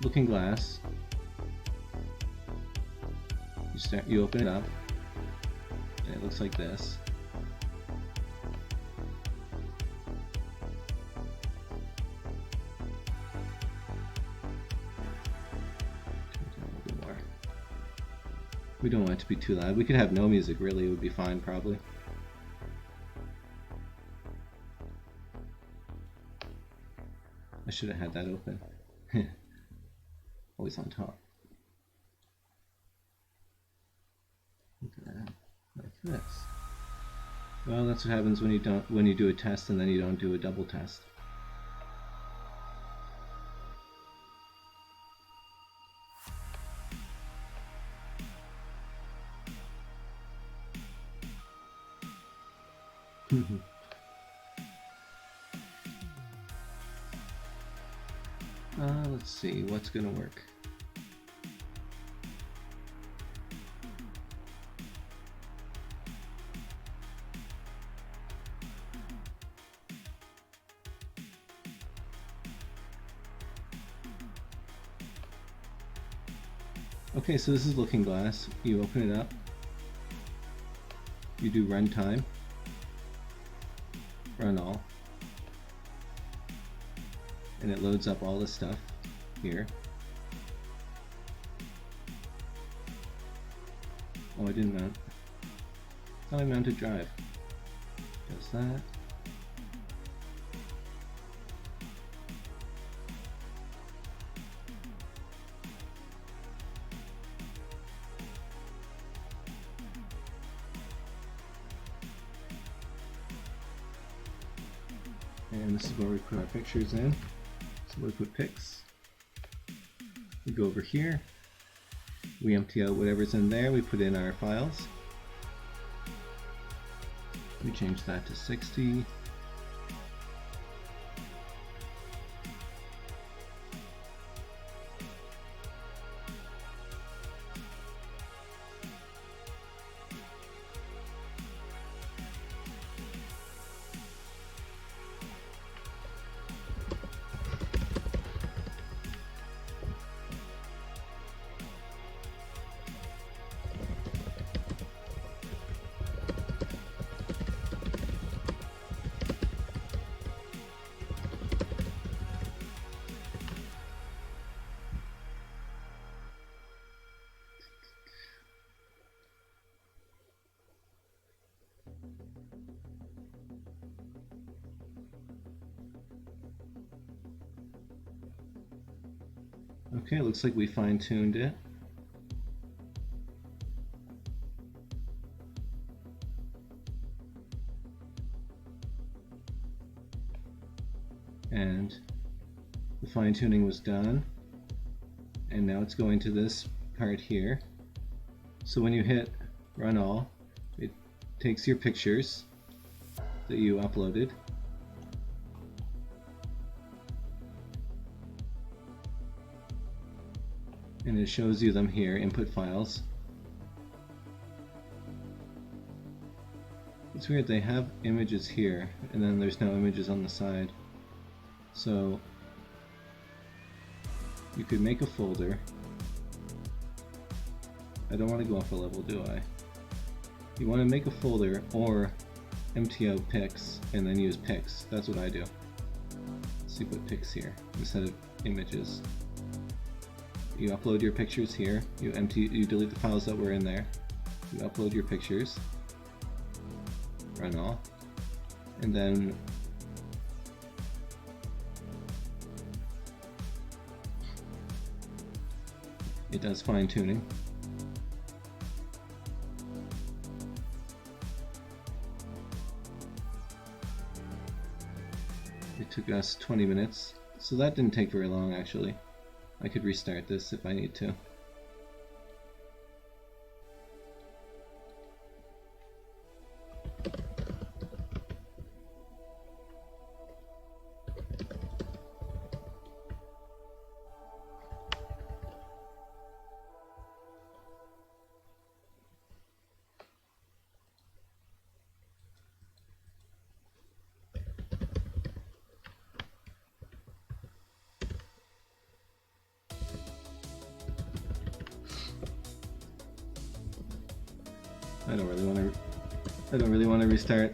looking glass. You open it up, and it looks like this. We don't want it to be too loud. We could have no music, really. It would be fine, probably. I should have had that open. Always on top. Look at that. Like this. Well, that's what happens when you do a test and then you don't do a double test. Let's see what's gonna work. Okay, so this is Looking Glass. You open it up. You do runtime. Run all. And it loads up all the stuff here. Oh, I didn't mount. I thought I mounted drive. Does that. And this is where we put our pictures in. So we put pics. We go over here. We empty out whatever's in there. We put in our files. We change that to 60. Okay, looks like we fine-tuned it. And the fine-tuning was done. And now it's going to this part here. So when you hit Run All, it takes your pictures that you uploaded. And it shows you them here, input files. It's weird, they have images here, and then there's no images on the side. So you could make a folder. I don't want to go up a level, do I? You want to make a folder or empty out pics and then use pics. That's what I do. So you put pics here instead of images. You upload your pictures here. You delete the files that were in there. You upload your pictures. Run all. And then it does fine-tuning. It took us 20 minutes, so that didn't take very long actually. I could restart this if I need to. I don't really want to restart.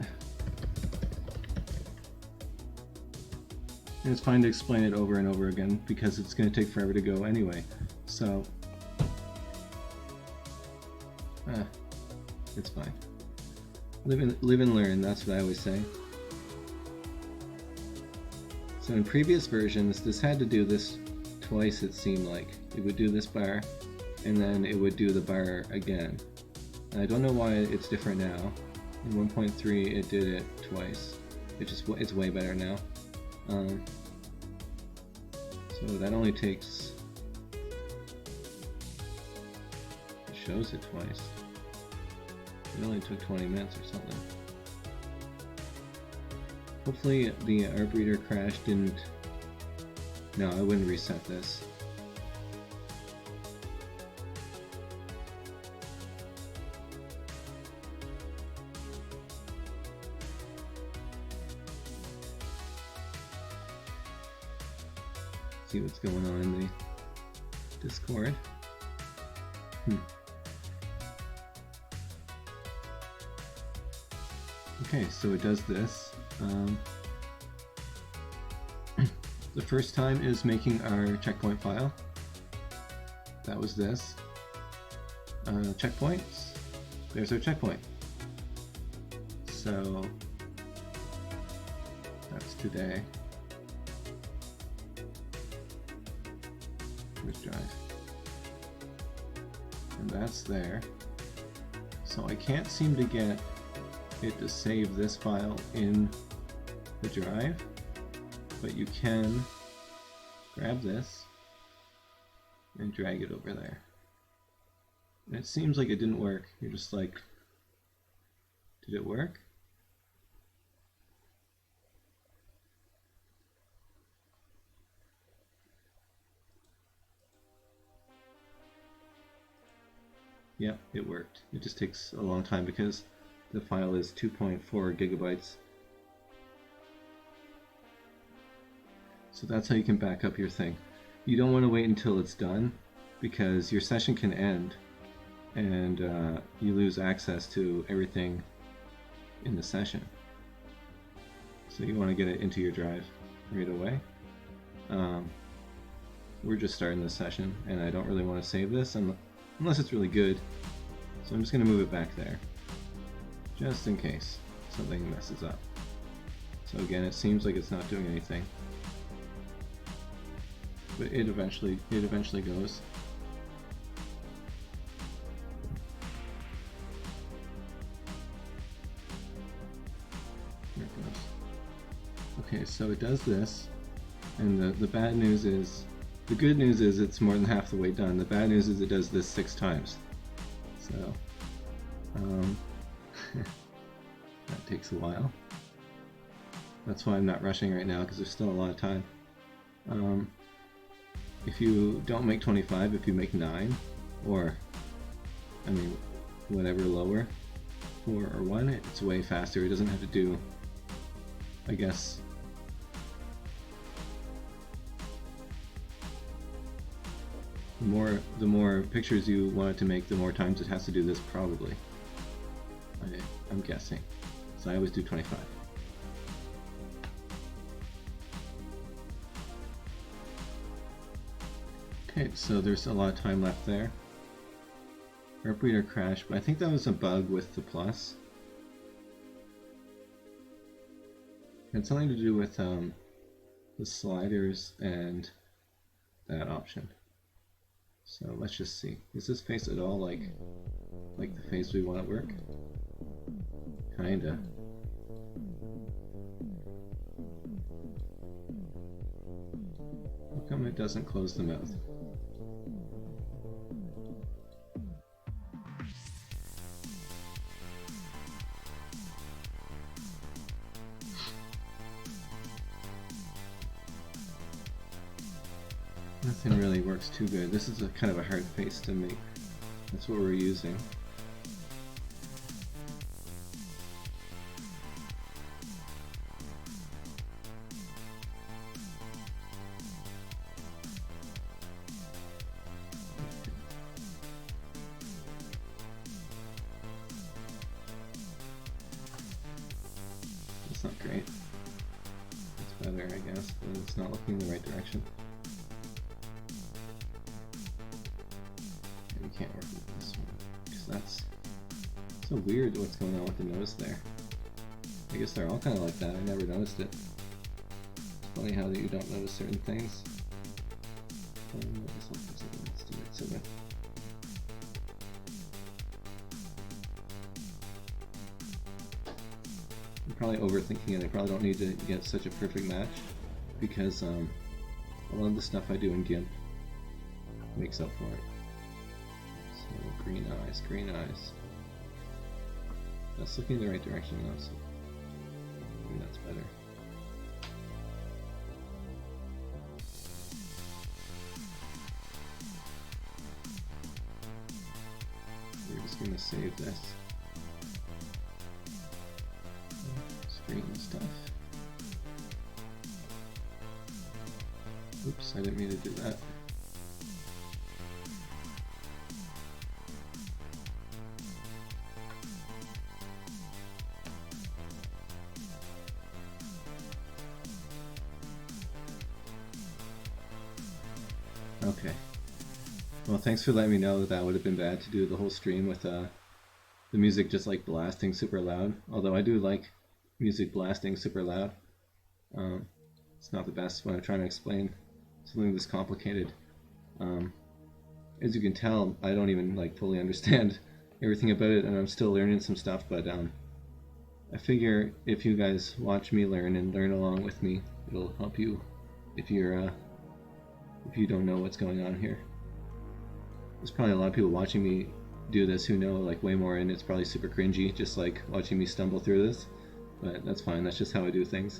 And it's fine to explain it over and over again because it's going to take forever to go anyway. So it's fine. Live and learn, that's what I always say. So in previous versions, this had to do this twice, it seemed like. It would do this bar, and then it would do the bar again. And I don't know why it's different now. In 1.3 it did it twice. It's way better now. So that only takes... It shows it twice. It only took 20 minutes or something. Hopefully the ARP reader crash didn't... No, I wouldn't reset this. See what's going on in the Discord. Okay, so it does this. The first time is making our checkpoint file. That was this. Checkpoints. There's our checkpoint. So that's today. Where's drive? And that's there. So I can't seem to get it to save this file in the drive, but you can grab this and drag it over there. And it seems like it didn't work. You're just like, did it work? Yep, it worked. It just takes a long time because the file is 2.4 gigabytes. So that's how you can back up your thing. You don't want to wait until it's done because your session can end and you lose access to everything in the session. So you want to get it into your drive right away. We're just starting this session and I don't really want to save this unless it's really good. So I'm just going to move it back there, just in case something messes up. So again, it seems like it's not doing anything, but it eventually goes. There it goes. Okay, so it does this, and the bad news is, the good news is it's more than half the way done. The bad news is it does this 6 times. So that takes a while. That's why I'm not rushing right now because there's still a lot of time. If you don't make 25, if you make 9, or I mean whatever lower, 4 or 1, it's way faster. It doesn't have to do, I guess, the more pictures you want it to make, the more times it has to do this, probably. I'm guessing. So I always do 25. Okay, so there's a lot of time left there. ARP reader crashed, but I think that was a bug with the plus. It had something to do with the sliders and that option. So let's just see. Is this face at all like the face we want to work? Kinda. How come it doesn't close the mouth? Nothing really works too good. This is a kind of a hard face to make. That's what we're using. not great. It's better, I guess, but it's not looking in the right direction. And we can't work with this one, because that's so weird what's going on with the nose there. I guess they're all kind of like that, I never noticed it. It's funny how you don't notice certain things. Let's do it. So I'm probably overthinking it. I probably don't need to get such a perfect match because a lot of the stuff I do in GIMP makes up for it. So green eyes, green eyes. That's looking in the right direction now, so I think that's better. We're just going to save this. Screen stuff. Oops, I didn't mean to do that. Okay. Well, thanks for letting me know that would have been bad to do the whole stream with the music just like blasting super loud. Although I do like music blasting super loud. It's not the best when I'm trying to explain something this complicated. As you can tell, I don't even like fully understand everything about it, and I'm still learning some stuff. But I figure if you guys watch me learn and learn along with me, it'll help you if you don't know what's going on here. There's probably a lot of people watching me do this who know like way more, and it's probably super cringy, just like watching me stumble through this. But that's fine, that's just how I do things.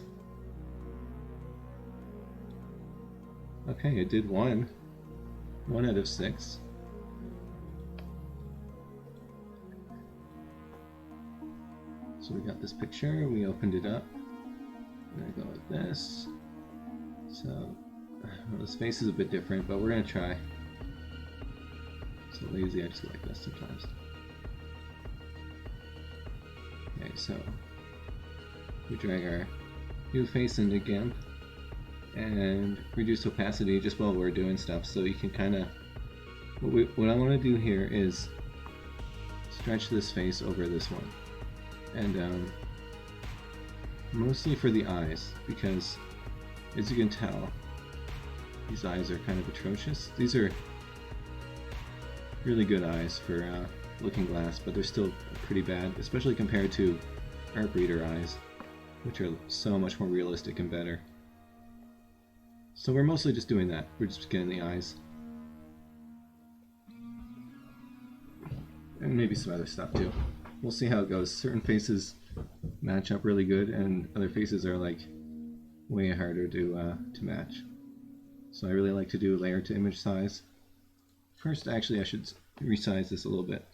Okay, I did one out of 6. So we got this picture, we opened it up. I'm gonna go with this. So, well, this face is a bit different, but we're gonna try. So lazy, I just go like this sometimes. Okay, so we drag our new face into GIMP and reduce opacity just while we're doing stuff, so you can kind of, what I want to do here is stretch this face over this one, and mostly for the eyes, because as you can tell, these eyes are kind of atrocious. These are really good eyes for Looking Glass, but they're still pretty bad, especially compared to Art Breeder eyes, which are so much more realistic and better. So we're mostly just doing that. We're just getting the eyes. And maybe some other stuff too. We'll see how it goes. Certain faces match up really good, and other faces are like way harder to match. So I really like to do layer to image size. First, actually, I should resize this a little bit.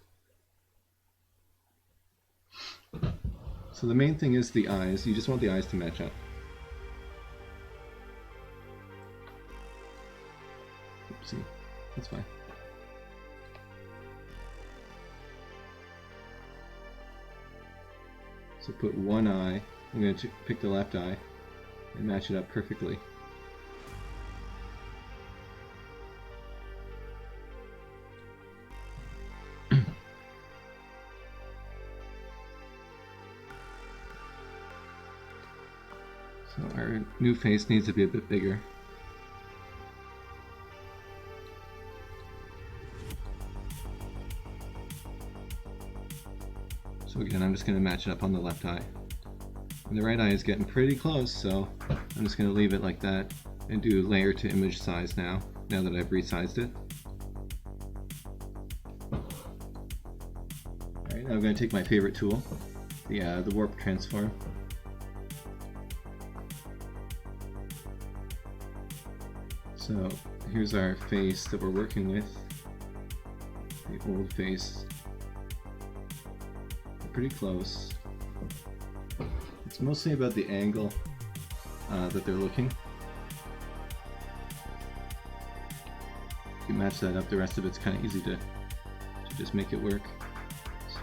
So the main thing is the eyes. You just want the eyes to match up. Oopsie, that's fine. So put one eye, I'm going to pick the left eye and match it up perfectly. So our new face needs to be a bit bigger. So again, I'm just going to match it up on the left eye. And the right eye is getting pretty close, so I'm just going to leave it like that and do layer to image size now that I've resized it. Alright, now I'm going to take my favorite tool, the warp transform. So here's our face that we're working with, the old face. Pretty close. It's mostly about the angle that they're looking. If you match that up, the rest of it's kind of easy to just make it work. So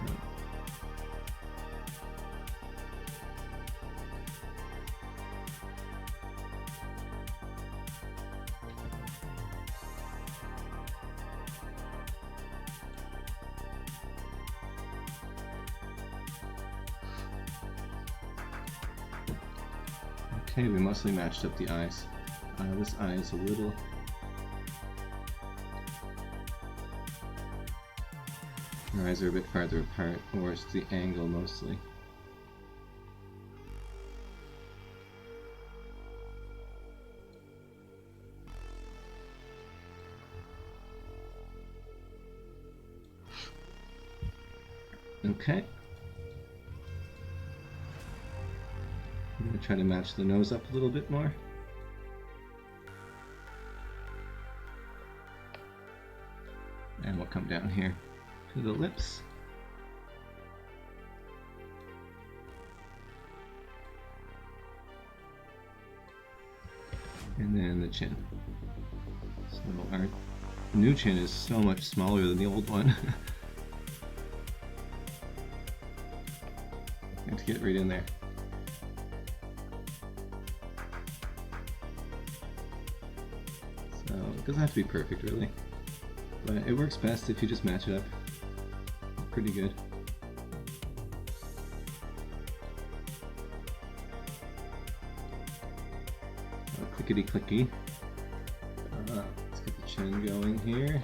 Okay, we mostly matched up the eyes. This eye is a little... Our eyes are a bit farther apart, or it's the angle mostly. Okay. I'm going to try to match the nose up a little bit more. And we'll come down here to the lips. And then the chin. So our new chin is so much smaller than the old one. I have to get right in there. So it doesn't have to be perfect really, but it works best if you just match it up pretty good. Clickety clicky. Let's get the chin going here.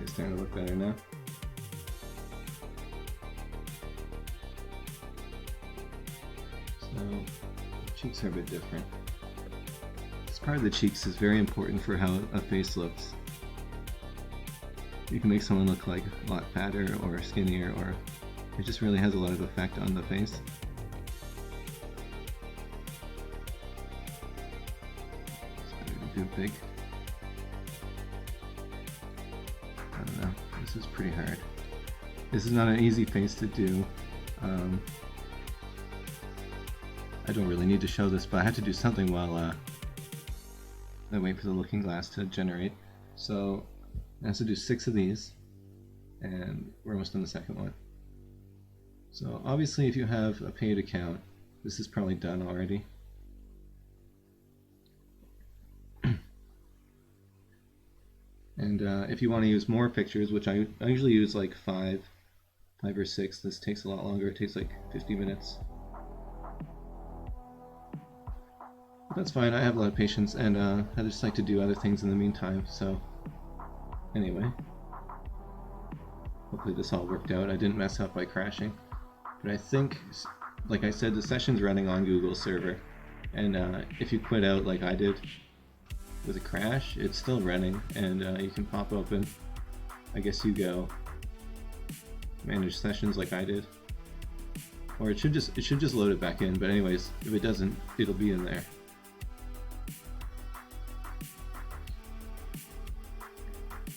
It's starting to look better now. So, cheeks are a bit different. This part of the cheeks is very important for how a face looks. You can make someone look like a lot fatter or skinnier, or it just really has a lot of effect on the face. It's better to do big. I don't know, this is pretty hard. This is not an easy face to do. I don't really need to show this, but I had to do something while I wait for the looking glass to generate. So I have to do 6 of these, and we're almost on the second one. So obviously if you have a paid account, this is probably done already. And if you want to use more pictures, which I usually use like 5 or 6, this takes a lot longer, it takes like 50 minutes. But that's fine, I have a lot of patience, and I just like to do other things in the meantime, so anyway. Hopefully this all worked out. I didn't mess up by crashing. But I think, like I said, the session's running on Google's server, and if you quit out like I did with a crash, it's still running, and you can pop open, I guess you go manage sessions like I did, or it should just load it back in. But anyways, if it doesn't, it'll be in there.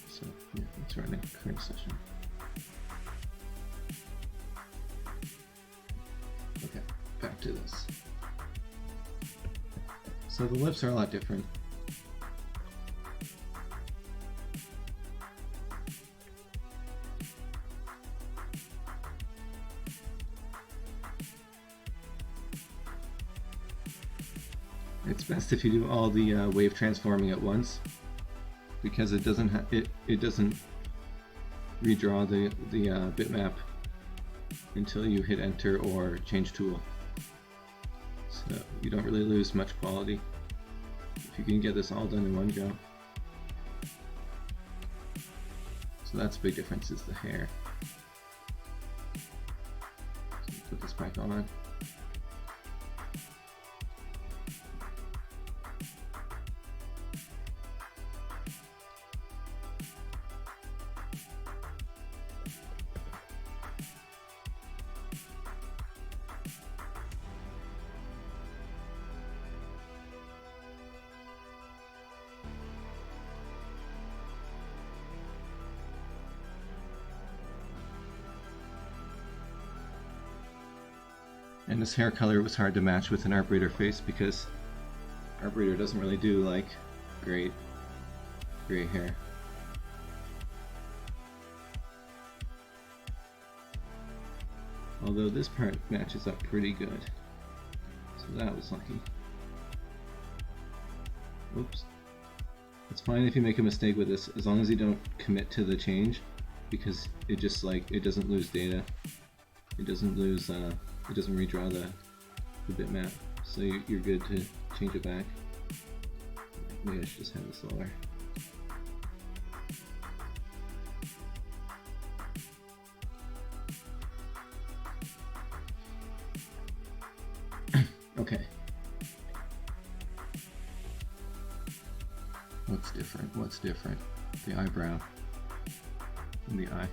So yeah, it's running current session. Okay, back to this. So the lips are a lot different. It's best if you do all the wave transforming at once, because it doesn't it doesn't redraw the bitmap until you hit enter or change tool. So you don't really lose much quality if you can get this all done in one go. So that's a big difference, is the hair. So put this back on. And this hair color was hard to match with an Artbreeder face, because Artbreeder doesn't really do like great gray hair. Although this part matches up pretty good, so that was lucky. Oops. It's fine if you make a mistake with this, as long as you don't commit to the change. because it just like it doesn't lose data. It doesn't lose. It doesn't redraw the bitmap. So you're good to change it back. Maybe I should just have this lower. Okay. What's different? What's different? The eyebrow and the eye.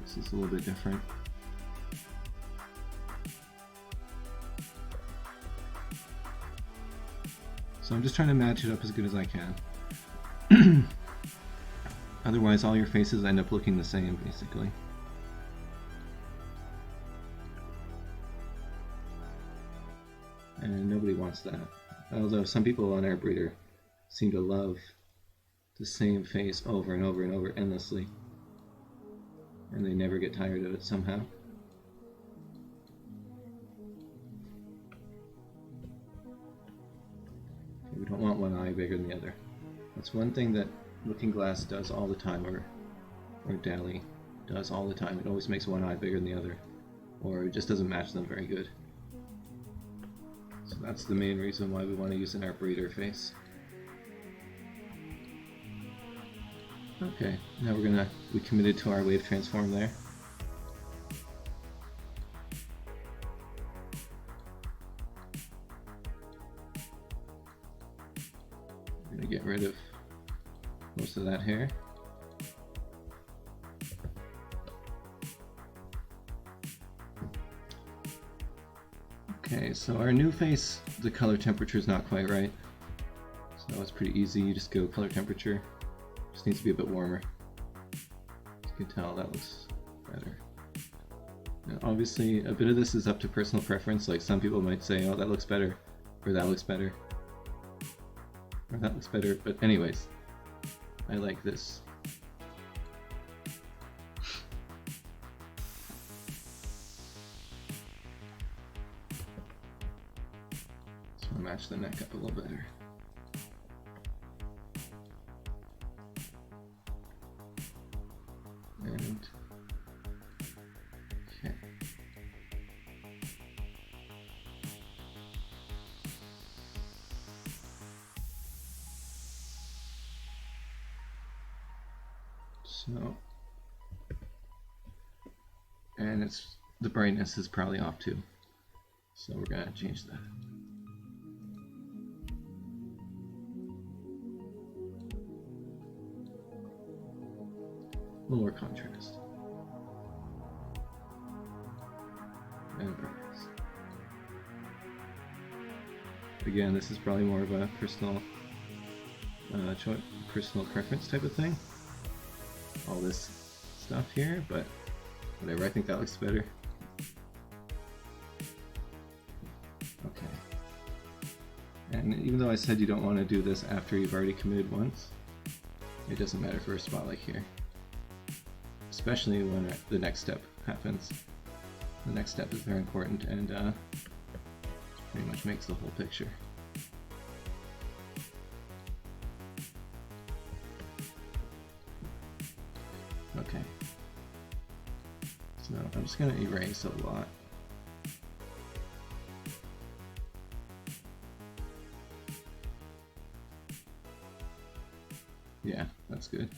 This is a little bit different. So I'm just trying to match it up as good as I can. Otherwise, all your faces end up looking the same, basically. And nobody wants that. Although some people on AirBreeder seem to love the same face over and over and over endlessly. And they never get tired of it somehow. Okay, we don't want one eye bigger than the other. That's one thing that Looking Glass does all the time, or DALL-E does all the time. It always makes one eye bigger than the other, or it just doesn't match them very good. So that's the main reason why we want to use an AirBreeder face. Okay, now we committed to our wave transform there. I'm going to get rid of most of that hair. Okay, so our new face, the color temperature is not quite right. So it's pretty easy, you just go color temperature. Just needs to be a bit warmer. As you can tell, that looks better. Now, obviously, a bit of this is up to personal preference. Like some people might say, oh, that looks better, or that looks better, or that looks better. But anyways, I like this. So I'll match the neck up a little better. And okay. So, and the brightness is probably off too. So we're gonna change that. A little more contrast. And brightness. Again, this is probably more of a personal preference type of thing. All this stuff here, but whatever, I think that looks better. Okay. And even though I said you don't want to do this after you've already committed once, it doesn't matter for a spot like here. Especially when the next step happens. The next step is very important and pretty much makes the whole picture. Okay. So I'm just going to erase a lot. Yeah, that's good.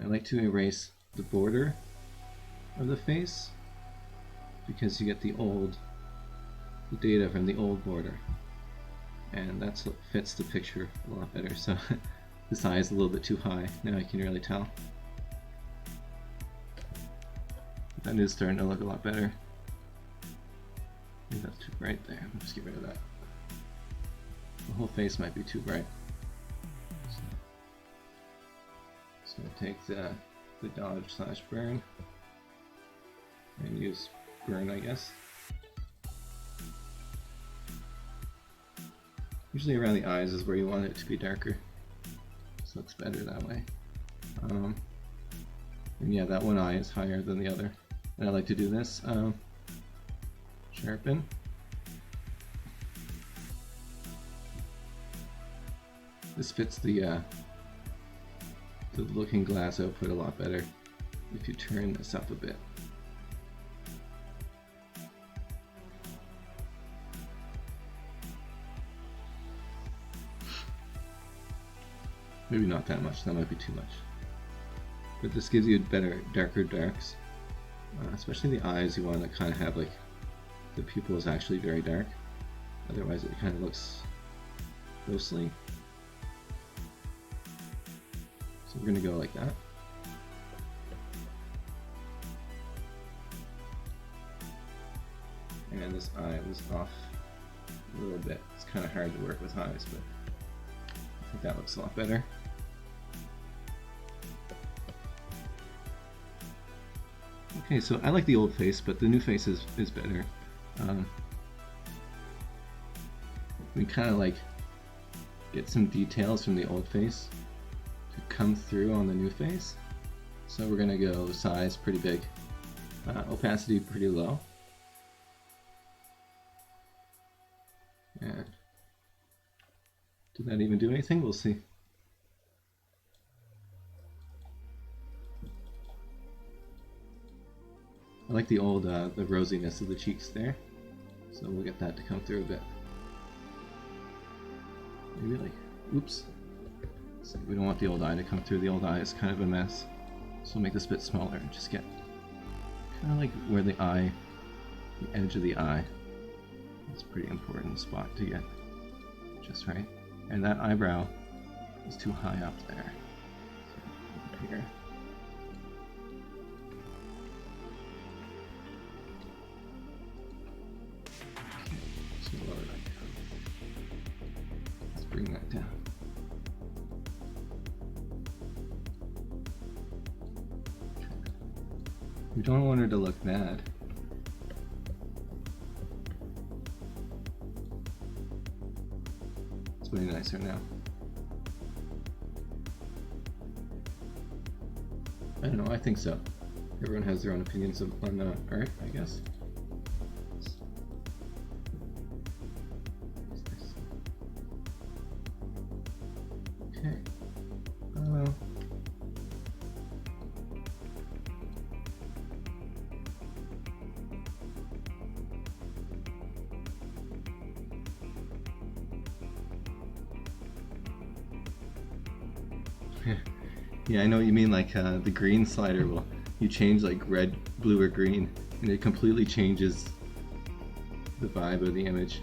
I like to erase the border of the face because you get the data from the old border, and that's what fits the picture a lot better. So this eye is a little bit too high. Now I can really tell. That is starting to look a lot better. I think that's too bright there. I'm just get rid of that. The whole face might be too bright. So I'm going to take the dodge/burn and use burn, I guess. Usually around the eyes is where you want it to be darker. This looks better that way. And yeah, that one eye is higher than the other. And I like to do this. Sharpen. This fits the the looking glass output a lot better if you turn this up a bit. Maybe not that much, that might be too much. But this gives you better, darker darks. Especially the eyes, you want to kind of have like the pupil is actually very dark. Otherwise it kind of looks ghostly. So we're going to go like that. And this eye was off a little bit. It's kind of hard to work with eyes, but I think that looks a lot better. Okay, so I like the old face, but the new face is better. We kind of like get some details from the old face to come through on the new face. So we're gonna go size pretty big, opacity pretty low. And did that even do anything? We'll see. I like the old, the rosiness of the cheeks there, so we'll get that to come through a bit. Maybe like, oops. So we don't want the old eye to come through. The old eye is kind of a mess, so we'll make this a bit smaller and just get kind of like where the eye, the edge of the eye. It's a pretty important spot to get just right. And that eyebrow is too high up there. So up here. Let's bring that down. You don't want her to look bad. It's way nicer now. I don't know, I think so. Everyone has their own opinions on art, I guess. Okay. Yeah, I know what you mean, like the green slider will, you change like red, blue, or green, and it completely changes the vibe of the image.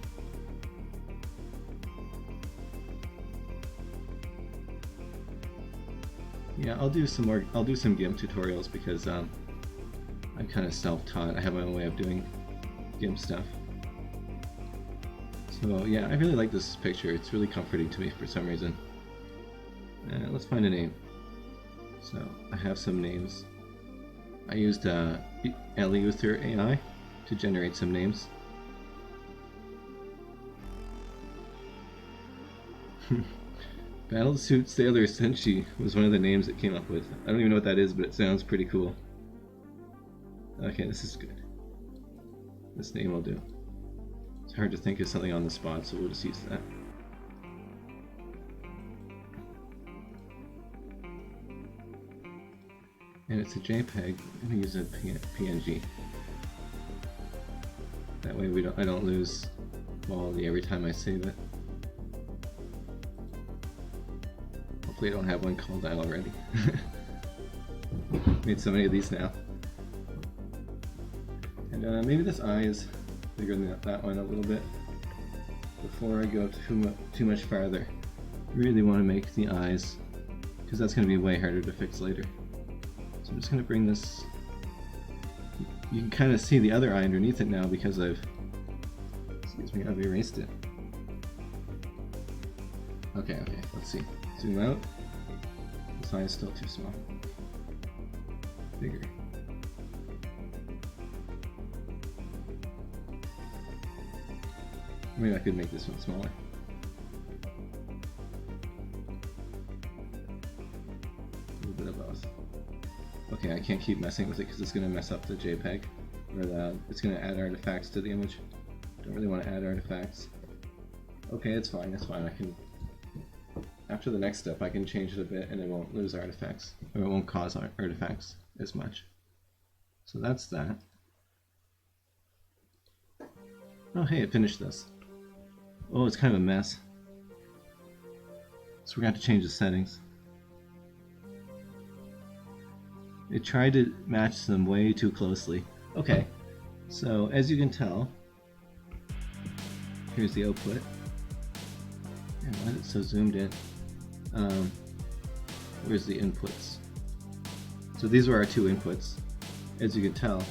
Yeah, I'll do some GIMP tutorials because I'm kind of self-taught. I have my own way of doing GIMP stuff. So yeah, I really like this picture. It's really comforting to me for some reason. Let's find a name. So I have some names. I used Eleuther AI to generate some names. Battlesuit Sailor Senshi was one of the names it came up with. I don't even know what that is, but it sounds pretty cool. Okay, this is good. This name will do. It's hard to think of something on the spot, so we'll just use that. And it's a JPEG. I'm gonna use a PNG. That way I don't lose quality every time I save it. Hopefully I don't have one called that already. Made so many of these now. And maybe this eye is bigger than that one a little bit. Before I go too much farther, I really want to make the eyes, because that's going to be way harder to fix later. So I'm just going to bring this, you can kind of see the other eye underneath it now because I've erased it. Okay, let's see. Zoom out. This eye is still too small. Bigger. Maybe I could make this one smaller. A little bit of both. Okay, I can't keep messing with it because it's going to mess up the JPEG. Or it's going to add artifacts to the image. Don't really want to add artifacts. Okay, it's fine, I can after the next step I can change it a bit and it won't lose artifacts, or it won't cause artifacts as much. So that's that. Oh hey, it finished this. Oh, it's kind of a mess. So we're going to have to change the settings. It tried to match them way too closely. Okay, so as you can tell, here's the output. And why is it so zoomed in? Where's the inputs? So these were our two inputs. As you can tell,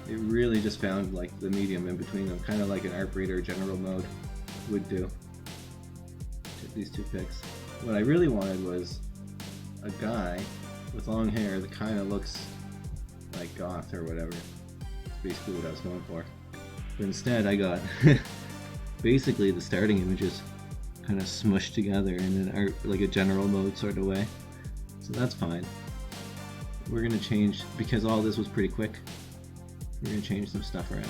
it really just found like the medium in between them, kind of like an art breeder general mode would do. These two pics. What I really wanted was a guy with long hair that kind of looks like goth or whatever. That's basically what I was going for. But instead I got basically the starting images kind of smushed together in an art, like a general mode sort of way. So that's fine. We're gonna change, because all this was pretty quick, we're gonna change some stuff around.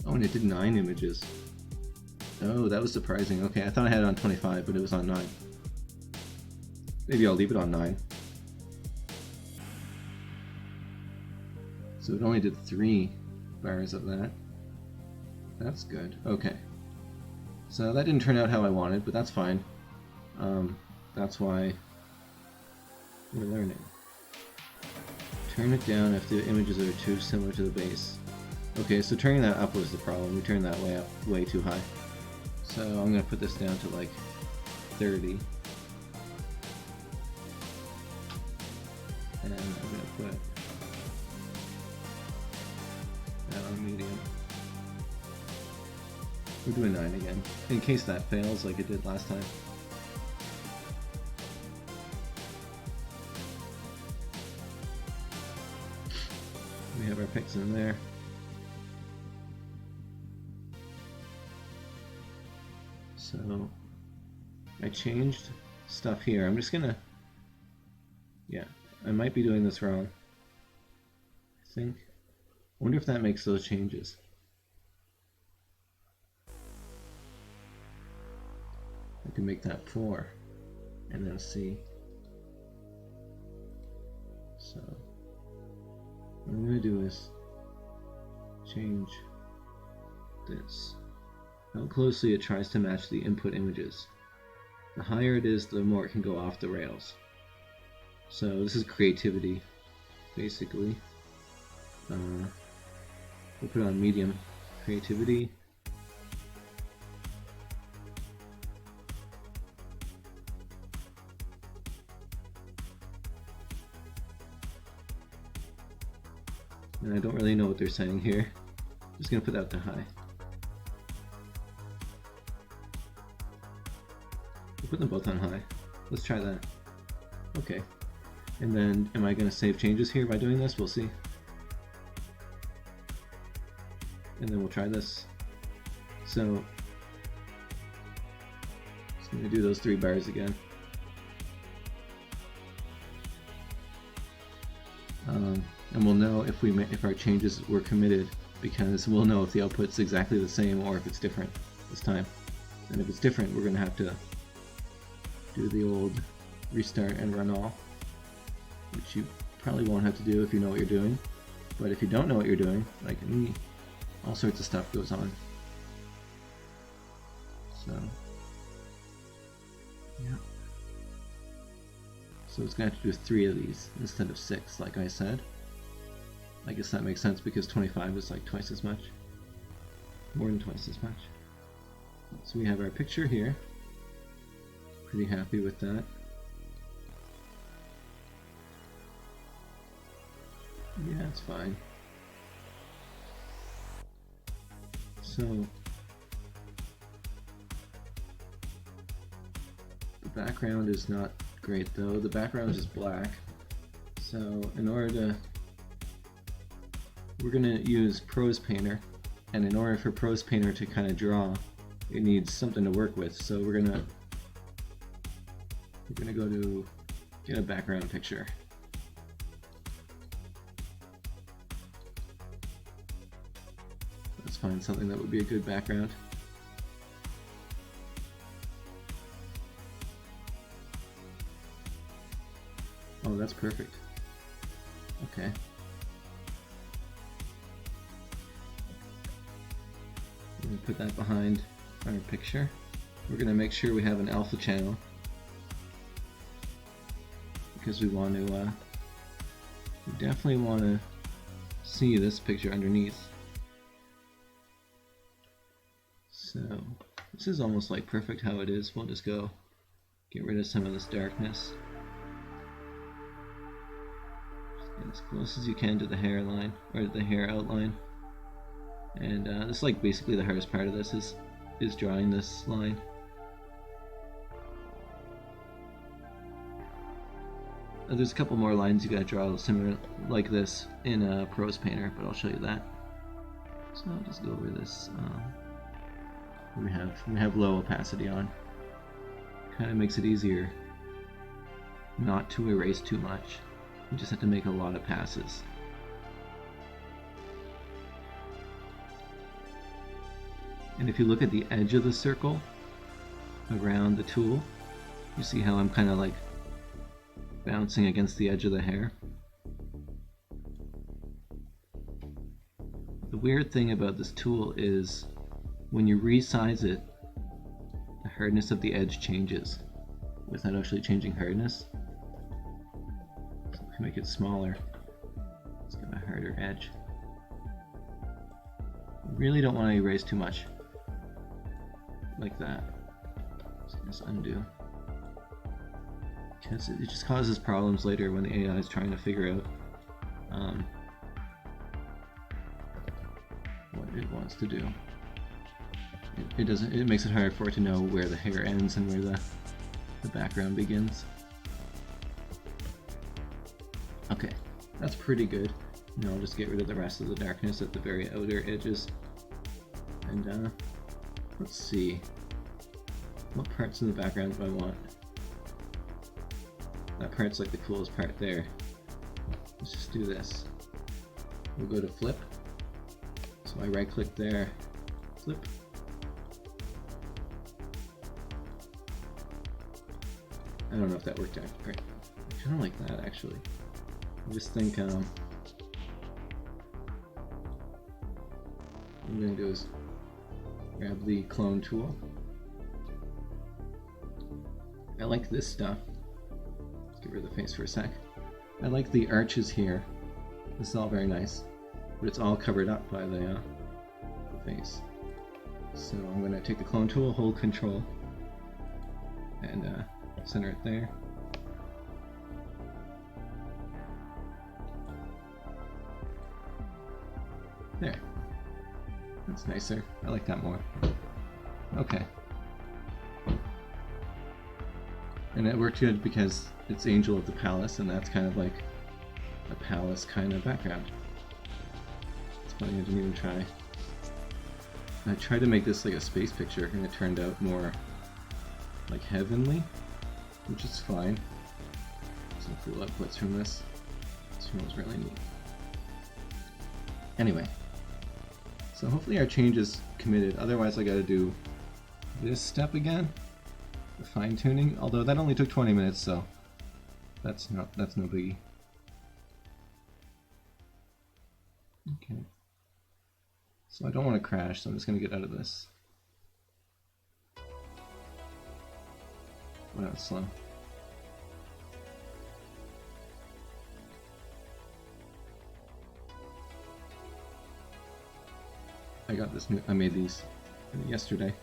Oh, and it did 9 images. Oh, that was surprising. Okay, I thought I had it on 25, but it was on 9. Maybe I'll leave it on 9. So it only did 3 bars of that. That's good. Okay. So that didn't turn out how I wanted, but that's fine. That's why we're learning. Turn it down if the images are too similar to the base. Okay, so turning that up was the problem. We turned that way up way too high. So I'm going to put this down to like 30. And I'm going to put that on medium. We're doing 9 again, in case that fails like it did last time. We have our pics in there. So I changed stuff here. I'm just gonna, yeah, I might be doing this wrong. I think. I wonder if that makes those changes. I can make that 4 and then C. So what I'm going to do is change this. How closely it tries to match the input images. The higher it is, the more it can go off the rails. So this is creativity, basically. We'll put it on medium. Creativity. And I don't really know what they're saying here. I'm just going to put that to high. We'll put them both on high. Let's try that. Okay. And then, am I going to save changes here by doing this? We'll see. And then we'll try this. So, just going to do those 3 bars again. And we'll know if our changes were committed, because we'll know if the output's exactly the same or if it's different this time. And if it's different, we're going to have to do the old restart and run all, which you probably won't have to do if you know what you're doing. But if you don't know what you're doing, like me, all sorts of stuff goes on. So, yeah. So it's going to have to do 3 of these instead of 6, like I said. I guess that makes sense because 25 is like twice as much. More than twice as much. So we have our picture here. Pretty happy with that. Yeah, it's fine. So the background is not great though. The background is just black. So in order to, we're going to use Prose Painter, and in order for Prose Painter to kind of draw, it needs something to work with. So we're gonna go to get a background picture. find something that would be a good background. Oh, that's perfect. Okay. We're going to put that behind our picture. We're going to make sure we have an alpha channel because we want to, we definitely want to see this picture underneath. So this is almost like perfect how it is. We'll just go get rid of some of this darkness. Just get as close as you can to the hairline, or the hair outline. And this is like basically the hardest part of this is drawing this line. There's a couple more lines you gotta draw similar like this in Prose Painter, but I'll show you that. So I'll just go over this. We have low opacity on. Kind of makes it easier not to erase too much. You just have to make a lot of passes. And if you look at the edge of the circle around the tool, you see how I'm kind of like bouncing against the edge of the hair. The weird thing about this tool is when you resize it, the hardness of the edge changes without actually changing hardness. So if I make it smaller, it's got a harder edge. You really don't want to erase too much like that. So just undo. Because it just causes problems later when the AI is trying to figure out what it wants to do. It makes it hard for it to know where the hair ends and where the background begins. Okay, that's pretty good. Now I'll just get rid of the rest of the darkness at the very outer edges. And let's see. What parts in the background do I want? That part's like the coolest part there. Let's just do this. We'll go to flip. So I right click there, flip. I don't know if that worked out great. I kind of like that actually. I just think what I'm going to do is grab the clone tool. I like this stuff. Let's get rid of the face for a sec. I like the arches here. This is all very nice, but it's all covered up by the face. So I'm going to take the clone tool, hold Control, and center it there. There. That's nicer. I like that more. Okay. And it worked good because it's Angel of the Palace, and that's kind of like a palace kind of background. It's funny, I didn't even try. I tried to make this like a space picture, and it turned out more like heavenly, which is fine. Some cool outputs from this. This one was really neat. Anyway, so hopefully our change is committed. Otherwise, I got to do this step again, the fine tuning. Although that only took 20 minutes, so that's no biggie. Okay. So I don't want to crash, so I'm just going to get out of this. Wow, it's slow. I made these yesterday,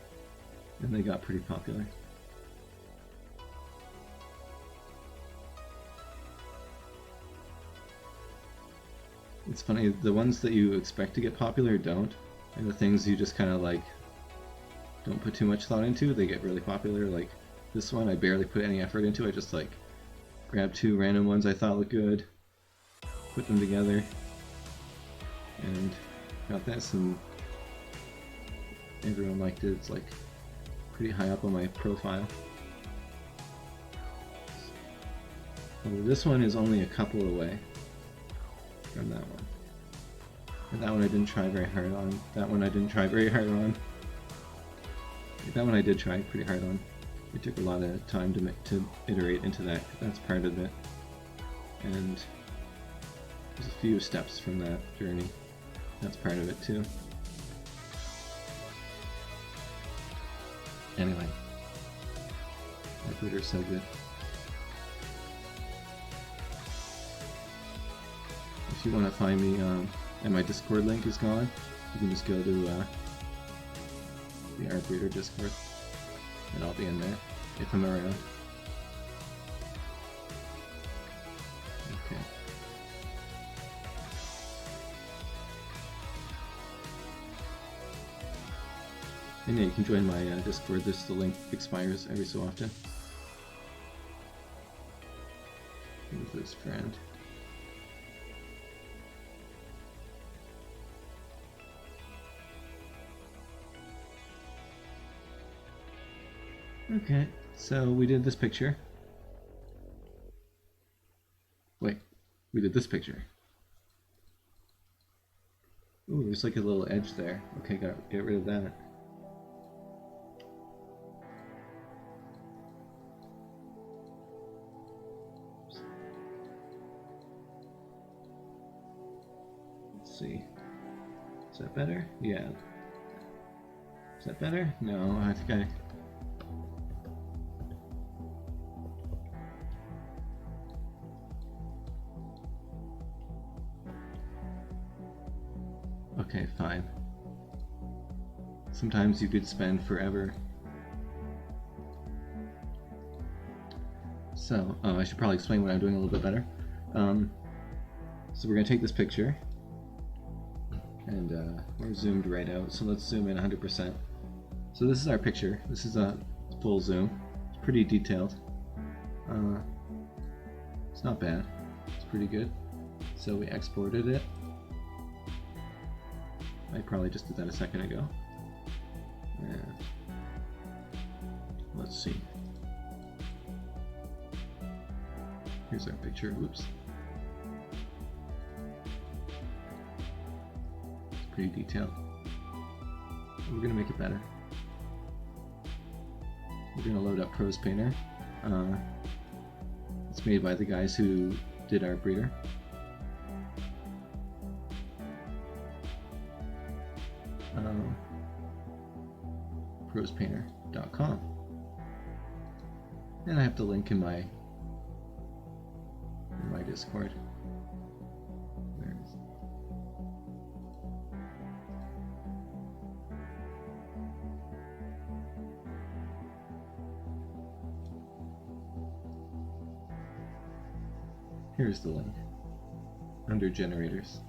and they got pretty popular. It's funny, the ones that you expect to get popular don't, and the things you just kind of like don't put too much thought into, they get really popular. Like this one, I barely put any effort into. I just like grabbed two random ones I thought looked good, put them together, and got this, and everyone liked it. It's like pretty high up on my profile. This one is only a couple away from that one. And that one I didn't try very hard on. That one I didn't try very hard on. That one I did try pretty hard on. It took a lot of time to iterate into that. That's part of it. And there's a few steps from that journey. That's part of it too. Anyway, that breeder's so good. If you want to find me, and my Discord link is gone, you can just go to the ArtBreeder Discord, and I'll be in there if I'm around. Okay. And yeah, you can join my Discord. The link expires every so often. Who's this friend? Okay, so we did this picture. Wait, we did this picture. Ooh, there's like a little edge there. Okay, get rid of that. Let's see. Is that better? Yeah. Is that better? No, I think I... Okay, fine. Sometimes you could spend forever. So, I should probably explain what I'm doing a little bit better. So we're going to take this picture, and we're zoomed right out, so let's zoom in 100%. So this is our picture. This is a full zoom. It's pretty detailed. It's not bad. It's pretty good. So we exported it. I probably just did that a second ago. And let's see. Here's our picture. Whoops. It's pretty detailed. We're going to make it better. We're going to load up Prose Painter. It's made by the guys who did ArtBreeder. prosepainter.com, and I have the link in my Discord. Where is it? Here's the link under generators.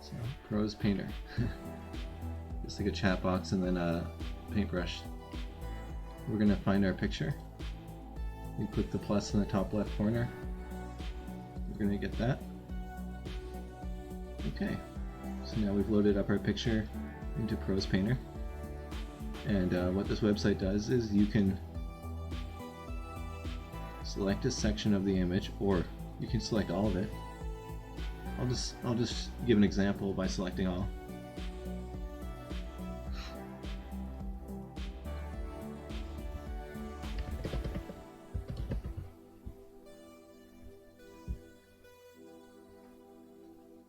So, Prose Painter. Just like a chat box and then a paintbrush. We're going to find our picture. We click the plus in the top left corner. We're going to get that. Okay. So now we've loaded up our picture into Prose Painter. And what this website does is you can select a section of the image, or you can select all of it. I'll just give an example by selecting all.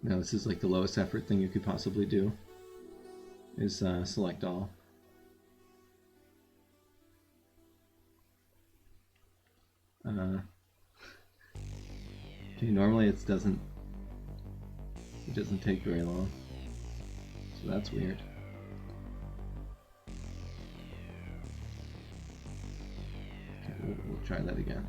Now this is like the lowest effort thing you could possibly do, is select all. Okay, normally it doesn't take very long, so that's weird. Okay, we'll try that again.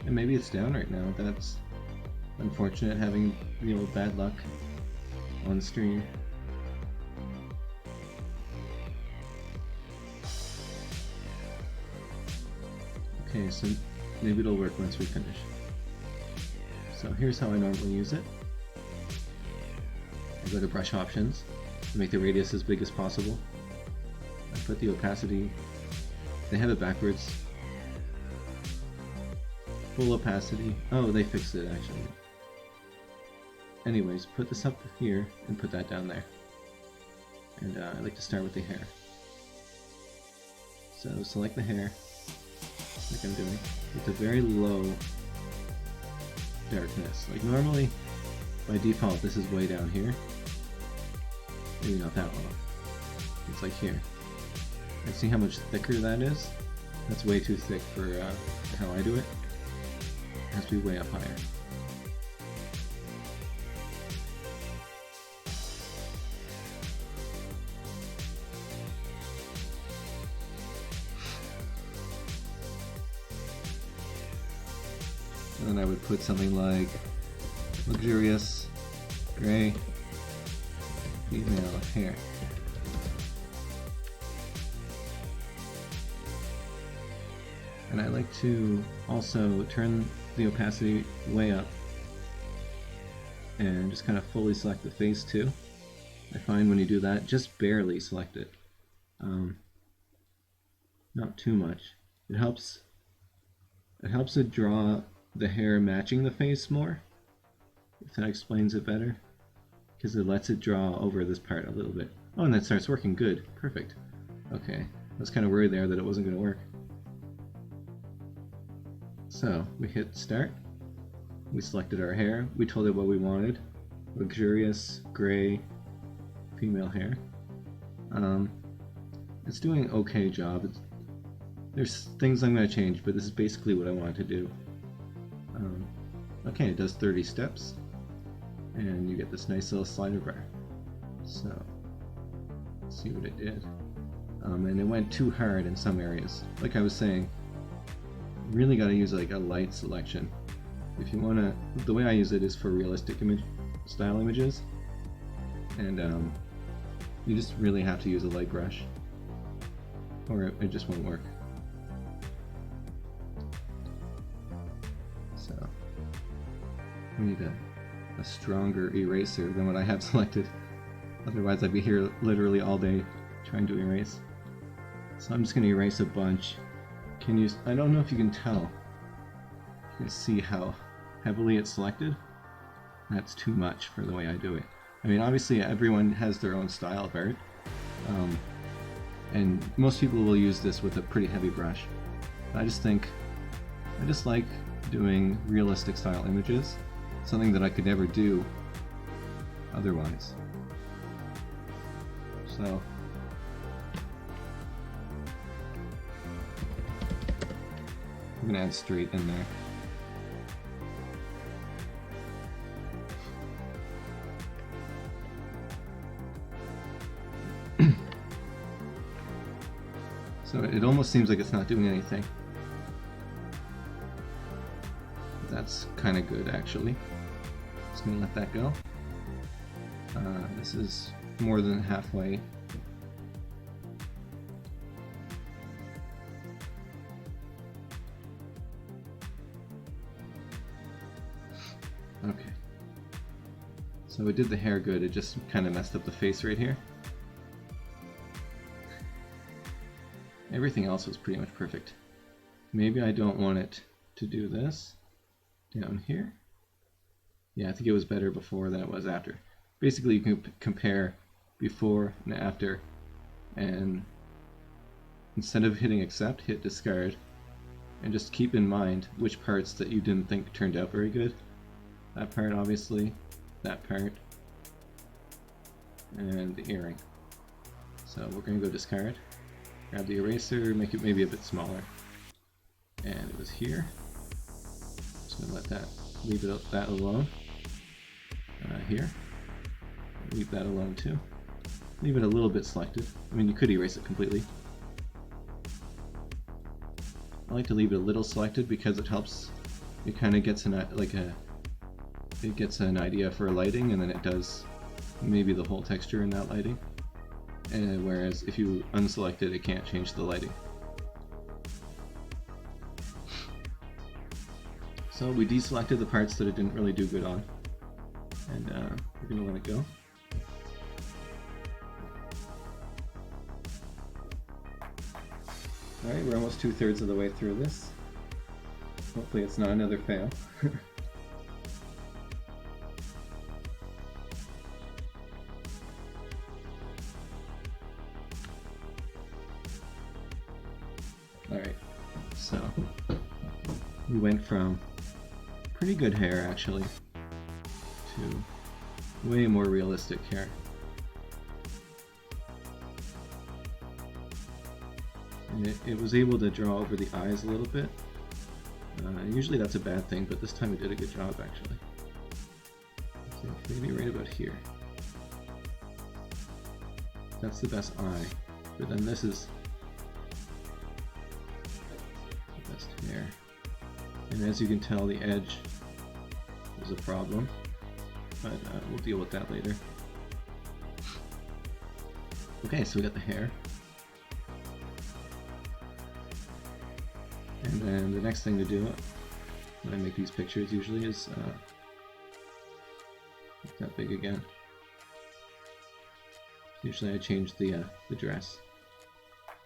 And maybe it's down right now. That's unfortunate, having the old bad luck on stream. Okay, so maybe it'll work once we finish. So here's how I normally use it. I go to brush options, make the radius as big as possible. I put the opacity, they have it backwards. Full opacity. Oh, they fixed it actually. Anyways, put this up here and put that down there. And I like to start with the hair. So select the hair, like I'm doing, with a very low darkness. Like normally, by default, this is way down here. Maybe not that low. It's like here. And see how much thicker that is? That's way too thick for how I do it. It has to be way up higher. And then I would put something like luxurious gray female hair. And I like to also turn the opacity way up and just kind of fully select the face too. I find when you do that, just barely select it. Not too much. It helps it draw the hair matching the face more, if that explains it better, because it lets it draw over this part a little bit. Oh, and that starts working. Good. Perfect. Okay. I was kind of worried there that it wasn't going to work. So we hit start. We selected our hair. We told it what we wanted. Luxurious gray female hair. It's doing an okay job. There's things I'm going to change, but this is basically what I wanted to do. Okay, it does 30 steps, and you get this nice little slider bar. So, let's see what it did. And it went too hard in some areas. Like I was saying, you really got to use like a light selection. If you want to, the way I use it is for realistic style images, and you just really have to use a light brush, or it just won't work. So we need a stronger eraser than what I have selected. Otherwise I'd be here literally all day trying to erase. So I'm just going to erase a bunch. I don't know if you can tell. You can see how heavily it's selected. That's too much for the way I do it. I mean, obviously everyone has their own style of art. And most people will use this with a pretty heavy brush. But I just like doing realistic style images, something that I could never do otherwise. So I'm gonna add straight in there. So it almost seems like it's not doing anything. That's kind of good, actually. Just gonna let that go. This is more than halfway. Okay. So it did the hair good, it just kind of messed up the face right here. Everything else was pretty much perfect. Maybe I don't want it to do this down here. Yeah, I think it was better before than it was after. Basically, you can compare before and after, and instead of hitting accept, hit discard, and just keep in mind which parts that you didn't think turned out very good. That part, obviously, that part, and the earring. So we're going to go discard. Grab the eraser, make it maybe a bit smaller. And it was here. Just gonna let that, leave that alone. Here. Leave that alone too. Leave it a little bit selected. I mean, you could erase it completely. I like to leave it a little selected because it helps. It kind of gets it gets an idea for lighting, and then it does maybe the whole texture in that lighting. Whereas if you unselect it, it can't change the lighting. So we deselected the parts that it didn't really do good on, and we're going to let it go. Alright, we're almost 2/3 of the way through this. Hopefully it's not another fail. Alright, so we went from pretty good hair actually to way more realistic hair. And it was able to draw over the eyes a little bit. Usually that's a bad thing, but this time it did a good job actually. So maybe right about here. That's the best eye, but then this is the best hair. And as you can tell, the edge is a problem, but we'll deal with that later. Okay, so we got the hair. And then the next thing to do when I make these pictures usually is make that big again. Usually I change the dress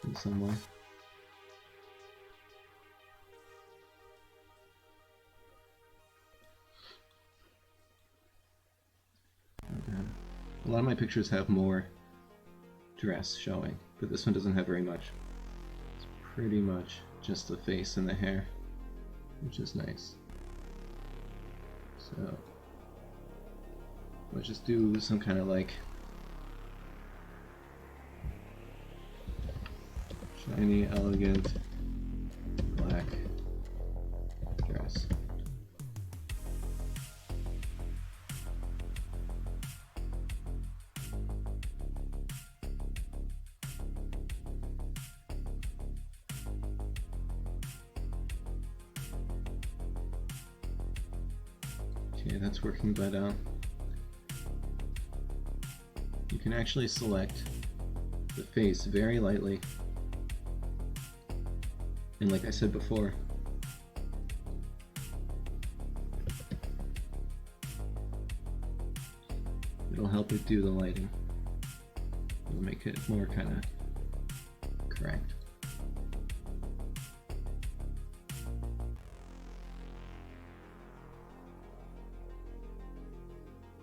in some way. A lot of my pictures have more dress showing, but this one doesn't have very much. It's pretty much just the face and the hair, which is nice. So let's just do some kind of like shiny, elegant, black dress. Okay, that's working, but you can actually select the face very lightly, and like I said before, it'll help it do the lighting. It'll make it more kind of correct.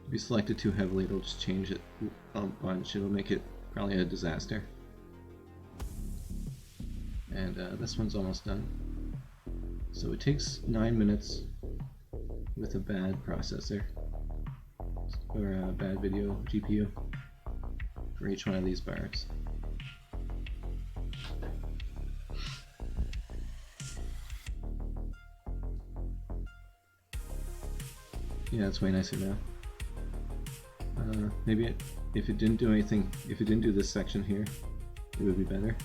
If you select it too heavily, it'll just change it a bunch. It'll make it probably a disaster. And this one's almost done. So it takes 9 minutes with a bad processor or a bad video GPU for each one of these bars. Yeah, it's way nicer now. Maybe if it didn't do anything, if it didn't do this section here, it would be better.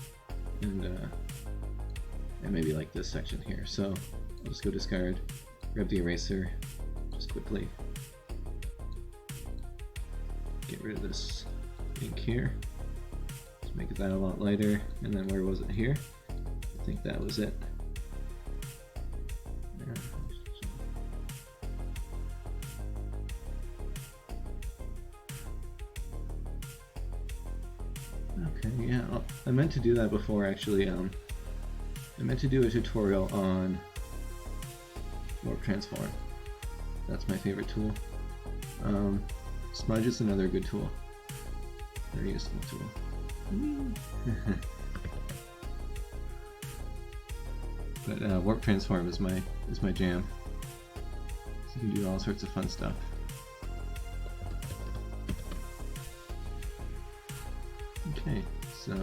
And maybe like this section here. So I'll just go discard, grab the eraser, just quickly get rid of this ink here. Just make that a lot lighter. And then where was it here? I think that was it. Okay, yeah, I meant to do that before actually. I meant to do a tutorial on Warp Transform. That's my favorite tool. Smudge is another good tool. Very useful tool. But Warp Transform is my jam. So you can do all sorts of fun stuff. Okay, so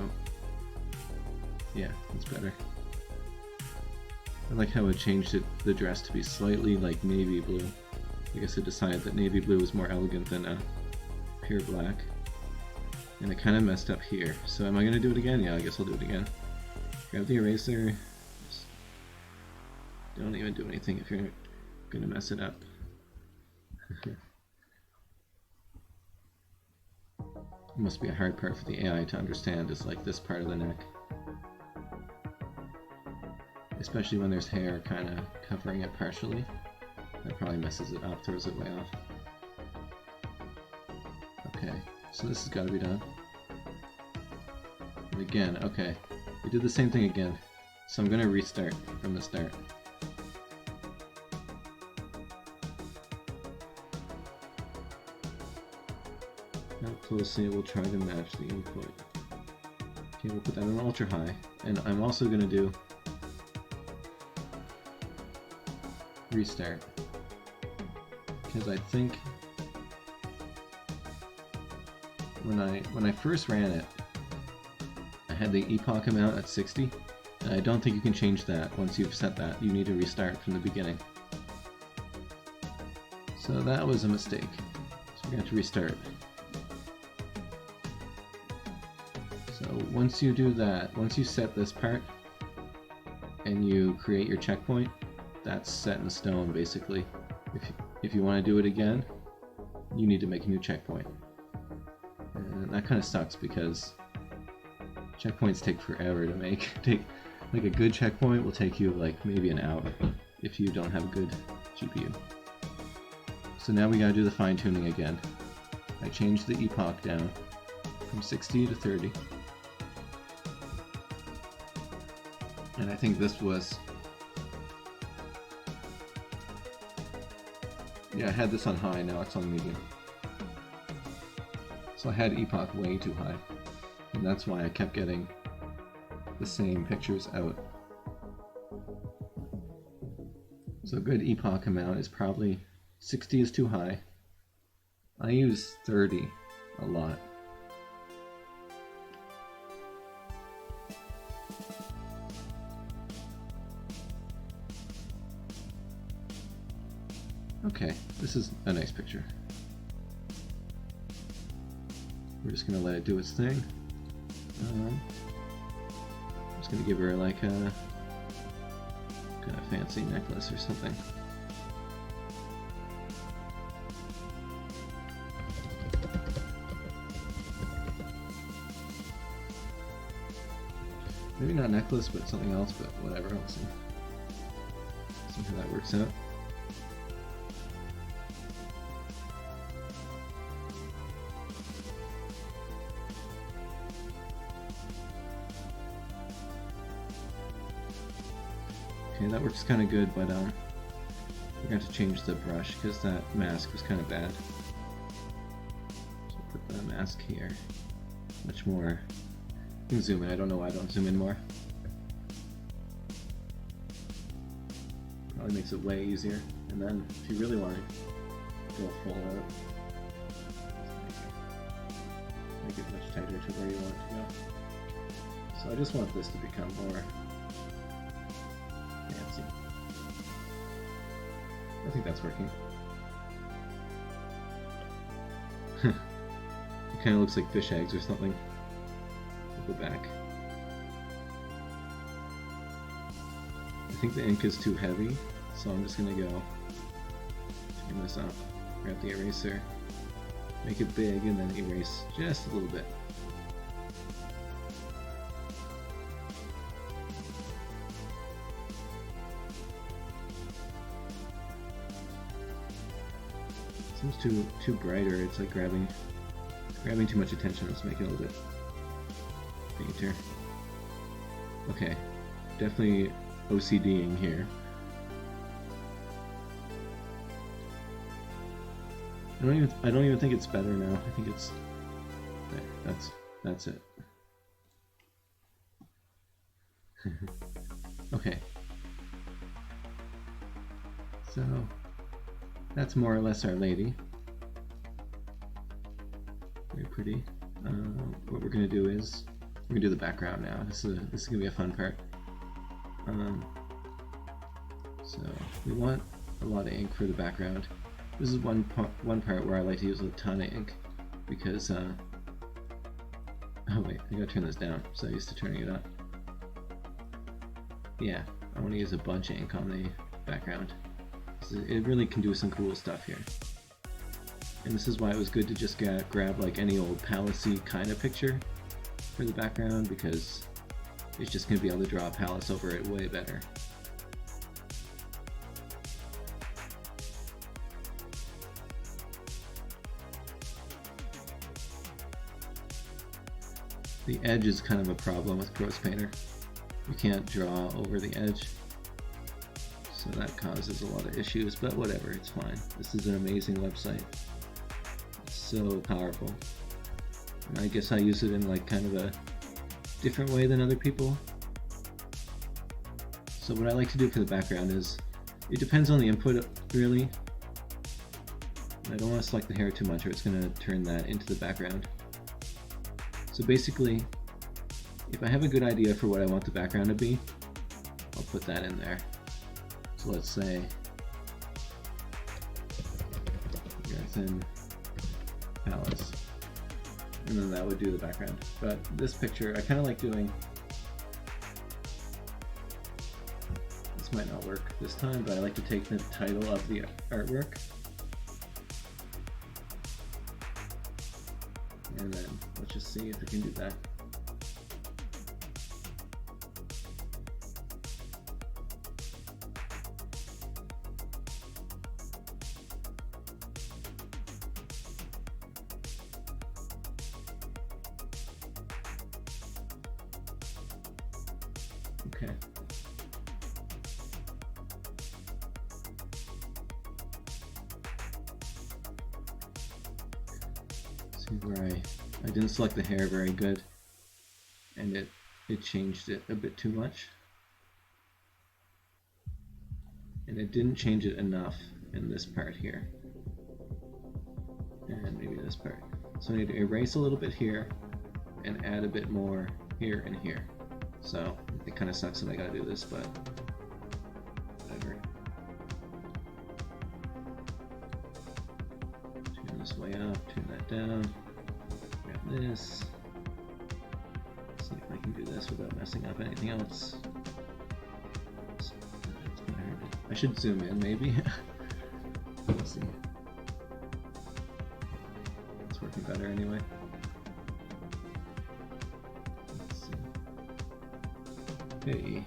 yeah, it's better. I like how it changed the dress to be slightly like navy blue. I guess it decided that navy blue was more elegant than pure black. And it kind of messed up here. So am I going to do it again? Yeah, I guess I'll do it again. Grab the eraser. Just don't even do anything if you're going to mess it up. It must be a hard part for the AI to understand, is like this part of the neck. Especially when there's hair kind of covering it partially. That probably messes it up, throws it way off. Okay, so this has got to be done. And again, okay, we did the same thing again. So I'm going to restart from the start. How closely it will try to match the input. Okay, we'll put that on ultra high. And I'm also going to do restart. Because I think when I first ran it, I had the epoch amount at 60, and I don't think you can change that once you've set that. You need to restart from the beginning. So that was a mistake. So we're going to have to restart. So once you do that, once you set this part and you create your checkpoint, that's set in stone basically. If you want to do it again, you need to make a new checkpoint. And that kind of sucks because checkpoints take forever to make. Like a good checkpoint will take you like maybe an hour if you don't have a good GPU. So now we gotta do the fine tuning again. I changed the epoch down from 60 to 30. And I think this was... Yeah, I had this on high, now it's on medium. So I had epoch way too high. And that's why I kept getting the same pictures out. So a good epoch amount is probably 60 is too high. I use 30 a lot. Okay, this is a nice picture. We're just gonna let it do its thing. I'm just gonna give her like a kind of fancy necklace or something. Maybe not necklace, but something else, but whatever, we'll see. See how that works out. Okay, that works kind of good, but we're going to have to change the brush because that mask was kind of bad. So put the mask here. Much more. You can zoom in. I don't know why I don't zoom in more. Probably makes it way easier. And then if you really want to go full out, make it much tighter to where you want it to go. So I just want this to become more fancy. I think that's working. It kind of looks like fish eggs or something. We'll go back. I think the ink is too heavy, so I'm just gonna go turn this up, grab the eraser, make it big, and then erase just a little bit. Seems too brighter. It's like grabbing too much attention. Let's make it a little bit fainter. Okay, definitely OCDing here. I don't even think it's better now. I think it's there. That's it. Okay. So that's more or less Our Lady. Very pretty. What we're gonna do is we're gonna do the background now. This is gonna be a fun part. So we want a lot of ink for the background. This is one part where I like to use a ton of ink because oh wait, I gotta turn this down. So I used to turning it up. Yeah, I want to use a bunch of ink on the background. It really can do some cool stuff here. And this is why it was good to just grab like any old palace-y kind of picture for the background, because it's just going to be able to draw a palace over it way better. The edge is kind of a problem with Gross Painter. You can't draw over the edge, so that causes a lot of issues, but whatever, it's fine. This is an amazing website. It's so powerful. And I guess I use it in like kind of a different way than other people. So what I like to do for the background is, it depends on the input really. I don't want to select the hair too much or it's going to turn that into the background. So basically, if I have a good idea for what I want the background to be, I'll put that in there. So let's say Marathon Palace, and then that would do the background. But this picture, I kind of like doing, this might not work this time, but I like to take the title of the artwork, and then let's just see if we can do that. Okay. See where I didn't select the hair very good, and it changed it a bit too much, and it didn't change it enough in this part here, and maybe this part. So I need to erase a little bit here and add a bit more here and here. So it kind of sucks that I gotta do this, but whatever. Turn this way up, turn that down, grab this. See if I can do this without messing up anything else. That's gonna hurt it. I should zoom in maybe. Let's see. It's working better anyway. Hey.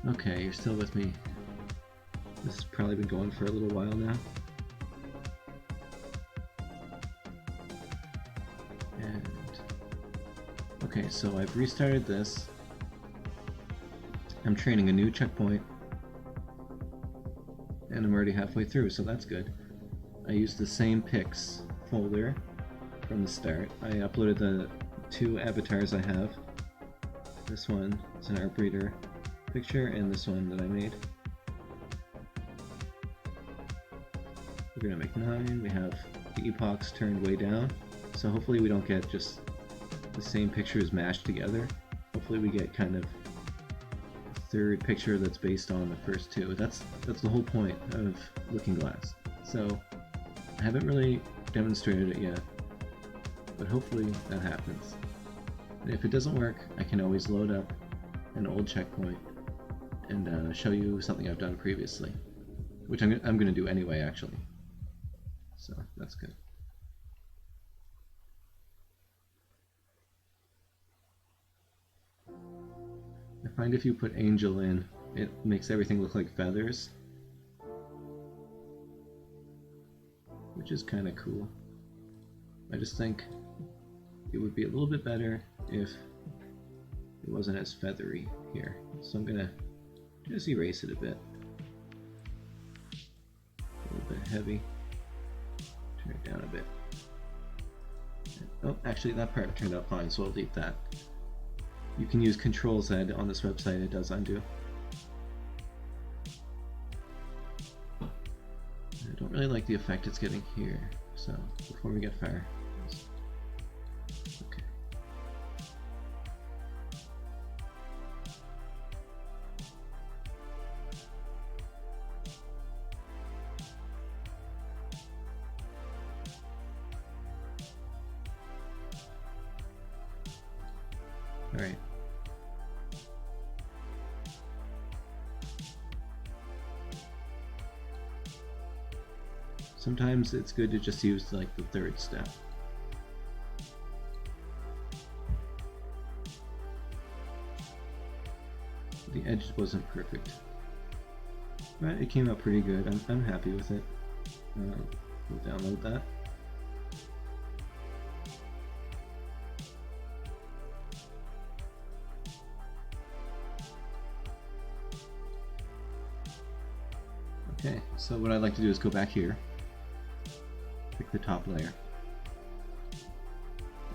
Okay, you're still with me. This has probably been going for a little while now. And okay, so I've restarted this. I'm training a new checkpoint, and I'm already halfway through, so that's good. I used the same pics folder from the start. I uploaded the 2 avatars I have. This one is an art breeder picture, and this one that I made. We're gonna make 9. We have the epochs turned way down, so hopefully we don't get just the same pictures mashed together. Hopefully we get kind of a third picture that's based on the first 2. That's the whole point of Looking Glass. So I haven't really demonstrated it yet, but hopefully that happens. And if it doesn't work, I can always load up an old checkpoint and show you something I've done previously, which I'm going to do anyway, actually. So that's good. I find if you put angel in, it makes everything look like feathers, which is kind of cool. I just think it would be a little bit better if it wasn't as feathery here. So I'm gonna just erase it a bit. A little bit heavy. Turn it down a bit. Oh, actually that part turned out fine, so I'll delete that. You can use Control-Z on this website, it does undo. I don't really like the effect it's getting here, so before we get far. Okay. All right. Sometimes it's good to just use like the 3rd step. The edge wasn't perfect, but it came out pretty good. I'm happy with it. We'll download that. So what I'd like to do is go back here, pick the top layer,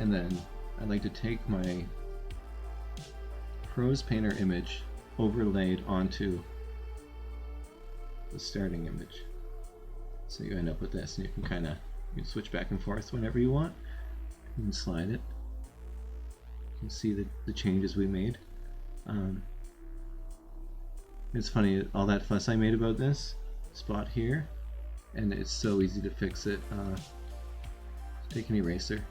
and then I'd like to take my Prose Painter image overlaid onto the starting image. So you end up with this, and you can switch back and forth whenever you want. You can slide it. You can see the changes we made. It's funny, all that fuss I made about this spot here, and it's so easy to fix it. Take an eraser,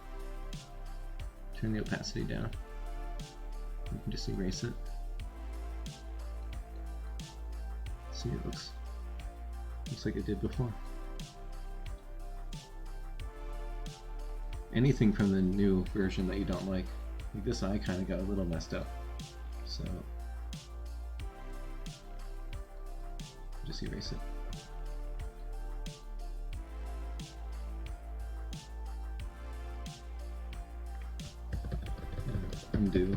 turn the opacity down. You can just erase it. See, it looks like it did before. Anything from the new version that you don't like this eye kind of got a little messed up, so just erase it. Undo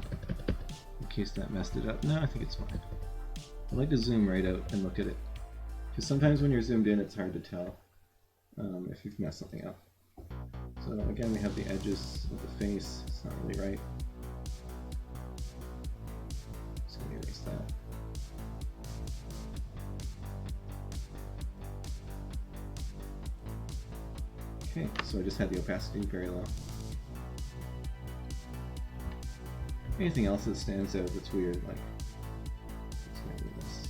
in case that messed it up. No, I think it's fine. I like to zoom right out and look at it, because sometimes when you're zoomed in it's hard to tell if you've messed something up. So again, we have the edges of the face. It's not really right. Just gonna erase that. Okay, so I just had the opacity very low. Anything else that stands out that's weird, like let's maybe this.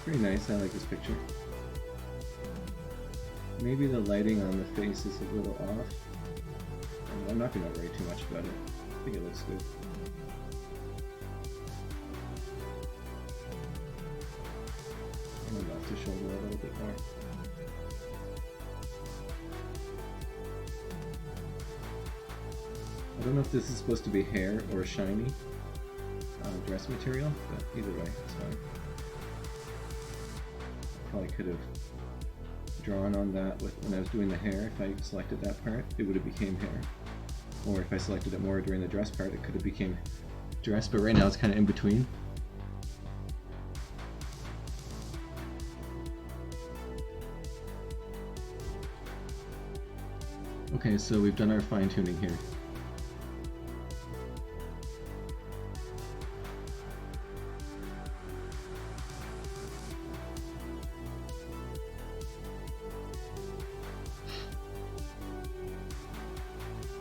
Pretty nice, I like this picture. Maybe the lighting on the face is a little off. I'm not going to worry too much about it. I think it looks good. I'm going to off the shoulder a little bit more. I don't know if this is supposed to be hair or shiny dress material, but either way, it's fine. Probably could have drawn on that when I was doing the hair. If I selected that part, it would have became hair. Or if I selected it more during the dress part, it could have became dress, but right now it's kind of in between. Okay, so we've done our fine tuning here.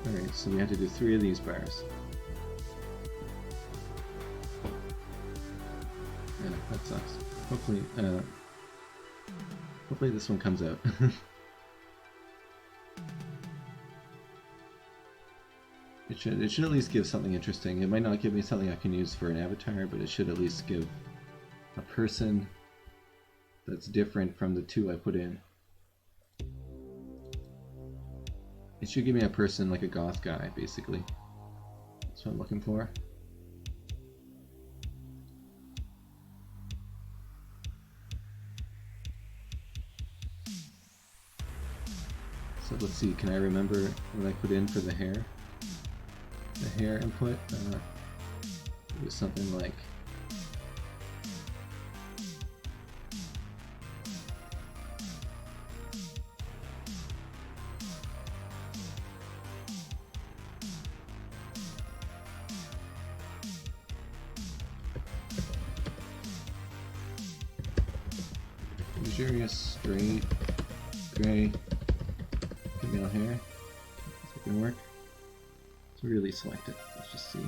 Alright, so we have to do 3 of these bars. Yeah, that sucks. Hopefully this one comes out. It should at least give something interesting. It might not give me something I can use for an avatar, but it should at least give a person that's different from the 2 I put in. It should give me a person like a goth guy, basically. That's what I'm looking for. So let's see, can I remember what I put in for the hair? The hair input? It was something like... luxurious, straight, gray, female hair. Is it gonna work? Let's really select it. Let's just see.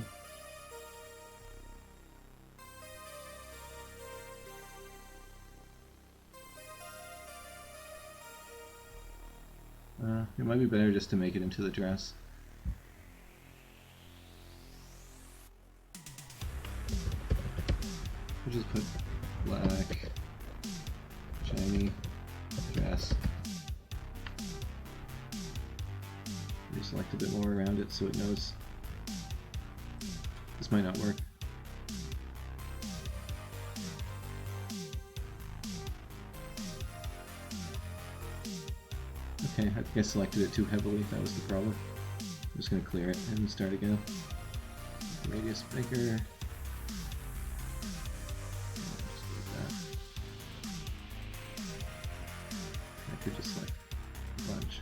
It might be better just to make it into the dress. We'll just put black, shiny, dress. Select a bit more around it so it knows. This might not work. Okay, I think I selected it too heavily, that was the problem. I'm just gonna clear it and start again. Radius bigger. Just do that. I could just select a bunch.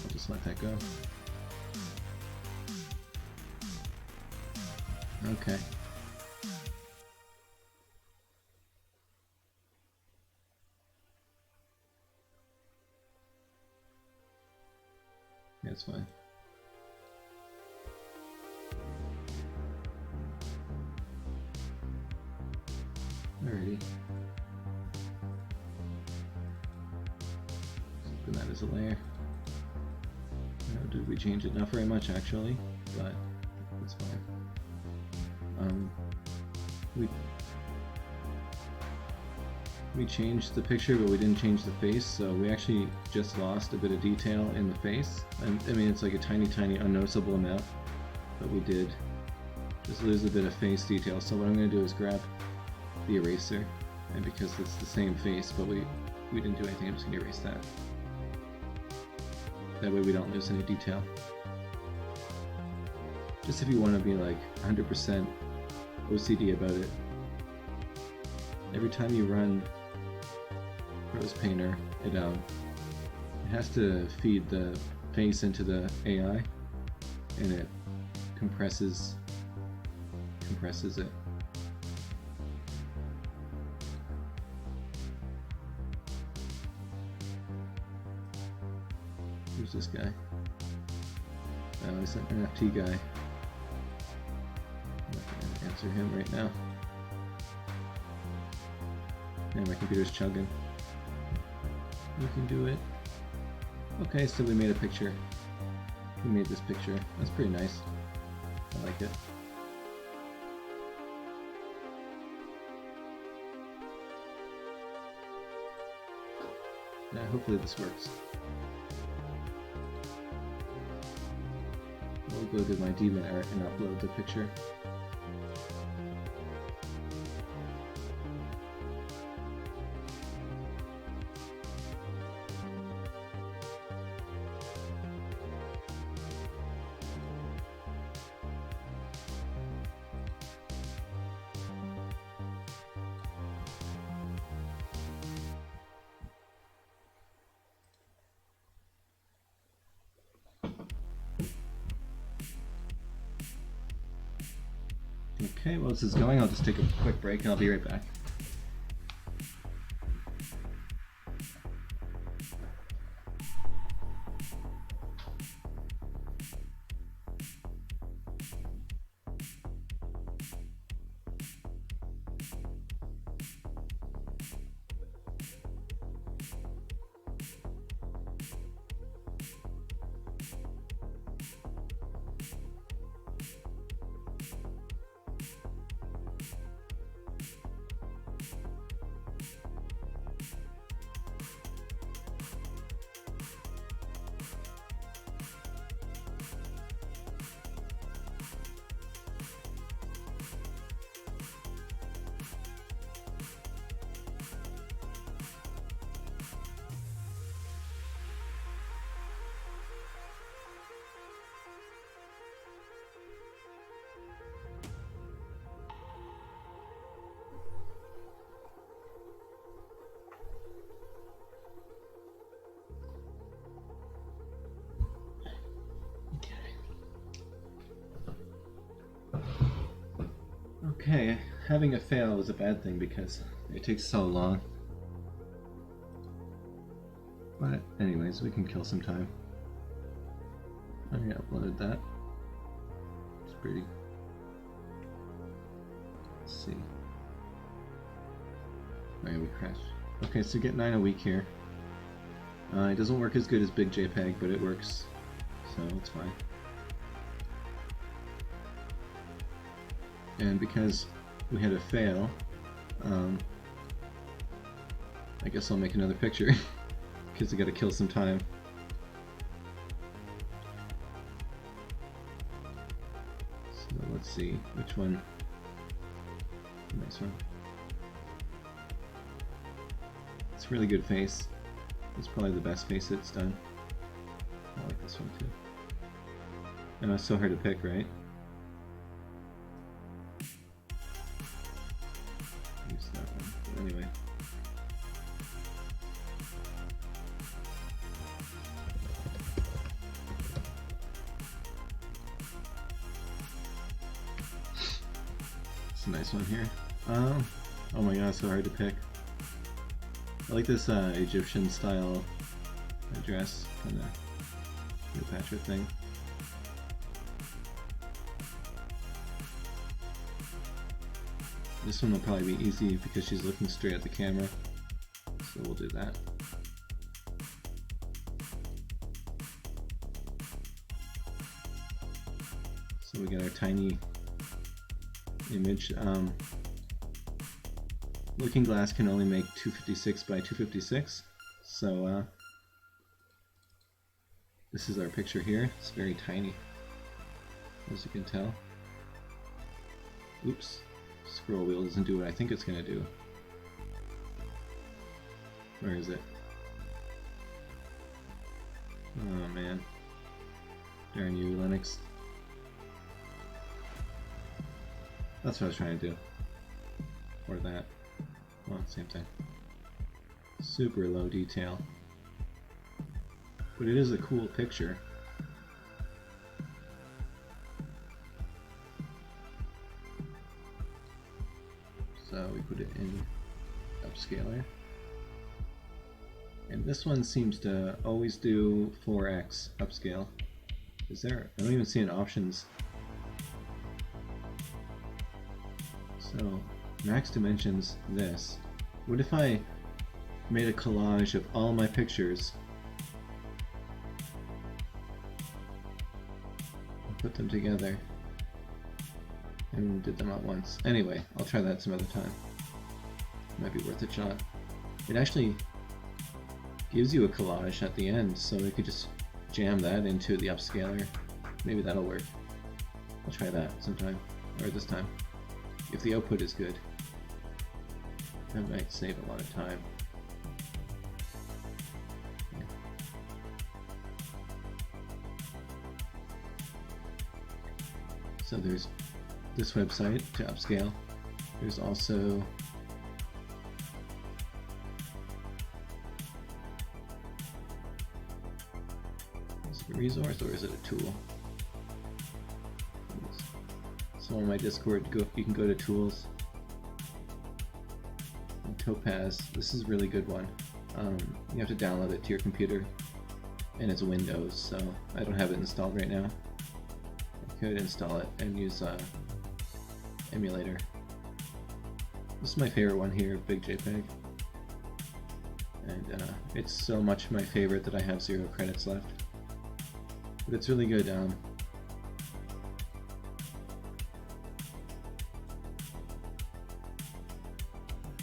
I'll just let that go. Okay. Yeah, it's fine. Alrighty. Open that as a layer. Did we change it? Not very much actually, but it's fine. We changed the picture, but we didn't change the face, so we actually just lost a bit of detail in the face. I mean, it's like a tiny, unnoticeable amount, but we did just lose a bit of face detail. So what I'm going to do is grab the eraser, and because it's the same face, but we didn't do anything, I'm just going to erase that. That way we don't lose any detail. Just if you want to be like 100% OCD about it, every time you run Rose Painter, it has to feed the face into the AI, and it compresses it. Who's this guy? Oh, he's an NFT guy. I'm not gonna answer him right now. And my computer's chugging. We can do it. Okay, so we made a picture. We made this picture. That's pretty nice. I like it. Yeah, hopefully this works. We'll go to my daemon art and upload the picture. Okay, while this is going, I'll just take a quick break and I'll be right back. Okay, having a fail is a bad thing because it takes so long. But anyways, we can kill some time. I uploaded that. It's pretty. Let's see. Alright, we crashed. Okay, so get 9 a week here. It doesn't work as good as Big JPEG, but it works, so it's fine. And because we had a fail, I guess I'll make another picture because I gotta kill some time. Which one? Nice one. It's a really good face. It's probably the best face it's done. I like this one too. I know it's so hard to pick, right? Use that one. But anyway. It's a nice one here. Oh my god, it's so hard to pick. I like this Egyptian style dress, kind of Cleopatra thing. This one will probably be easy because she's looking straight at the camera, so we'll do that. So we get our tiny image. Looking Glass can only make 256 by 256, so this is our picture here. It's very tiny, as you can tell. Oops, scroll wheel doesn't do what I think it's going to do. Where is it? Oh man, darn you, Linux. That's what I was trying to do. Or that. Well, same thing. Super low detail. But it is a cool picture. So we put it in upscaler. And this one seems to always do 4x upscale. Is there? I don't even see an options. So max dimensions this. What if I made a collage of all my pictures and put them together and did them at once? Anyway, I'll try that some other time. Might be worth a shot. It actually gives you a collage at the end, so we could just jam that into the upscaler. Maybe that'll work. I'll try that sometime, or this time, if the output is good. That might save a lot of time. Yeah. So there's this website to upscale. There's also is it a resource or is it a tool? So on my Discord, you can go to tools. And Topaz, this is a really good one. You have to download it to your computer, and it's Windows, so I don't have it installed right now. I could install it and use emulator. This is my favorite one here, Big JPEG. And it's so much my favorite that I have 0 credits left. But it's really good.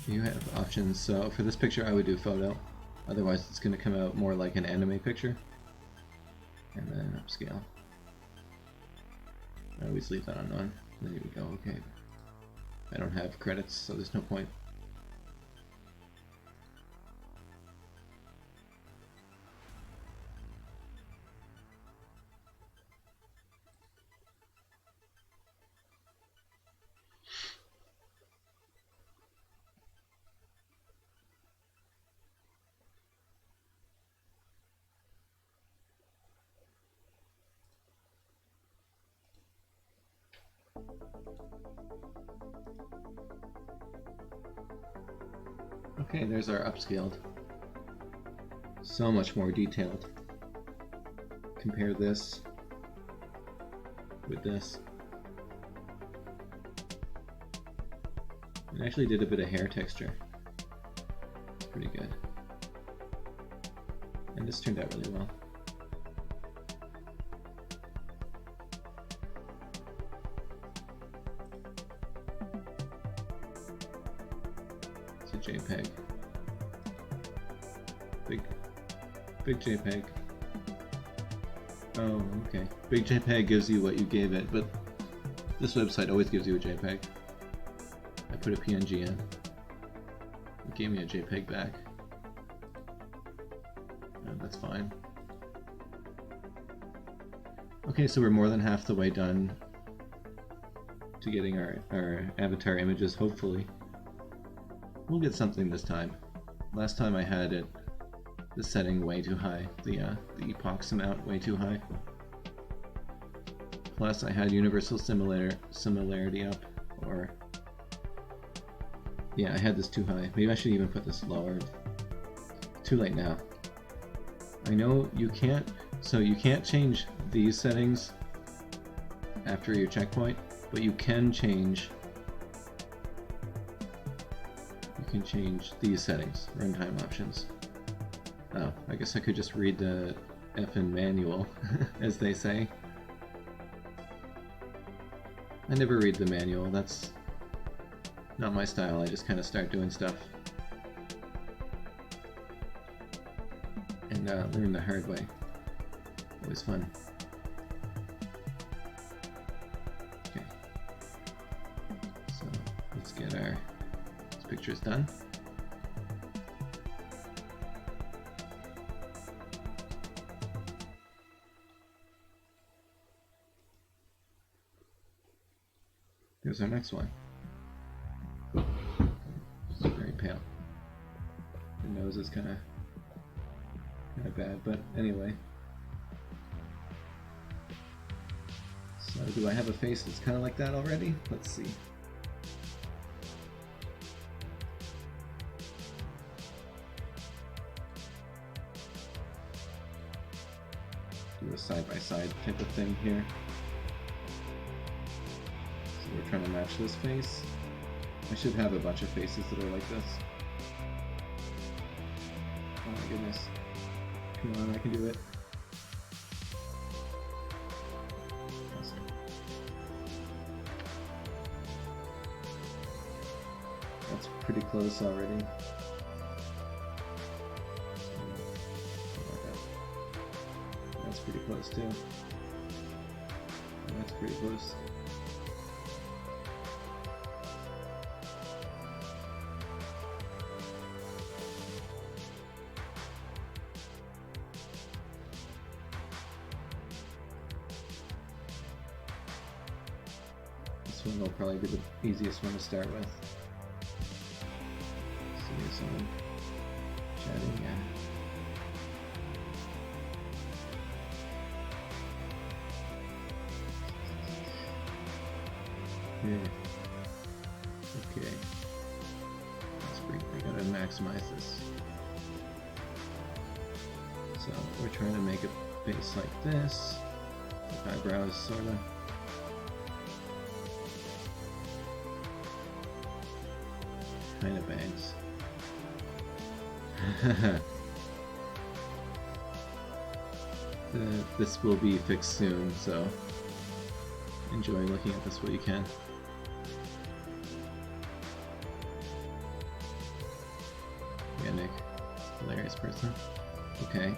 You have options, so for this picture I would do photo, otherwise it's going to come out more like an anime picture. And then upscale. I always leave that on none. There we go, okay. I don't have credits, so there's no point. Okay, there's our upscaled. So much more detailed. Compare this with this. It actually did a bit of hair texture. It's pretty good. And this turned out really well. JPEG. Big JPEG. Oh, okay. Big JPEG gives you what you gave it, but This website always gives you a JPEG. I put a PNG in. It gave me a JPEG back. That's fine. Okay, so we're more than half the way done to getting our avatar images, hopefully. We'll get something this time. Last time I had the setting way too high, the epochs amount way too high. Plus I had universal similarity up, or yeah, I had this too high. Maybe I should even put this lower. Too late now. I know you can't, so you can't change these settings after your checkpoint, but you can change these settings, runtime options. Oh, I guess I could just read the effing manual, as they say. I never read the manual, that's not my style, I just kind of start doing stuff. And learn the hard way. Always fun. Okay. So, let's get our pictures done. Here's our next one. It's very pale. The nose is kind of bad, but anyway. So do I have a face that's kind of like that already? Let's see. Do a side-by-side type of thing here. So we're trying to match this face. I should have a bunch of faces that are like this. Oh my goodness. Come on, I can do it. Awesome. That's pretty close already. That's pretty close too. That's pretty close. This one will probably be the easiest one to start with. See someone chatting, yeah. Yeah. Okay. That's pretty, I gotta maximize this. So we're trying to make a face like this, with eyebrows sorta. Kind of bangs. This will be fixed soon, so enjoy looking at this while you can. Yeah, Nick, hilarious person. Okay.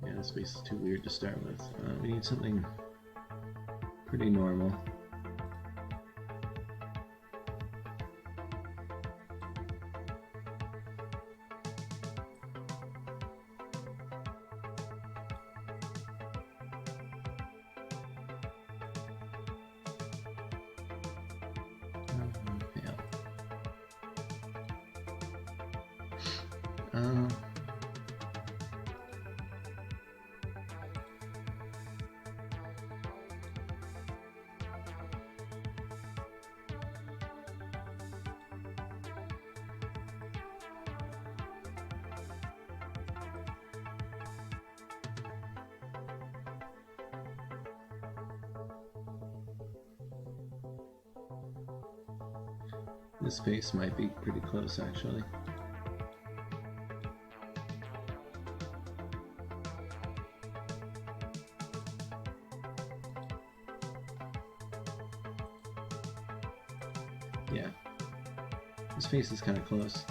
Yeah, this face is too weird to start with. We need something pretty normal. This face might be pretty close, actually. Yeah. His face is kind of close.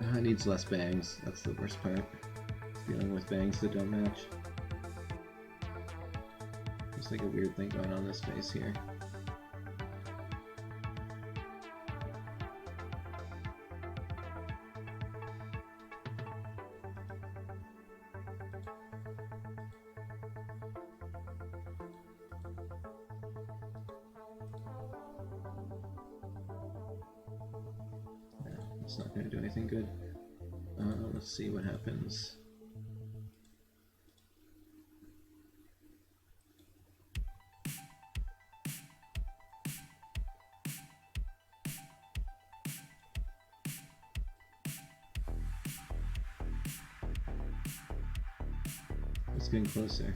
It needs less bangs. That's the worst part. Dealing with bangs that don't match. There's like a weird thing going on in this face here. It's not going to do anything good. Let's see what happens. It's getting closer.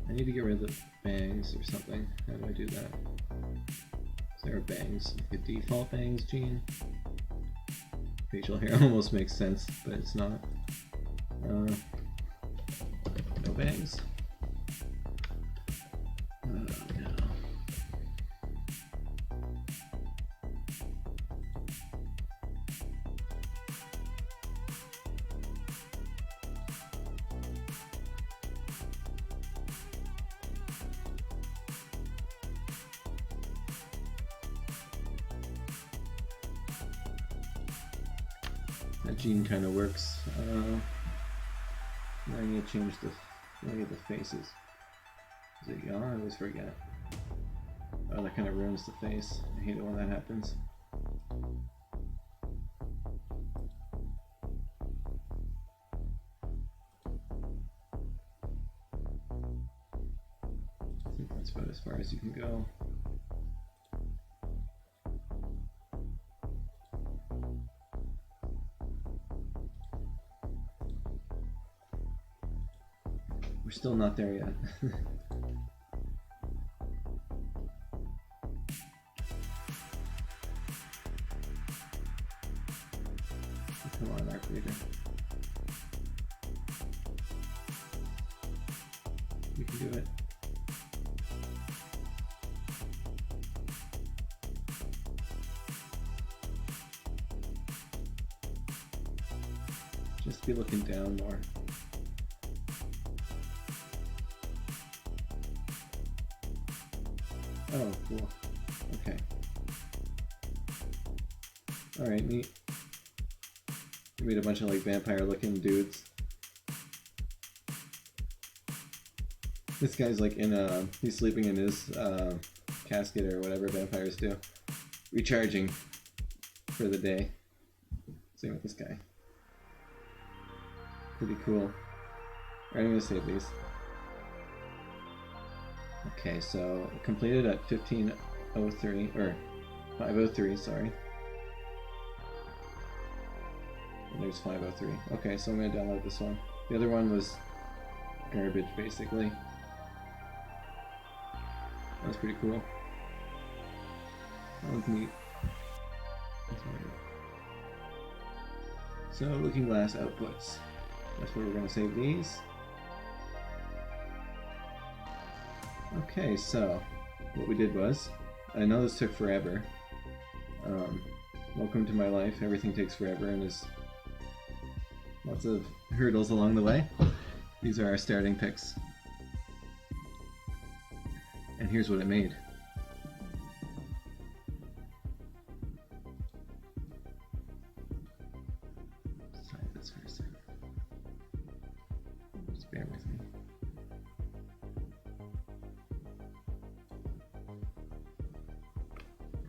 I need to get rid of the bangs or something. How do I do that? Is there a bangs? Like a default bangs gene? Facial hair almost makes sense, but it's not. No bangs. No. That gene kind of works. I need to change the way of the faces. Is it gone? I always forget. Oh, that kind of ruins the face. I hate it when that happens. I think that's about as far as you can go. We're still not there yet. Come on, Arc Reader. You can do it. Just be looking down more. Oh, cool. Okay. Alright, neat. We made a bunch of like vampire looking dudes. This guy's like in a, he's sleeping in his casket or whatever vampires do. Recharging for the day. Same with this guy. Pretty cool. Alright, I'm gonna save these. Okay, so completed at 15:03 or 5:03, sorry. And there's 5:03. Okay, so I'm gonna download this one. The other one was garbage, basically. That was pretty cool. That was neat. So, looking glass outputs. That's where we're gonna save these. Okay, so what we did was, I know this took forever. Welcome to my life. Everything takes forever and there's lots of hurdles along the way. These are our starting picks. And here's what it made. Sorry, this for a second. Just bear with me.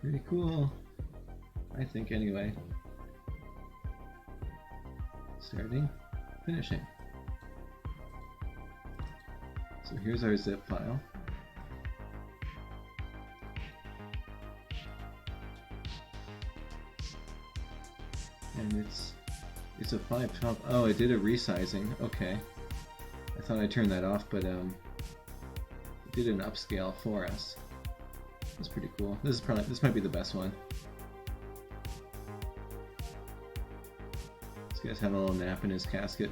Pretty cool, I think, anyway. Starting, finishing. So here's our zip file. And it's a 512. Oh, it did a resizing. Okay. I thought I turned that off, but it did an upscale for us. That's pretty cool. This might be the best one. This guy's having a little nap in his casket,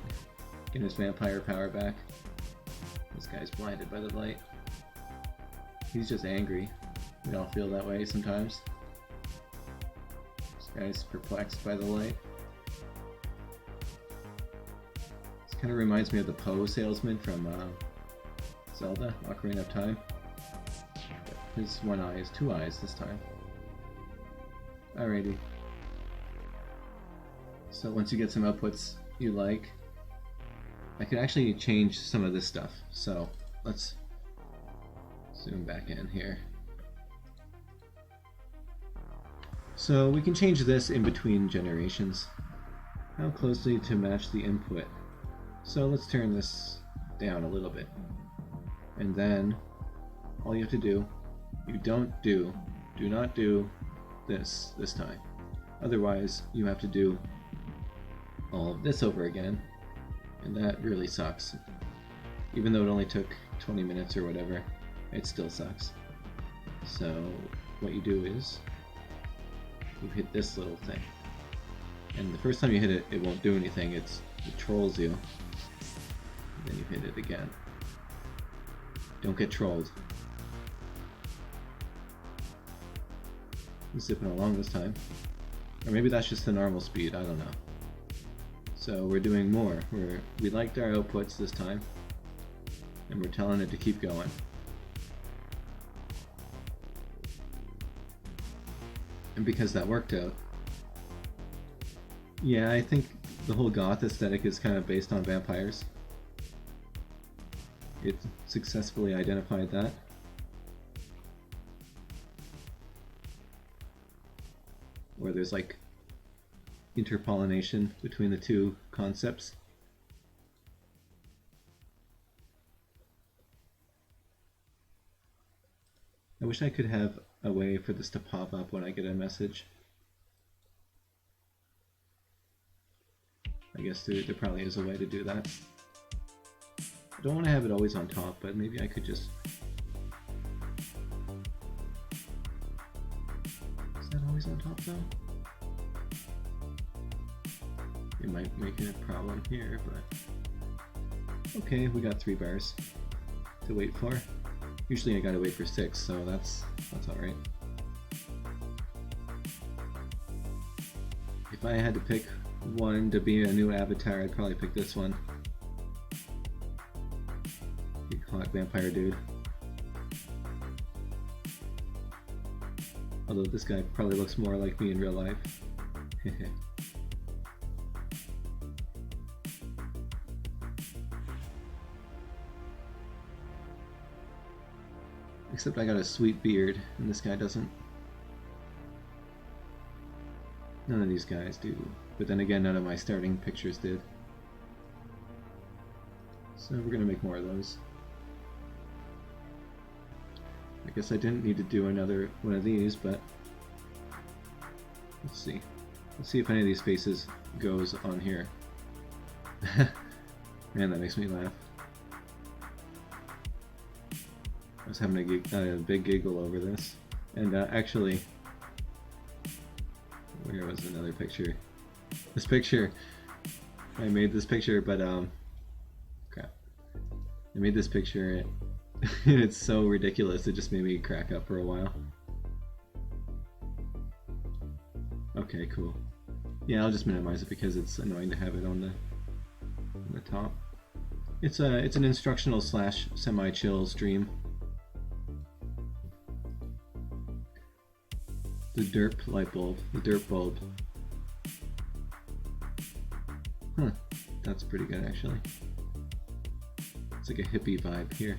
getting his vampire power back. This guy's blinded by the light. He's just angry. We all feel that way sometimes. This guy's perplexed by the light. This kind of reminds me of the Poe salesman from Zelda, Ocarina of Time. But his one eye is two eyes this time. Alrighty. So once you get some outputs you like, I could actually change some of this stuff. So let's zoom back in here. So we can change this in between generations. How closely to match the input. So let's turn this down a little bit. And then all you have to do, do not do this time. Otherwise you have to do all of this over again. And that really sucks. Even though it only took 20 minutes or whatever, it still sucks. So what you do is you hit this little thing. And the first time you hit it, it won't do anything. It trolls you. And then you hit it again. Don't get trolled. I'm zipping along this time. Or maybe that's just the normal speed, I don't know. So we're doing more. We liked our outputs this time, and we're telling it to keep going. And because that worked out, yeah, I think the whole goth aesthetic is kind of based on vampires. It successfully identified that. Where there's like interpollination between the two concepts. I wish I could have a way for this to pop up when I get a message. I guess there probably is a way to do that. I don't want to have it always on top, but maybe I could just... Is that always on top though? It might make it a problem here, but... Okay, we got 3 bars to wait for. Usually I gotta wait for 6, so that's alright. If I had to pick one to be a new avatar, I'd probably pick this one. Big hot vampire dude. Although this guy probably looks more like me in real life. Except I got a sweet beard, and this guy doesn't. None of these guys do. But then again, none of my starting pictures did. So we're gonna make more of those. I guess I didn't need to do another one of these, but let's see. Let's see if any of these faces goes on here. Man, that makes me laugh. I was having a big giggle over this. And actually, where was another picture? This picture, I made this picture, but crap. I made this picture and it's so ridiculous, it just made me crack up for a while. Okay, cool. Yeah, I'll just minimize it because it's annoying to have it on the top. It's an instructional / semi-chill stream. The derp light bulb, the derp bulb. Huh, that's pretty good actually. It's like a hippie vibe here.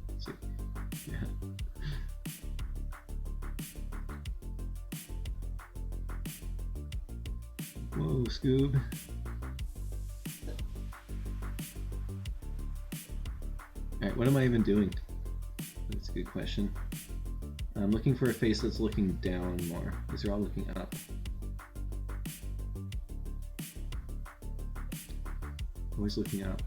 Let's see. Yeah. Whoa, Scoob. Alright, what am I even doing? That's a good question. I'm looking for a face that's looking down more. These are all looking up. Always looking up.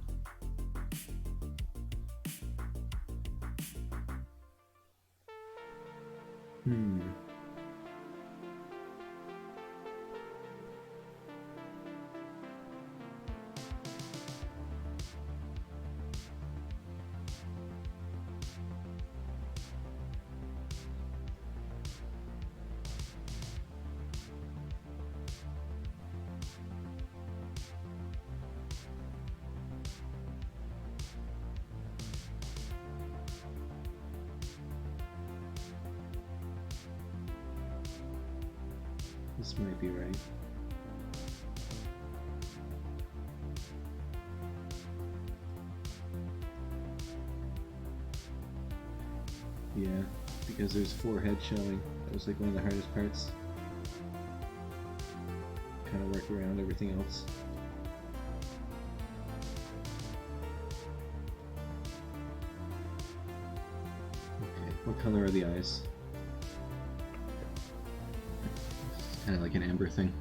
This might be right. Yeah, because there's 4 heads showing. That was like one of the hardest parts. Kind of work around everything else. Okay, what color are the eyes? It's kind of like an amber thing.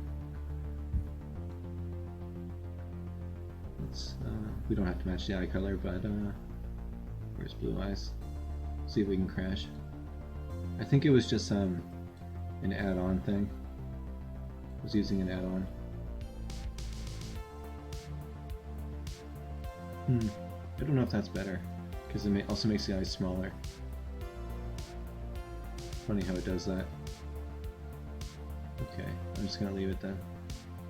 Let's, we don't have to match the eye color, but where's blue eyes? See if we can crash. I think it was just an add-on thing. I was using an add-on. I don't know if that's better, because it also makes the eyes smaller. Funny how it does that. Okay, I'm just gonna leave it then.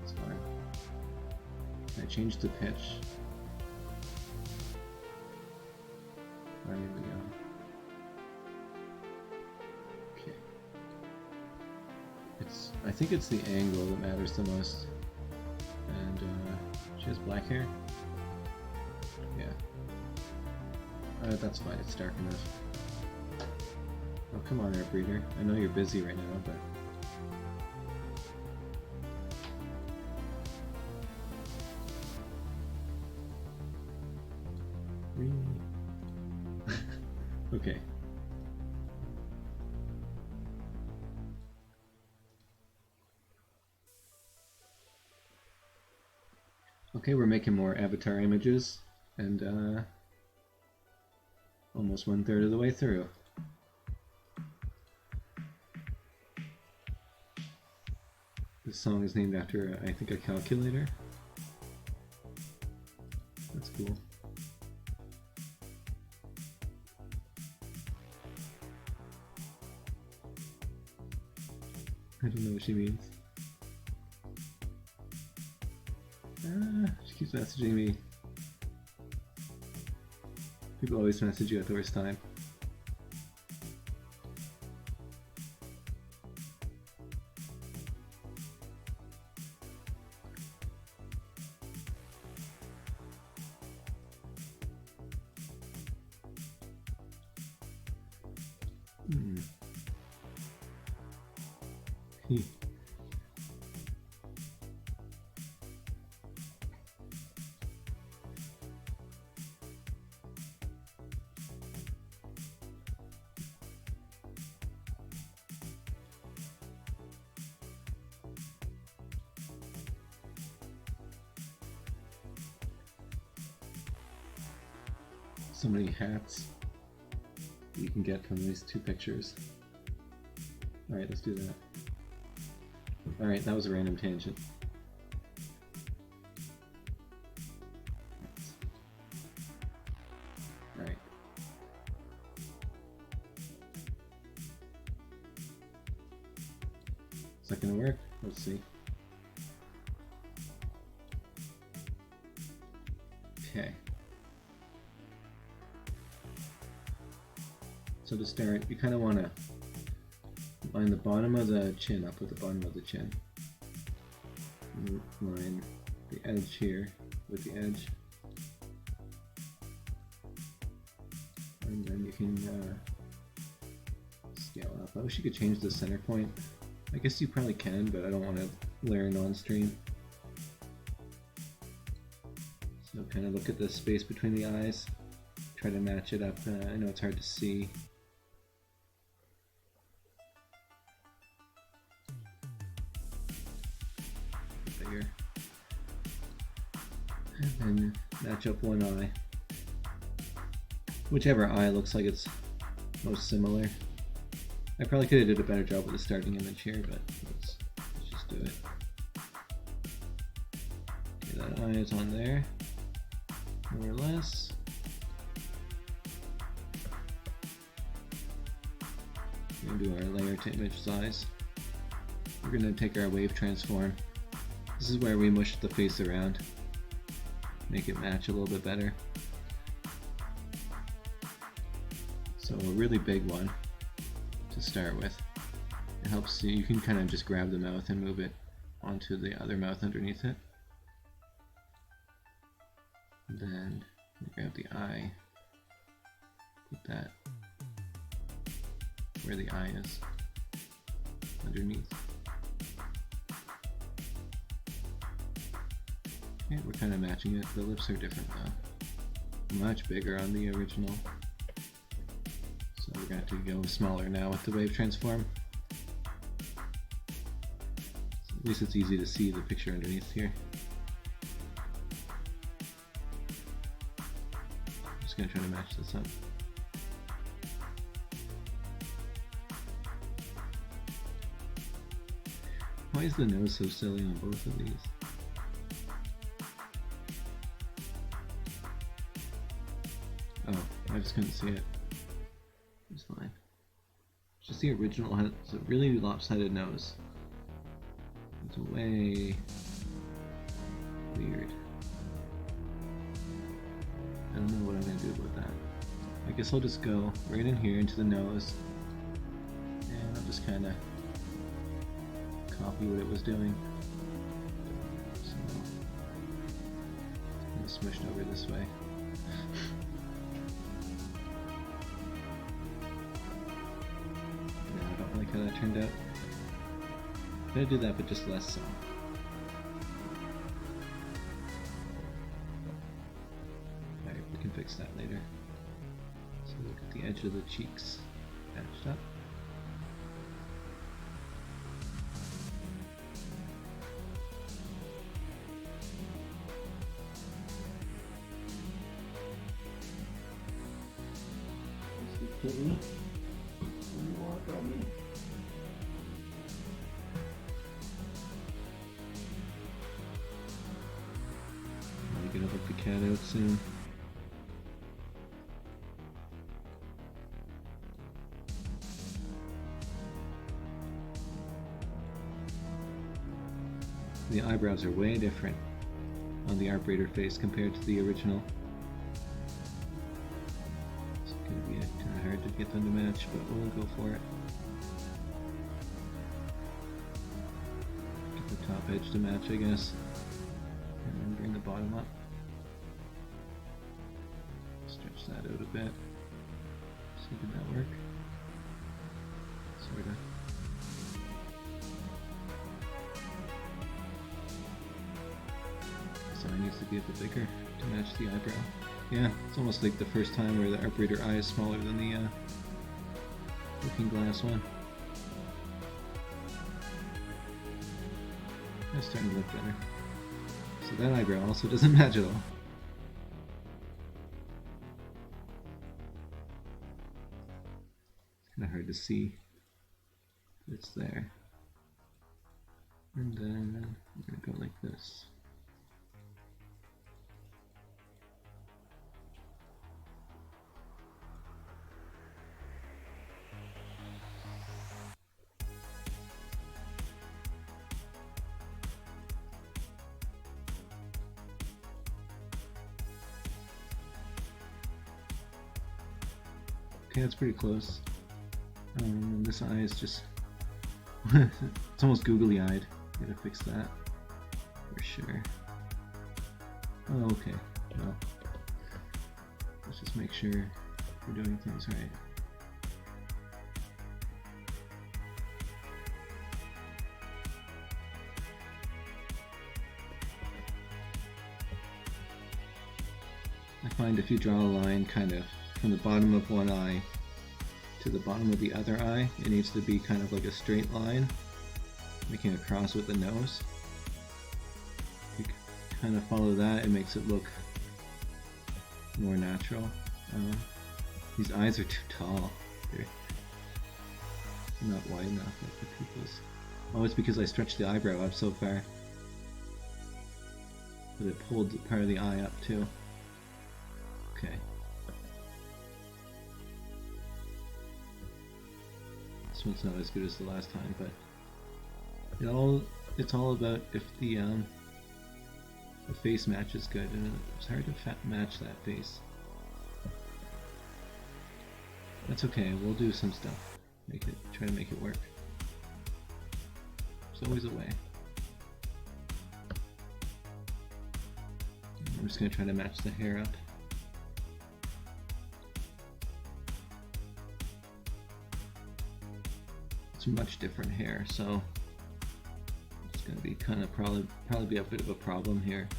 It's fine. Can I change the pitch? There we go. I think it's the angle that matters the most. And she has black hair? Yeah. That's fine, it's dark enough. Oh, come on, Air Breeder. I know you're busy right now, but... Okay. Okay, we're making more avatar images, and almost 1/3 of the way through. This song is named after, I think, a calculator. That's cool. I don't know what she means. She keeps messaging me. People always message you at the worst time. So many hats you can get from these 2 pictures. Alright, let's do that. Alright, that was a random tangent. Alright. Is that gonna work? Let's see. Okay. So to start, you kind of want to line the bottom of the chin up with the bottom of the chin. Line the edge here with the edge. And then you can scale up. I wish you could change the center point. I guess you probably can, but I don't want to layer non-stream. So kind of look at the space between the eyes. Try to match it up. I know it's hard to see. Bigger. And then match up one eye. Whichever eye looks like it's most similar. I probably could have did a better job with the starting image here, but let's just do it. Okay, that eye is on there, more or less. We're going to do our layer to image size. We're going to take our wave transform. This is where we mush the face around, make it match a little bit better. So a really big one to start with. It helps you can kind of just grab the mouth and move it onto the other mouth underneath it. And then grab the eye, put that where the eye is, underneath. Okay, we're kind of matching it. The lips are different though. Much bigger on the original. So we're going to have to go smaller now with the wave transform. So at least it's easy to see the picture underneath here. I'm just going to try to match this up. Why is the nose so silly on both of these? Oh, I just couldn't see it. It's fine. Just the original has a really lopsided nose. It's way weird. I don't know what I'm gonna do about that. I guess I'll just go right in here into the nose, and I'll just kind of copy what it was doing. So, it's smushed over this way. How that turned out. I'm gonna do that, but just less so. Alright, we can fix that later. So look at the edge of the cheeks matched up. Gonna hook the cat out soon. The eyebrows are way different on the Art Breeder face compared to the original. It's gonna be kind of hard to get them to match, but we'll go for it. Get the top edge to match, I guess, and then bring the bottom up. Stretch that out a bit. So did that work? Sorta. So it needs to be a bit bigger to match the eyebrow. Yeah, it's almost like the first time where the Art Breeder eye is smaller than the Looking Glass one. That's starting to look better. So that eyebrow also doesn't match at all. Kind of hard to see, but it's there. And then we're gonna go like this. Okay, that's pretty close. And this eye is just it's almost googly-eyed. Gotta fix that for sure. Oh, okay. Well, let's just make sure we're doing things right. I find if you draw a line kind of from the bottom of one eye to the bottom of the other eye, it needs to be kind of like a straight line, making a cross with the nose. You kind of follow that, it makes it look more natural. These eyes are too tall. They're not wide enough like the pupils. Oh, it's because I stretched the eyebrow up so far. But it pulled part of the eye up too. Okay. This one's not as good as the last time, but it's all about if the face match is good, and it's hard to match that face. That's okay. We'll do some stuff. Try to make it work. There's always a way. I'm just going to try to match the hair up. It's much different hair, so it's going to be kind of probably be a bit of a problem here.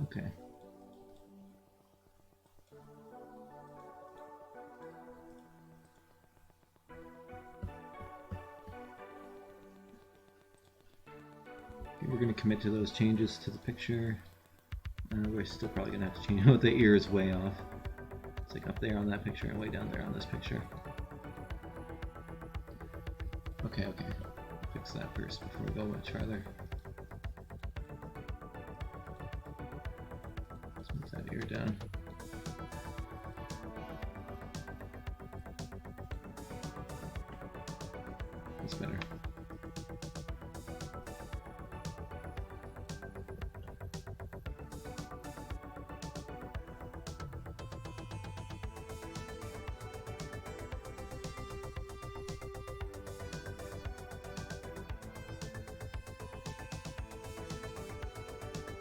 Okay. We're going to commit to those changes to the picture. We're still probably going to have to change the ear is way off. It's like up there on that picture and way down there on this picture. Okay. Fix that first before we go much farther. Let's move that ear down. That's better.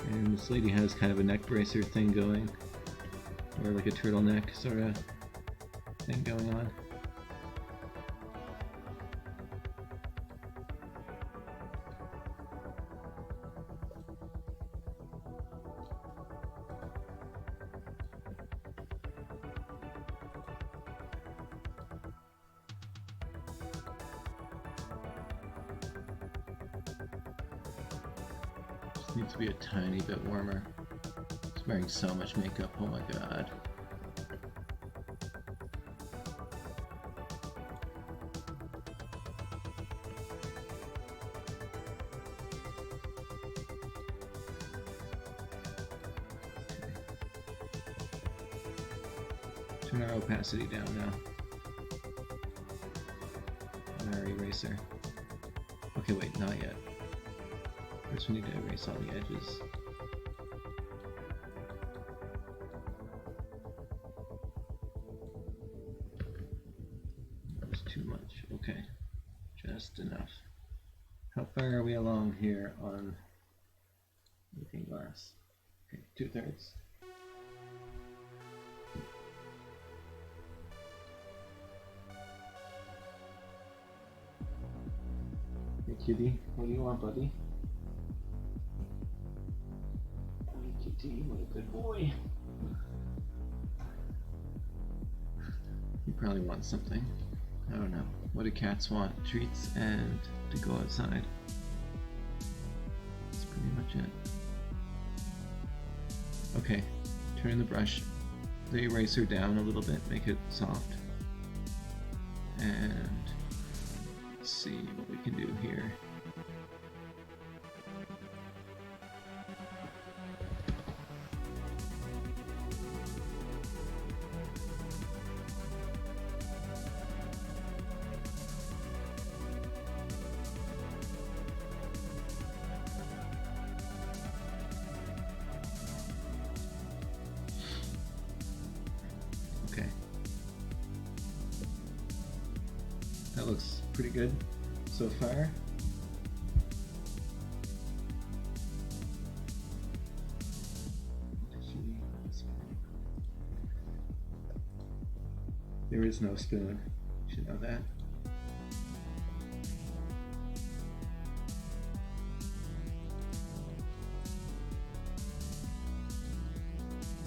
And this lady has kind of a neck bracer thing going, or like a turtleneck sort of thing going on. Needs to be a tiny bit warmer. It's wearing so much makeup, oh my god. Okay. Turn our opacity down now on our eraser. Okay, wait, not yet. First we need to erase all the edges. That's too much. Okay, just enough. How far are we along here on looking glass? Okay, 2/3. Hey kitty, what do you want, buddy? What a good boy. You probably want something. I don't know. What do cats want? Treats and to go outside. That's pretty much it. Okay, turn the brush, the eraser down a little bit, make it soft. And let's see what we can do here. That looks pretty good so far. There is no spoon. You should know that.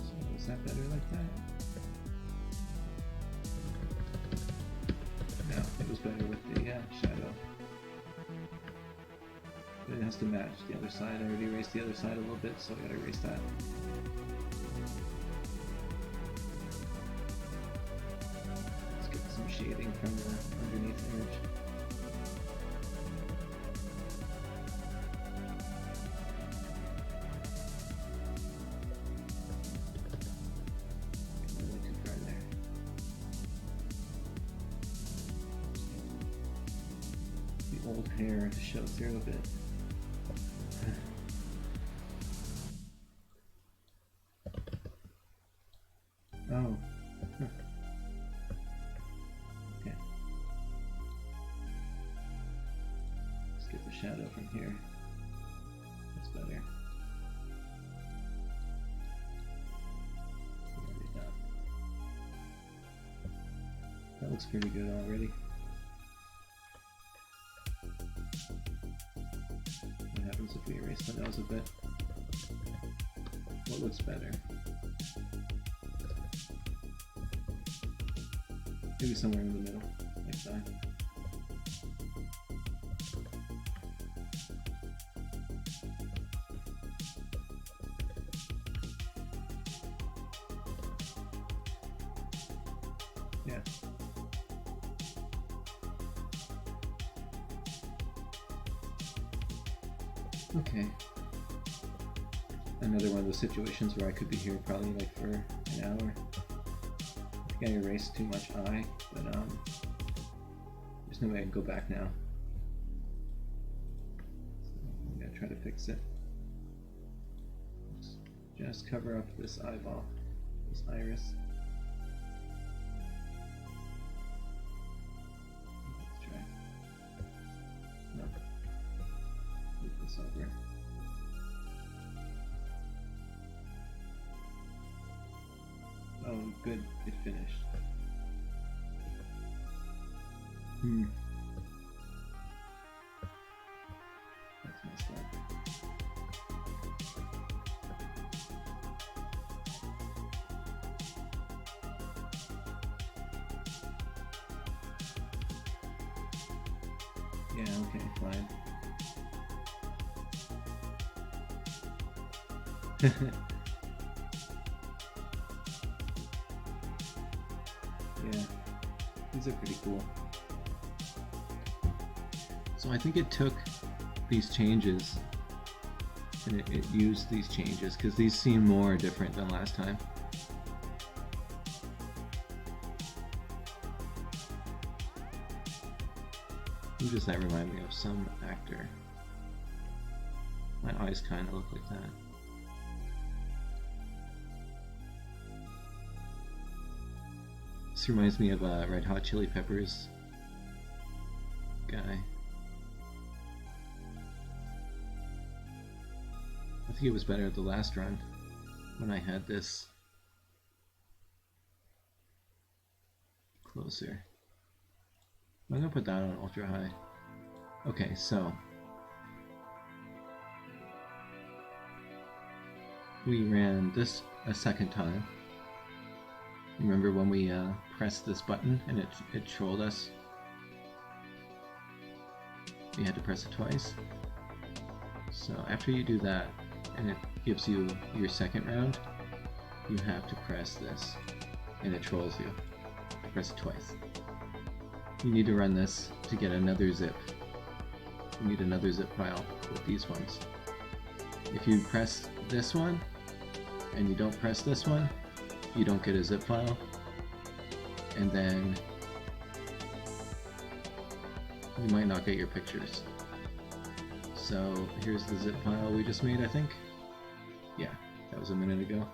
So is that better like that? No, it was better with the shadow. But it has to match the other side. I already erased the other side a little bit, so I gotta erase that. Let's get some shading from the underneath image. old hair to show through a bit. Oh. Huh. Okay. Let's get the shadow from here. That's better. That looks pretty good already. What happens if we erase the nose a bit? What looks better? Maybe somewhere in the middle, like that. Yeah. Okay. Another one of those situations where I could be here probably like for an hour. I think I erased too much eye, but there's no way I can go back now. So I'm gonna try to fix it. Just cover up this eyeball, this iris. Let's try. No. Move this over. Oh, good, it finished. That's messed up. Yeah, okay, fine. Yeah, these are pretty cool. So I think it took these changes and it used these changes because these seem more different than last time. Who does that remind me of? Some actor. My eyes kind of look like that. This reminds me of Red Hot Chili Peppers guy. I think it was better at the last run when I had this closer. I'm gonna put that on ultra high. Okay, so we ran this a second time. Remember when we pressed this button and it trolled us? You had to press it twice. So after you do that and it gives you your second round, you have to press this and it trolls you. Press it twice. You need to run this to get another zip. You need another zip file with these ones. If you press this one and you don't press this one, you don't get a zip file, and then you might not get your pictures. So here's the zip file we just made, I think. Yeah, that was a minute ago.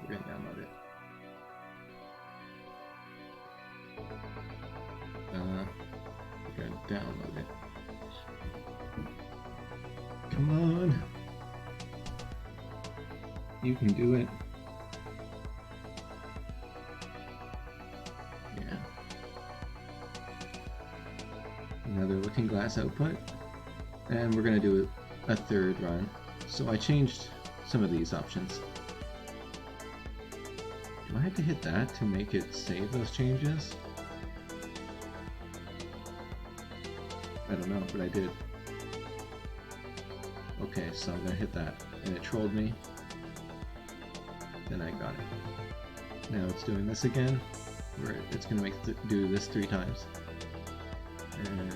We're gonna download it. We're gonna download it. Come on. You can do it. Yeah. Another looking glass output. And we're going to do a third run. So I changed some of these options. Do I have to hit that to make it save those changes? I don't know, but I did. Okay, so I'm going to hit that. And it trolled me. Then I got it. Now it's doing this again, where it's going to do this 3 times. And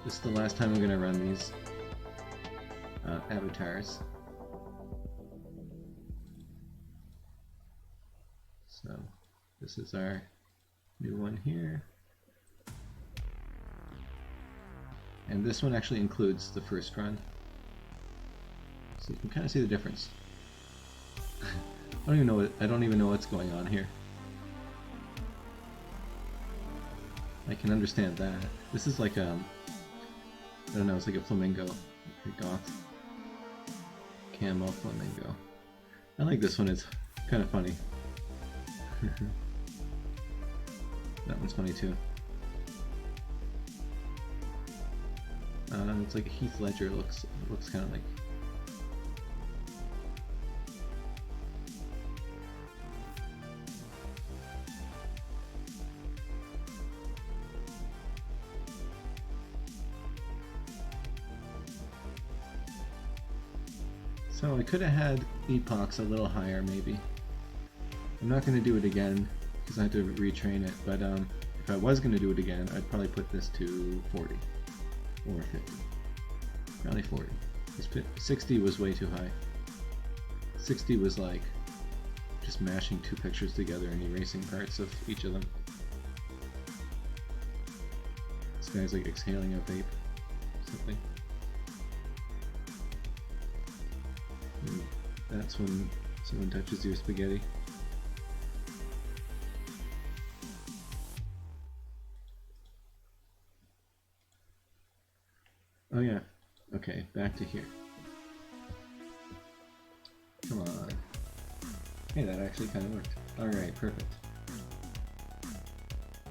this is the last time I'm going to run these avatars. So this is our new one here. And this one actually includes the first run. So you can kind of see the difference. I don't even know what's going on here. I can understand that. This is like I don't know, it's like a flamingo. Like a goth camo flamingo. I like this one, it's kind of funny. That one's funny too. It's like Heath Ledger looks kind of like. So I could have had epochs a little higher maybe. I'm not going to do it again because I have to retrain it, but if I was going to do it again, I'd probably put this to 40 or 50. Probably 40. 60 was way too high. 60 was like just mashing two pictures together and erasing parts of each of them. This guy's like exhaling a vape or something. And that's when someone touches your spaghetti. Oh yeah, okay, back to here. Come on. Hey, that actually kind of worked. Alright, perfect.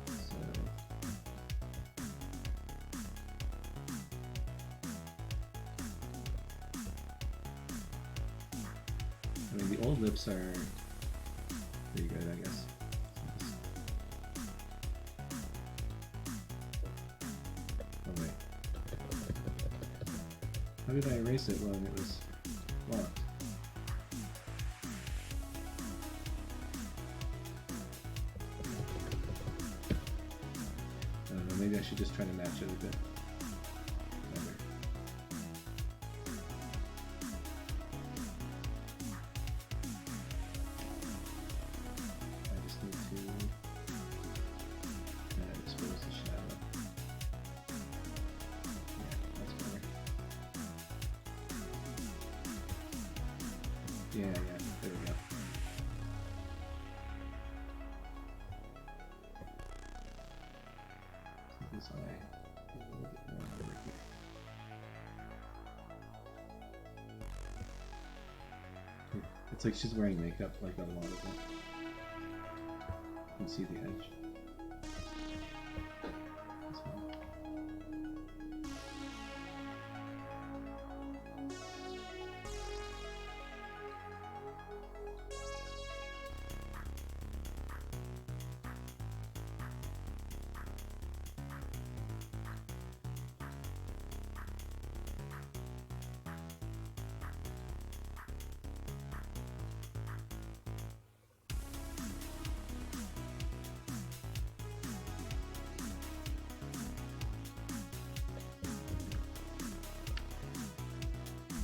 So... I mean, the old lips are pretty good, I guess. Oh wait. How did I erase it when it was locked? I don't know, maybe I should just try to match it a bit better. I just need to expose the shadow. Yeah, that's better. Yeah, there we go. So this eye is a little bit more over here. It's like she's wearing makeup, like a lot of them. You can see the edge. This one.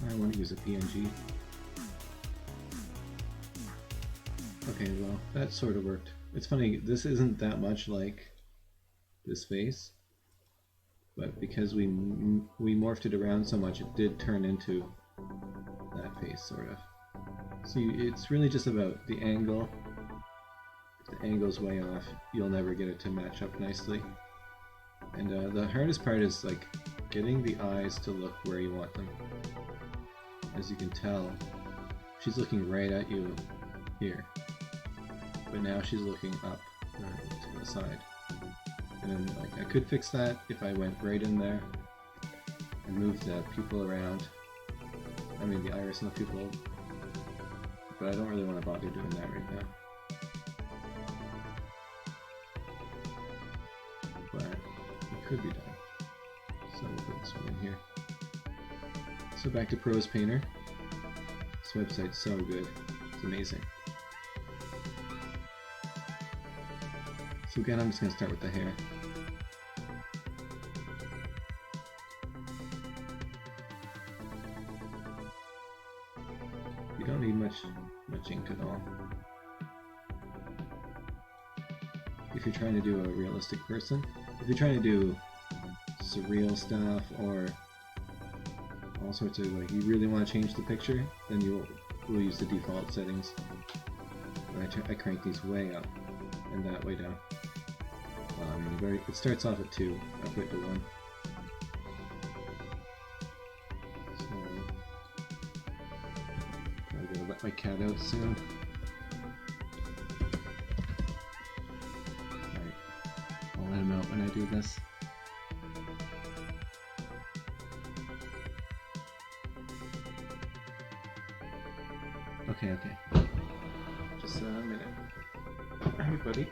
I want to use a PNG. Okay, well, that sort of worked. It's funny, this isn't that much like this face, but because we morphed it around so much, it did turn into that face, sort of. So it's really just about the angle. If the angle's way off, you'll never get it to match up nicely. And the hardest part is like getting the eyes to look where you want them. As you can tell, she's looking right at you here, but now she's looking up to the side. And then, like, I could fix that if I went right in there and moved the pupil around. I mean, the iris and the pupil, but I don't really want to bother doing that right now. But it could be done. So we'll put this one in here. So back to Prose Painter. This website's so good. It's amazing. So again, I'm just going to start with the hair. You don't need much ink at all. If you're trying to do a realistic person, if you're trying to do surreal stuff or all sorts of, like, you really want to change the picture, then we'll use the default settings. And I crank these way up and that way down. I mean, it starts off at 2. I'll put it to 1. So I'm gonna let my cat out soon. Alright, I'll let him out when I do this. Okay. Just a minute. Alright, buddy.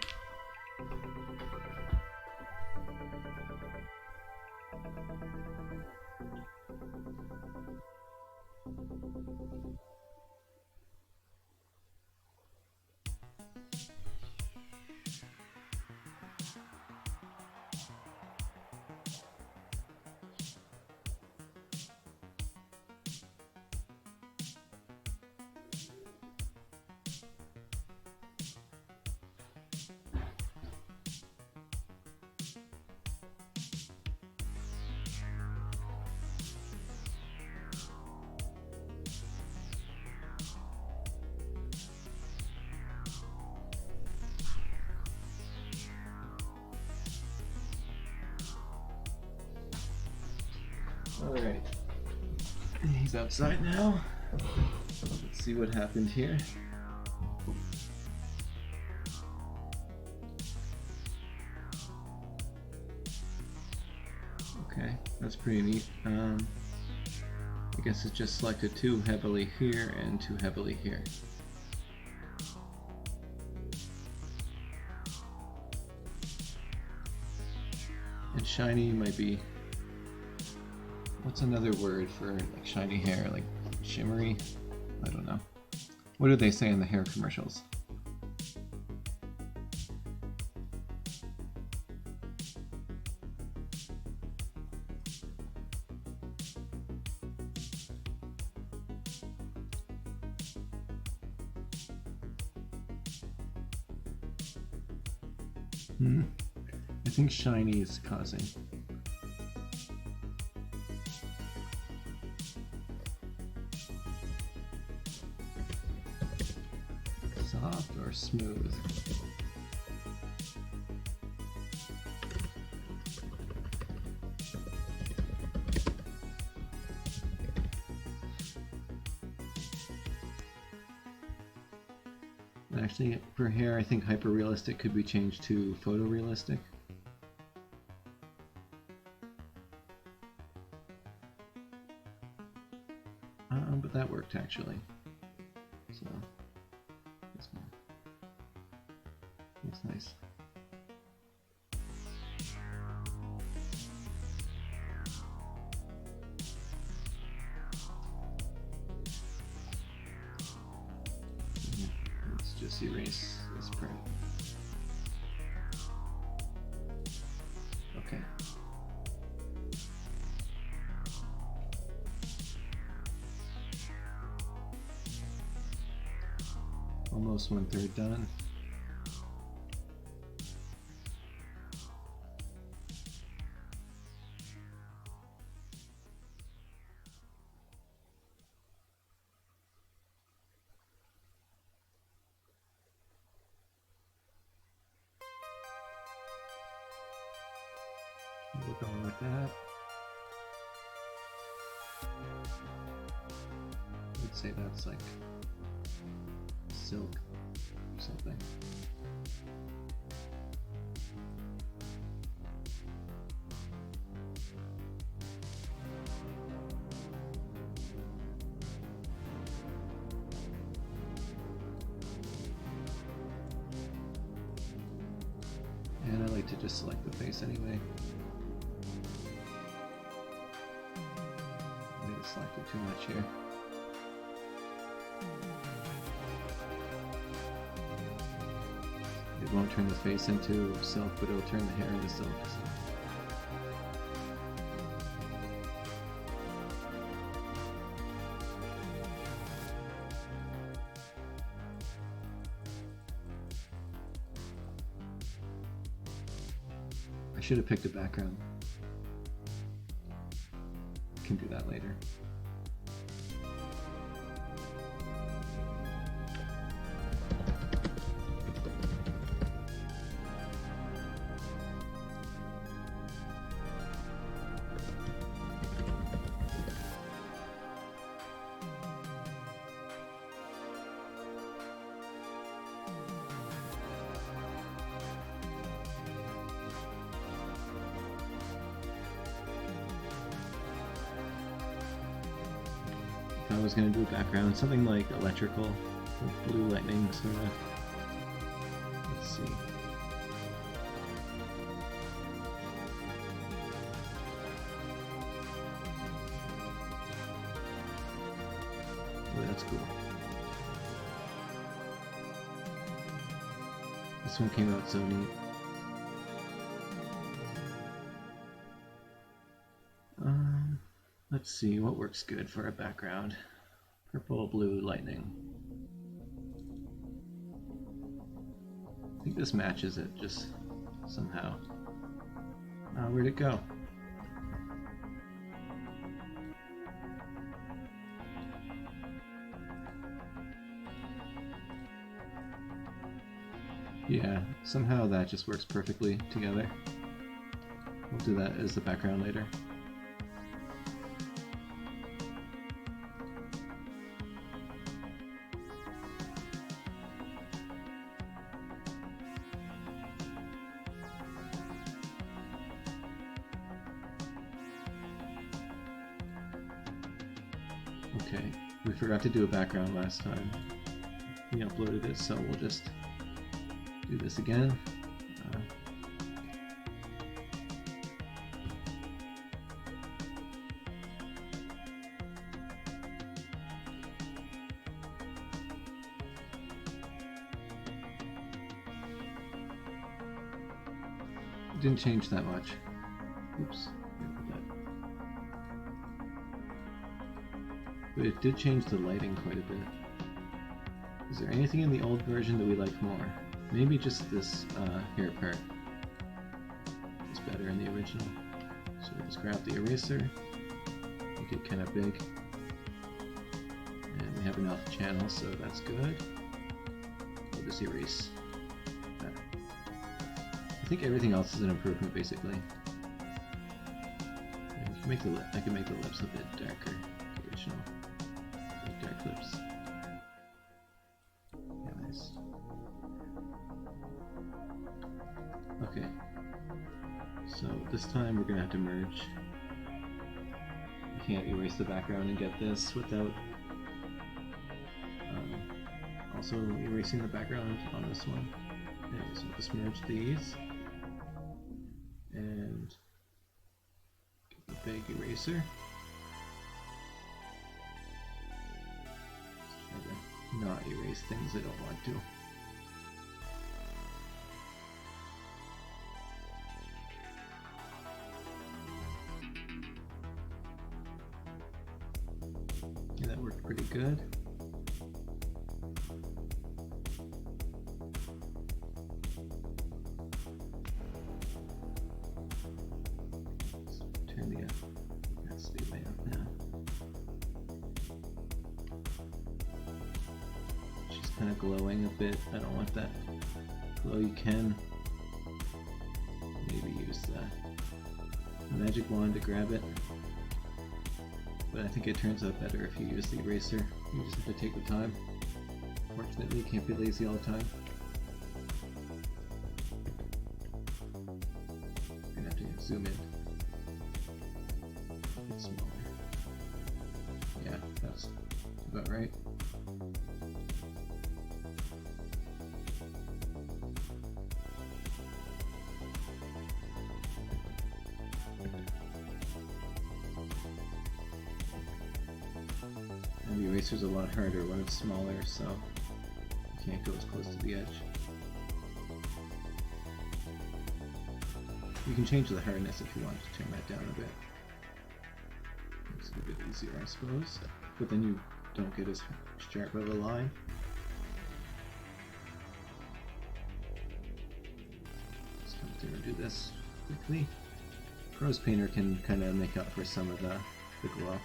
Alright, he's outside now. Let's see what happened here. Okay, that's pretty neat. I guess it just selected too heavily here and too heavily here. And shiny might be... What's another word for like shiny hair? Like shimmery? I don't know. What do they say in the hair commercials? I think shiny is causing. Soft or smooth? Actually, for hair, I think hyper-realistic could be changed to photorealistic. But that worked actually. So looks nice. Let's just erase this print. Okay. Almost 1/3 done. We're going with that. I'd say that's like silk or something. And I like to just select the face anyway. Maybe selected too much here. It won't turn the face into silk, but it'll turn the hair into silk. So. I should have picked a background. can do that later. If I was going to do a background, something like electrical, with blue lightning, sort of. Let's see. Oh, that's cool. This one came out so neat. Let's see, what works good for a background? Purple, blue, lightning. I think this matches it, just somehow. Where'd it go? Yeah, somehow that just works perfectly together. We'll do that as the background later. Okay, we forgot to do a background last time. We uploaded it, so we'll just do this again. It didn't change that much. Oops. But it did change the lighting quite a bit. Is there anything in the old version that we like more? Maybe just this hair part is better in the original. So we'll just grab the eraser, make it kind of big. And we have enough channels, so that's good. We'll just erase that. I think everything else is an improvement, basically. And I can make the lips a bit darker, the original. Dark lips. Yeah, nice. Okay. So this time we're gonna have to merge. We can't erase the background and get this without also erasing the background on this one. Anyway, so we'll just merge these and get the big eraser. Not erase things I don't want to. Yeah, that worked pretty good. Let's turn the opacity way up now. Kind of glowing a bit. I don't want that glow. You can maybe use the magic wand to grab it, but I think it turns out better if you use the eraser. You just have to take the time. Fortunately, you can't be lazy all the time. You're gonna have to zoom in. A bit smaller. Yeah, that's about right. And the eraser's a lot harder when it's smaller, so you can't go as close to the edge. You can change the hardness if you want to turn that down a bit. It's a bit easier, I suppose, but then you don't get as sharp of a line. Just come through and do this quickly. Prose Painter can kind of make up for some of the the glow.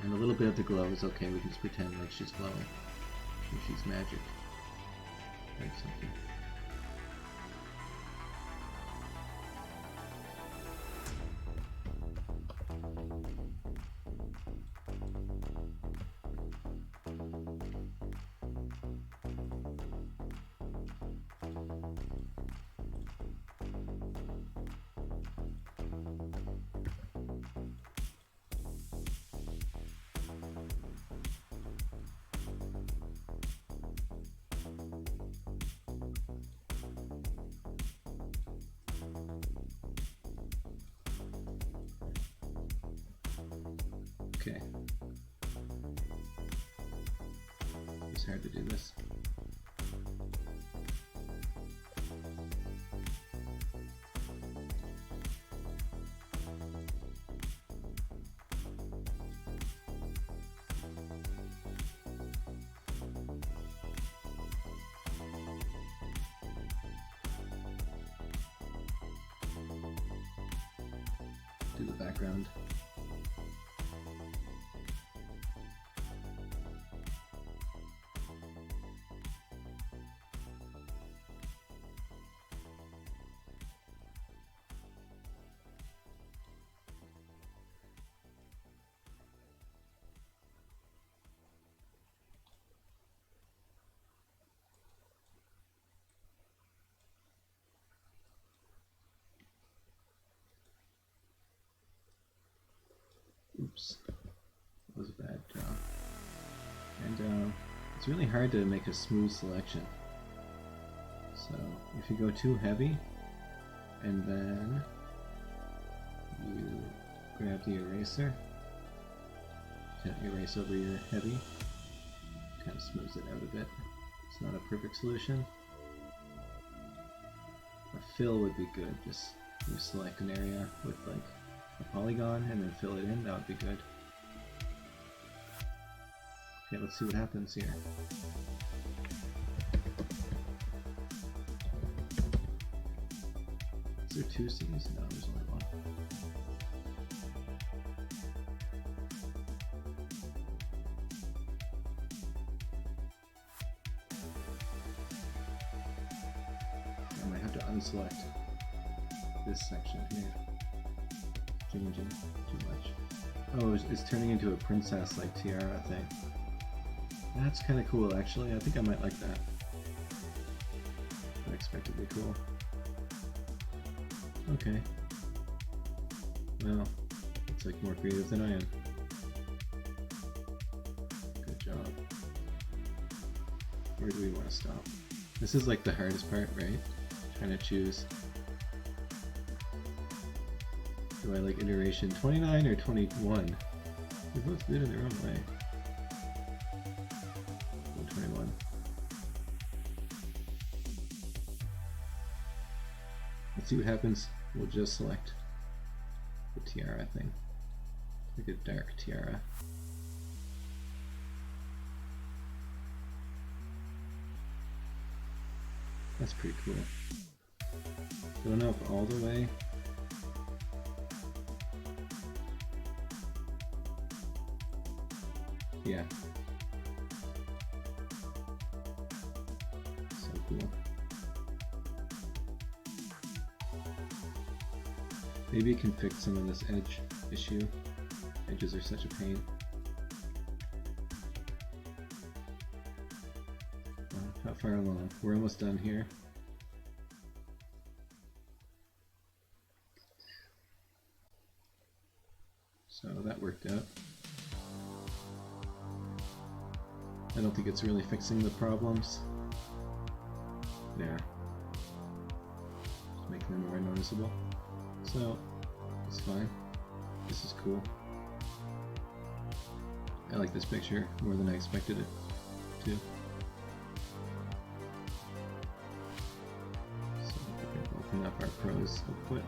And a little bit of the glow is okay, we can just pretend like she's glowing. Or she's magic. Like something. Okay. It's hard to do this. Do the background. Oops, that was a bad job. And it's really hard to make a smooth selection. So if you go too heavy, and then you grab the eraser, erase over your heavy, kind of smooths it out a bit. It's not a perfect solution. A fill would be good, just you select an area with like a polygon and then fill it in, that would be good. Okay, let's see what happens here. Is there two C's? No, there's only one. I might have to unselect this section here. Changing too much. Oh, it's turning into a princess like tiara thing. That's kind of cool actually. I think I might like that. Unexpectedly cool. Okay. Well, it's like more creative than I am. Good job. Where do we want to stop? This is like the hardest part, right? Trying to choose. Do I like iteration 29 or 21? They're both good in their own way. 21. Let's see what happens. We'll just select the tiara thing. Like a dark tiara. That's pretty cool. Going up all the way. Yeah. So cool. Maybe it can fix some of this edge issue. Edges are such a pain. How far along? We're almost done here. So that worked out. I don't think it's really fixing the problems. There. Just making them more noticeable. So, it's fine. This is cool. I like this picture more than I expected it to. So we can open up our pros output.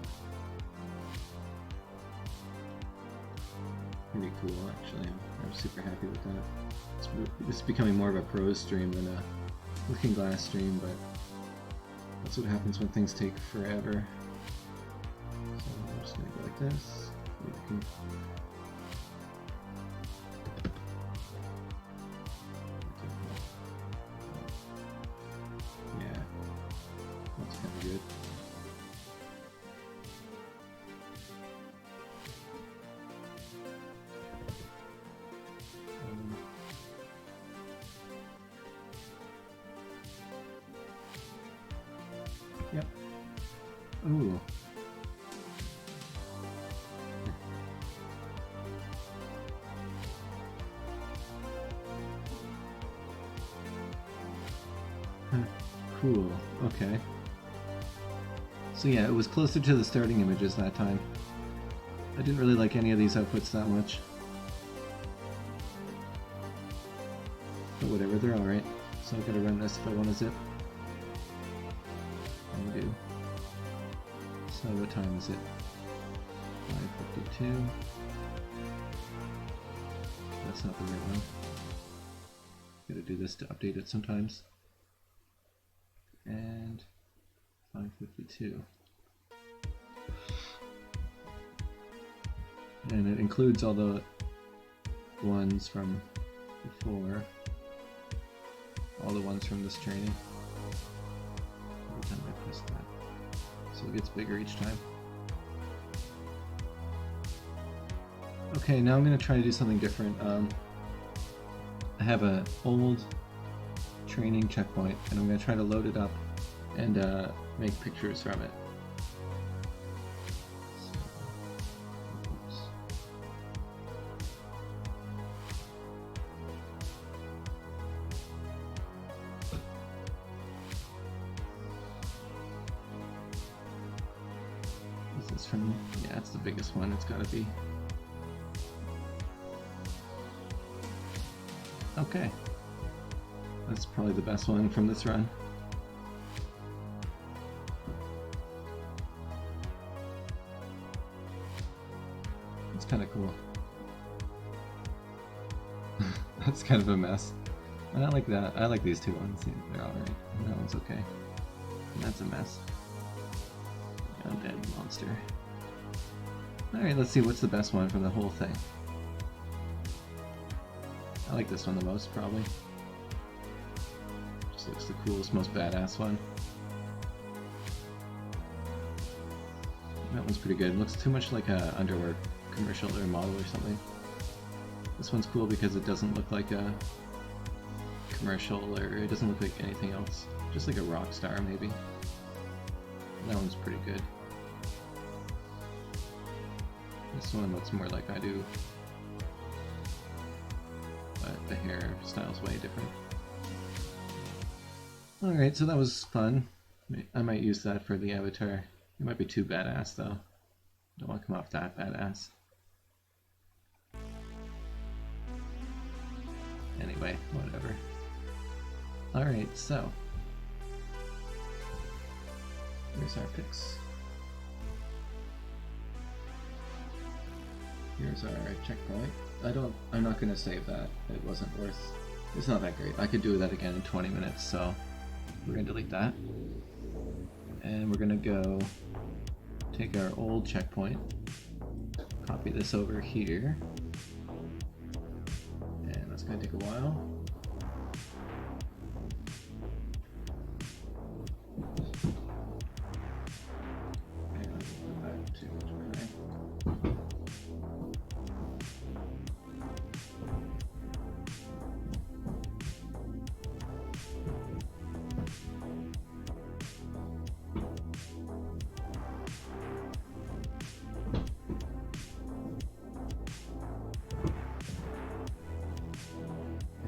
Pretty cool, actually. I'm super happy with that. This is becoming more of a prose stream than a looking glass stream, but that's what happens when things take forever. So I'm just gonna go like this. We can... Yeah, that's kind of good. Yep. Ooh. Cool. Okay. So yeah, it was closer to the starting images that time. I didn't really like any of these outputs that much. But whatever, they're alright. So I've got to run this if I want to zip. I do. So what time is it? 5:52. That's not the right one. Gotta do this to update it sometimes. And 5:52. And it includes all the ones from before. All the ones from this training. Every time I press that. So it gets bigger each time. Okay, now I'm going to try to do something different. I have an old training checkpoint, and I'm going to try to load it up and make pictures from it. Is this from? Yeah, it's the biggest one. It's got to be. Okay. That's probably the best one from this run. It's kind of cool. That's kind of a mess. I don't like that. I like these two ones. Yeah, they're alright. That one's okay. And that's a mess. Undead monster. Alright, let's see what's the best one from the whole thing. I like this one the most, probably. Just looks the coolest, most badass one. That one's pretty good. It looks too much like a underwear commercial or model or something. This one's cool because it doesn't look like a commercial, or it doesn't look like anything else. Just like a rock star, maybe. That one's pretty good. This one looks more like I do, but the hairstyle's way different. Alright, so that was fun. I might use that for the avatar. It might be too badass though. Don't want to come off that badass. Anyway, whatever. Alright, so here's our pics. Here's our checkpoint. I'm not gonna save that. It wasn't worth, it's not that great. I could do that again in 20 minutes, so we're gonna delete that. And we're gonna go take our old checkpoint, copy this over here, and that's gonna take a while.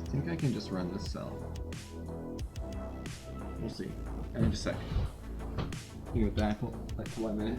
I think I can just run this cell. We'll see. In just a second. You go back like 1 minute.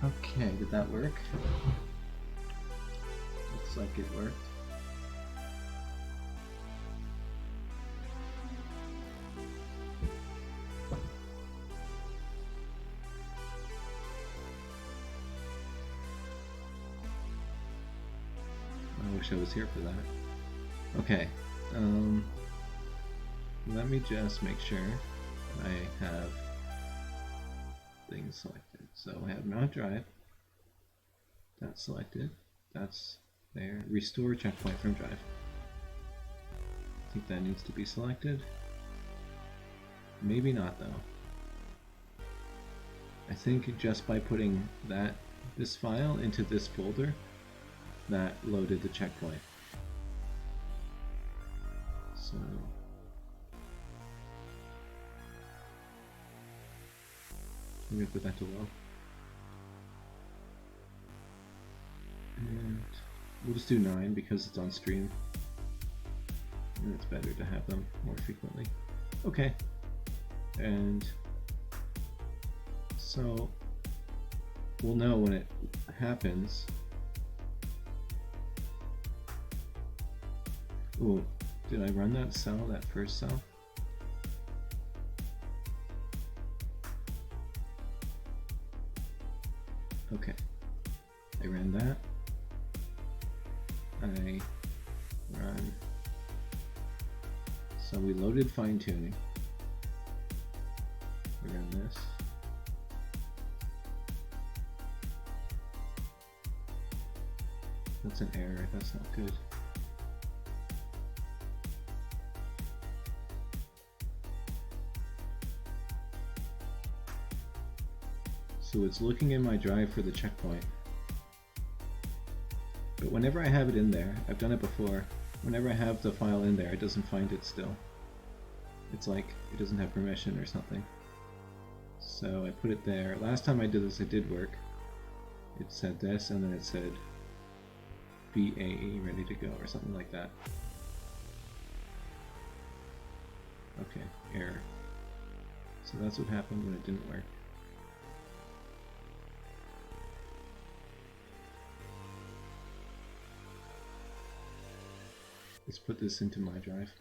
Okay, did that work? Looks like it worked. I wish I was here for that. Okay, let me just make sure I have things selected. So I have mount drive, that's selected, that's there. Restore checkpoint from drive. I think that needs to be selected. Maybe not though. I think just by putting this file into this folder, that loaded the checkpoint. So I'm gonna put that to low. And we'll just do 9 because it's on stream. And it's better to have them more frequently. Okay. And so we'll know when it happens. Ooh, did I run that cell, that first cell? Okay, I ran that. I run. So we loaded fine tuning. We run this. That's an error, that's not good. So it's looking in my drive for the checkpoint. But whenever I have it in there, I've done it before, whenever I have the file in there, it doesn't find it still. It's like it doesn't have permission or something. So I put it there. Last time I did this, it did work. It said this, and then it said BAE ready to go, or something like that. Okay, error. So that's what happened when it didn't work. Let's put this into my drive.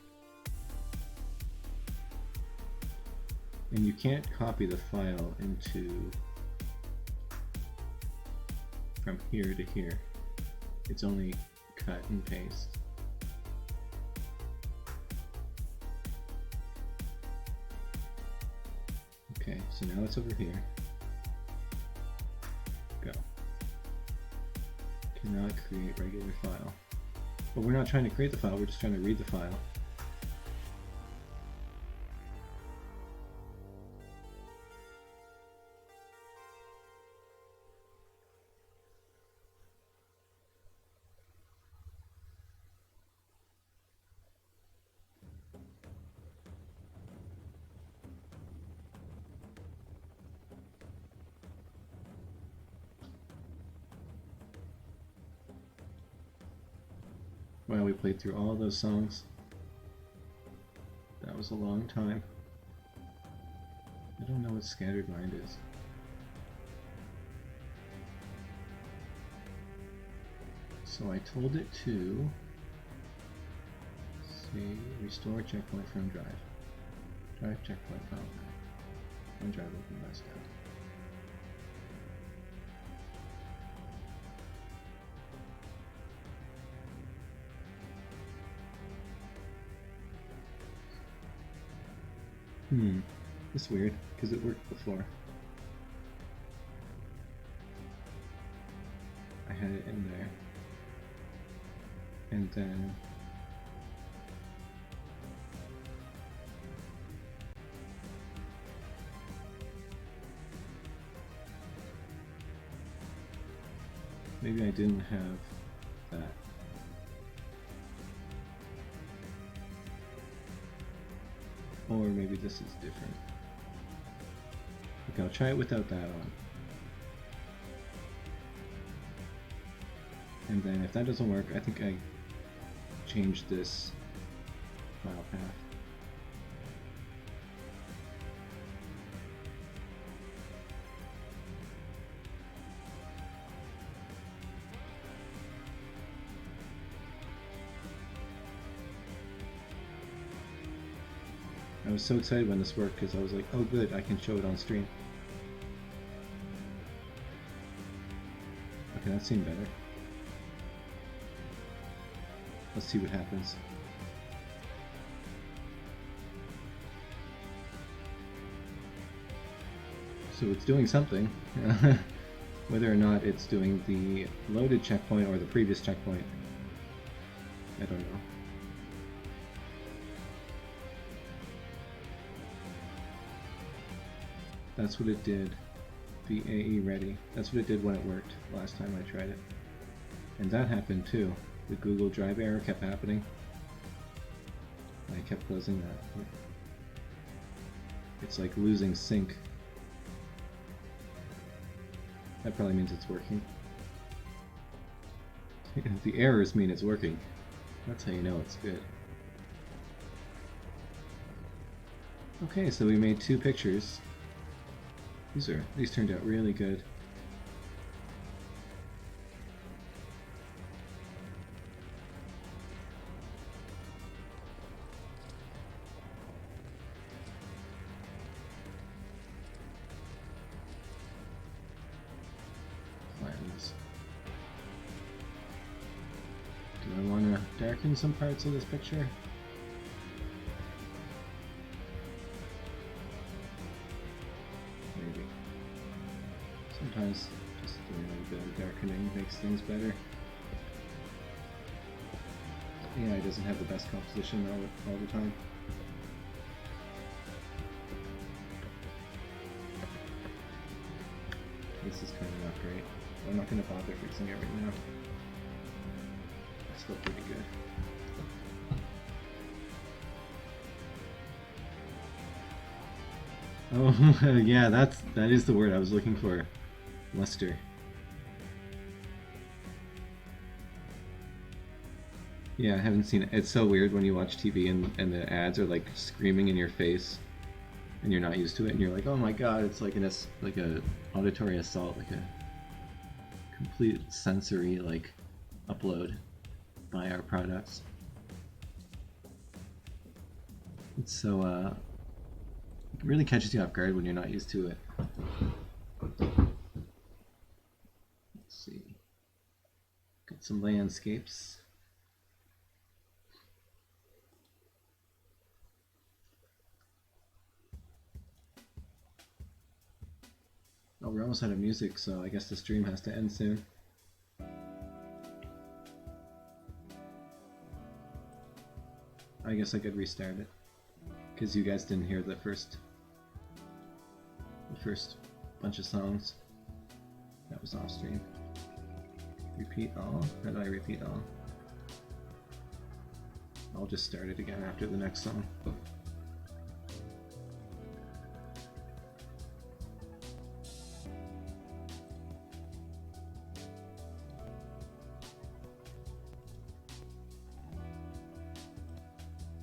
And you can't copy the file into from here to here. It's only cut and paste. Okay, so now it's over here. Go. Cannot create regular file. But we're not trying to create the file, we're just trying to read the file. Wow, we played through all those songs. That was a long time. I don't know what scattered mind is. So I told it to see, restore checkpoint from drive. Drive checkpoint file back. One drive open last out. It's weird, because it worked before. I had it in there. And then maybe I didn't have that. Or maybe this is different. Okay, I'll try it without that on. And then if that doesn't work, I think I changed this file path. was so excited when this worked because I was like, oh good, I can show it on stream. Okay, that seemed better. Let's see what happens. So it's doing something. Whether or not it's doing the loaded checkpoint or the previous checkpoint, I don't know. That's what it did. The AE ready. That's what it did when it worked last time I tried it. And that happened too. The Google Drive error kept happening. I kept closing that. It's like losing sync. That probably means it's working. The errors mean it's working. That's how you know it's good. Okay, so we made 2 pictures. These turned out really good. Cleanse. Do I want to darken some parts of this picture? Sometimes just doing a little bit of darkening makes things better. AI doesn't have the best composition all the time. This is kind of not great. I'm not going to bother fixing it right now. It's still pretty good. Oh, yeah, that is the word I was looking for. Luster. Yeah, I haven't seen it. It's so weird when you watch TV and the ads are like screaming in your face and you're not used to it and you're like, oh my god, it's like a auditory assault, like a complete sensory like upload by our products. It's so it really catches you off guard when you're not used to it. Let's see. Got some landscapes. Oh, we're almost out of music, so I guess the stream has to end soon. I guess I could restart it, because you guys didn't hear the first bunch of songs. That was off stream. Repeat all? How do I repeat all? I'll just start it again after the next song.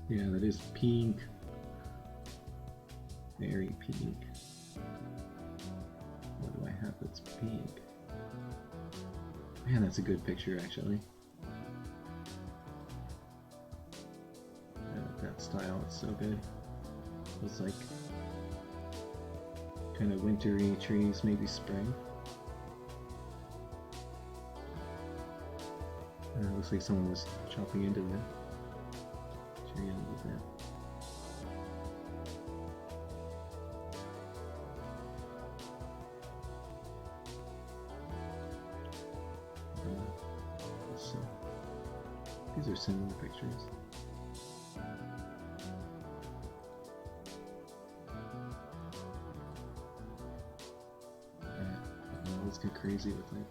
Yeah, that is pink. Very pink. What do I have that's pink? Man, that's a good picture, actually. That style, it's so good. It's like kind of wintry trees, maybe spring. It looks like someone was chopping into the tree a little bit. So, these are similar pictures. Let's get crazy with it.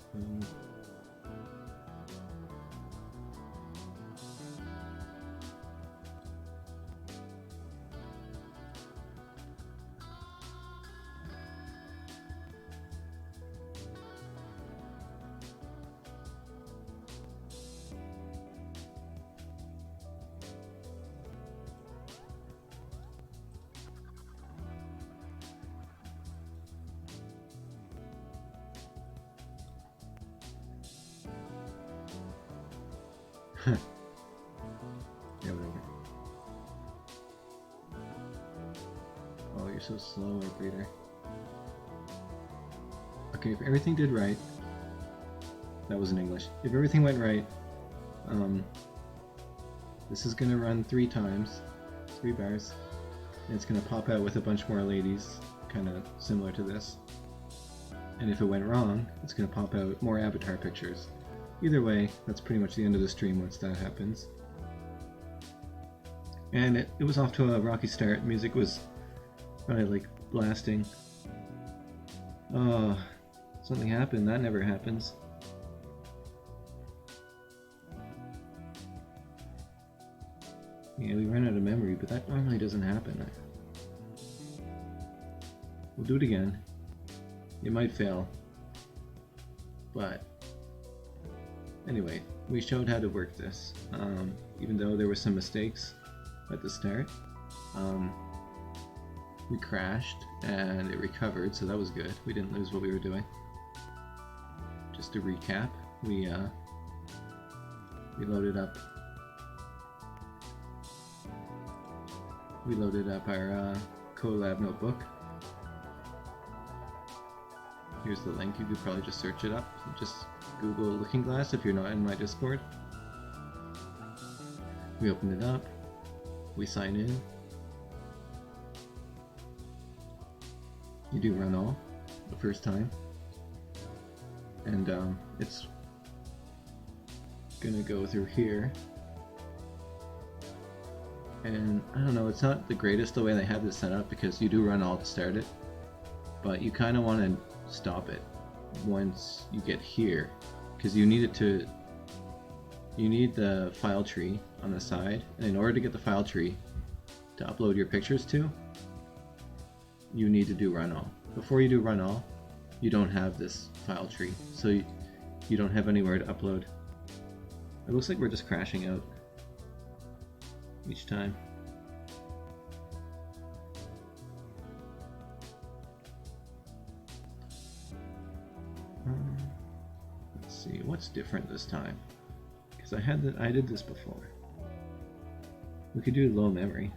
Yeah, whatever. You're so slow, Breeder. Okay, if everything did right, that was in English. If everything went right, this is gonna run 3 times, 3 bars, and it's gonna pop out with a bunch more ladies, kind of similar to this. And if it went wrong, it's gonna pop out more avatar pictures. Either way, that's pretty much the end of the stream once that happens. And it was off to a rocky start. Music was probably like blasting. Oh, something happened. That never happens. Yeah, we ran out of memory, but that normally doesn't happen. We'll do it again. It might fail. But anyway, we showed how to work this. Even though there were some mistakes at the start. We crashed and it recovered, so that was good. We didn't lose what we were doing. Just to recap, we loaded up our Colab notebook. Here's the link. You could probably just search it up. Just Google Looking Glass if you're not in my Discord. We open it up. We sign in. You do run all the first time, and it's gonna go through here. And I don't know, it's not the greatest the way they have this set up because you do run all to start it, but you kind of want to stop it once you get here because you need the file tree on the side, and in order to get the file tree to upload your pictures to, you need to do run all. Before you do run all, you don't have this file tree, so you don't have anywhere to upload. It looks like we're just crashing out each time. Let's see, what's different this time? Because I did this before. We could do low memory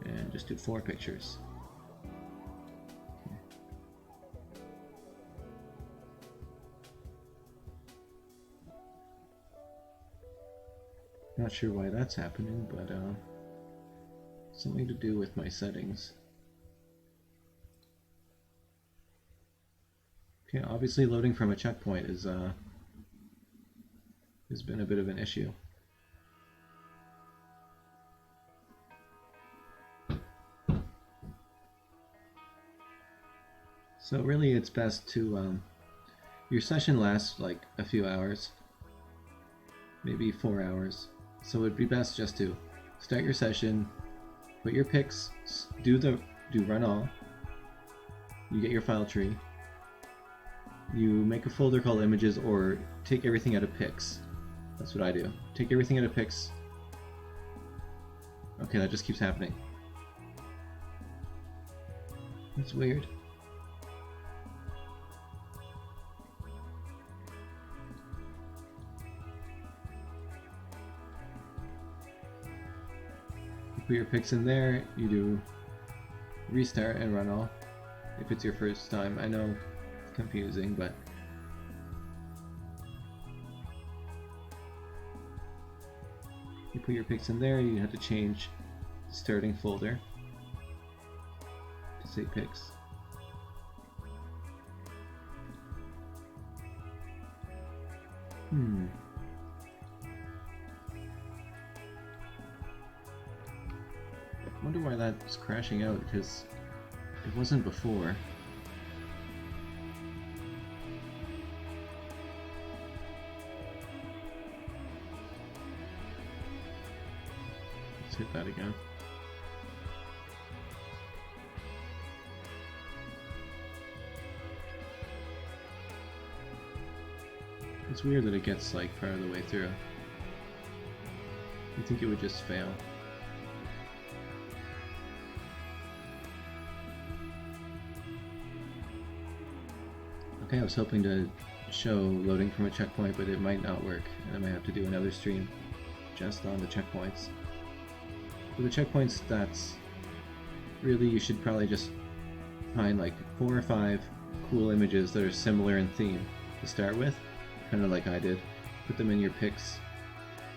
and just do 4 pictures. Okay. Not sure why that's happening, but something to do with my settings. Okay, obviously loading from a checkpoint has been a bit of an issue. So really it's best to, your session lasts like a few hours, maybe 4 hours. So it'd be best just to start your session, put your pics, do run all, you get your file tree, you make a folder called images or take everything out of pics. That's what I do. Take everything out of pics. Okay, that just keeps happening. That's weird. Put your pics in there, you do restart and run all if it's your first time. I know it's confusing, but you put your pics in there, you have to change the starting folder to say pics. I wonder why that's crashing out, because it wasn't before. Let's hit that again. It's weird that it gets like part of the way through. You think it would just fail. Okay, I was hoping to show loading from a checkpoint, but it might not work, and I might have to do another stream just on the checkpoints. For the checkpoints, really you should probably just find like 4 or 5 cool images that are similar in theme to start with, kind of like I did. Put them in your pics.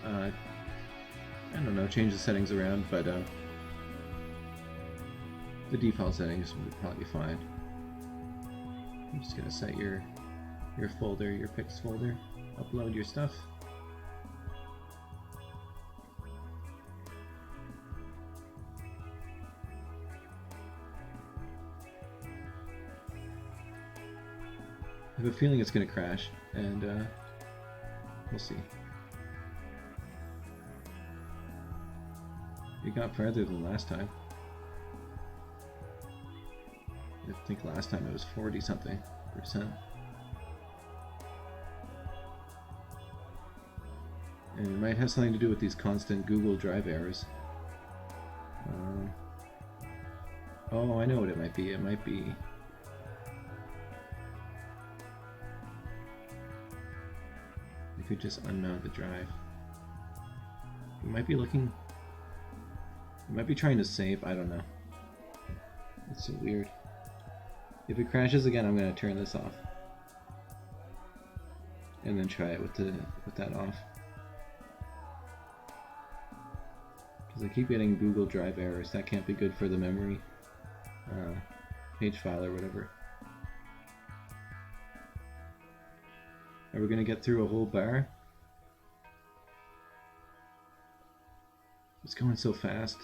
I don't know, change the settings around, but the default settings would probably be fine. I'm just gonna set your folder, your pics folder, upload your stuff. I have a feeling it's gonna crash, and we'll see. It got farther than last time. I think last time it was 40-something%. And it might have something to do with these constant Google Drive errors. Oh, I know what it might be. It might be... You could just unmount the drive. You might be looking... You might be trying to save, I don't know. It's so weird. If it crashes again, I'm going to turn this off. And then try it with that off. Because I keep getting Google Drive errors. That can't be good for the memory page file or whatever. Are we going to get through a whole bar? It's going so fast.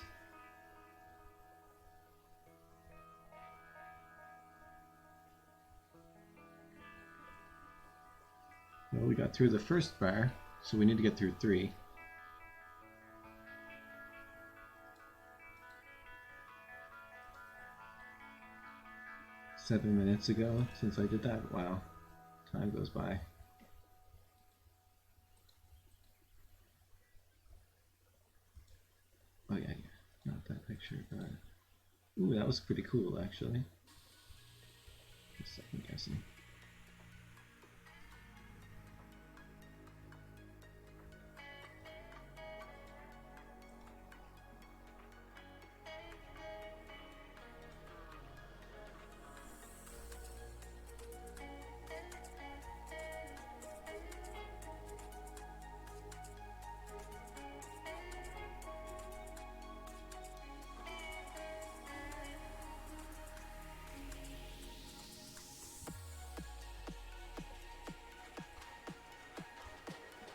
Well, we got through the first bar, so we need to get through 3. Seven minutes ago since I did that. Wow, time goes by. Oh yeah, not that picture, but ooh, that was pretty cool actually. Just second guessing.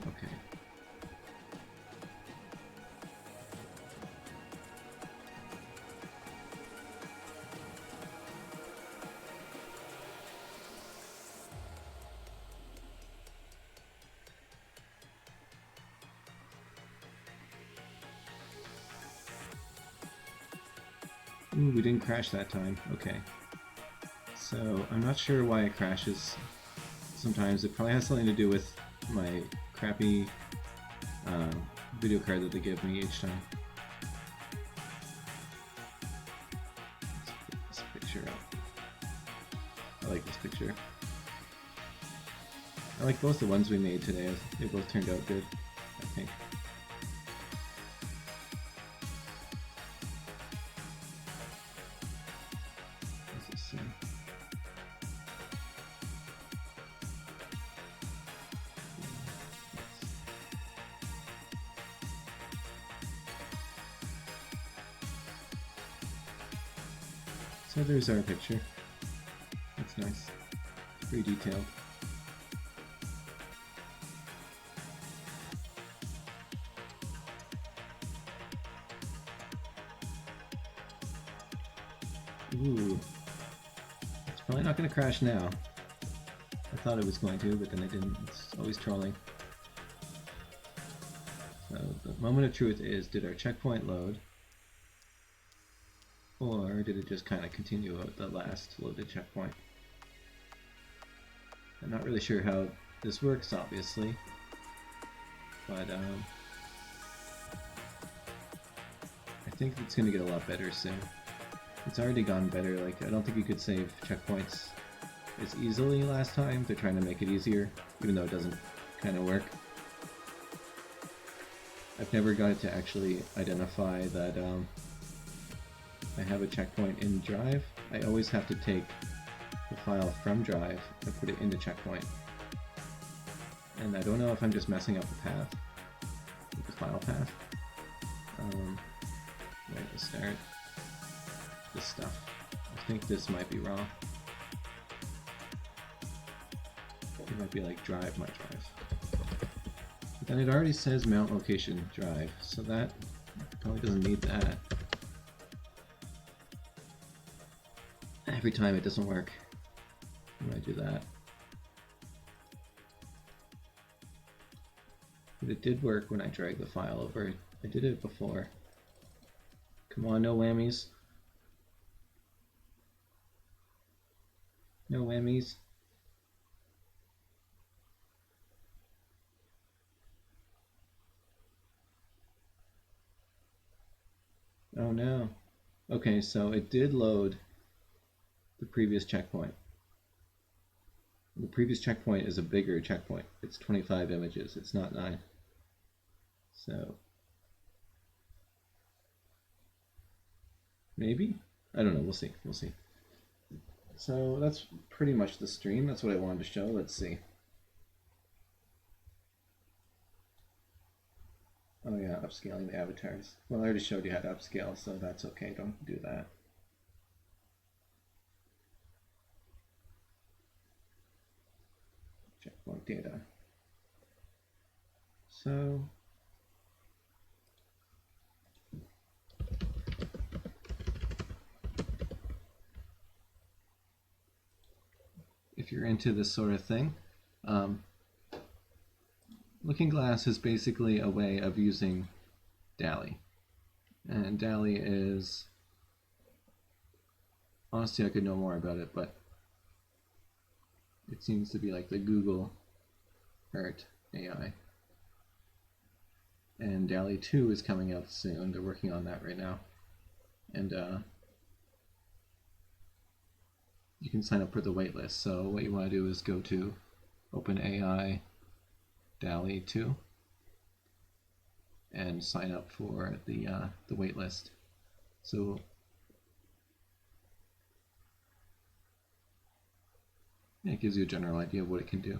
Okay. Ooh, we didn't crash that time. Okay. So, I'm not sure why it crashes sometimes. It probably has something to do with my crappy video card that they give me each time. Let's put this picture up. I like this picture. I like both the ones we made today. They both turned out good, I think. What's this say? So there's our picture. That's nice. It's pretty detailed. Ooh. It's probably not going to crash now. I thought it was going to, but then it didn't. It's always trolling. So the moment of truth is, did our checkpoint load? Or did it just kind of continue at the last loaded checkpoint? I'm not really sure how this works, obviously, but I think it's going to get a lot better soon. It's already gone better. Like, I don't think you could save checkpoints as easily last time. They're trying to make it easier, even though it doesn't kind of work. I've never got it to actually identify that I have a checkpoint in Drive, I always have to take the file from Drive and put it into checkpoint. And I don't know if I'm just messing up the path, the file path. Wait, to start this stuff. I think this might be wrong. It might be like drive my drive. But then it already says mount location drive, so that probably doesn't need that. Every time it doesn't work when I do that. But it did work when I dragged the file over. I did it before. Come on, no whammies. No whammies. Oh no. Okay, so it did load the previous checkpoint. The previous checkpoint is a bigger checkpoint. It's 25 images, it's not 9. So maybe? I don't know, we'll see, we'll see. So that's pretty much the stream, that's what I wanted to show. Let's see. Oh yeah, upscaling the avatars. Well, I already showed you how to upscale, so that's okay, don't do that. Checkpoint data. So if you're into this sort of thing, Looking Glass is basically a way of using DALL-E. And DALL-E is, honestly I could know more about it, but it seems to be like the Google Art AI. And DALL-E 2 is coming out soon, they're working on that right now. And you can sign up for the waitlist. So what you want to do is go to OpenAI DALL-E 2 and sign up for the waitlist. So it gives you a general idea of what it can do.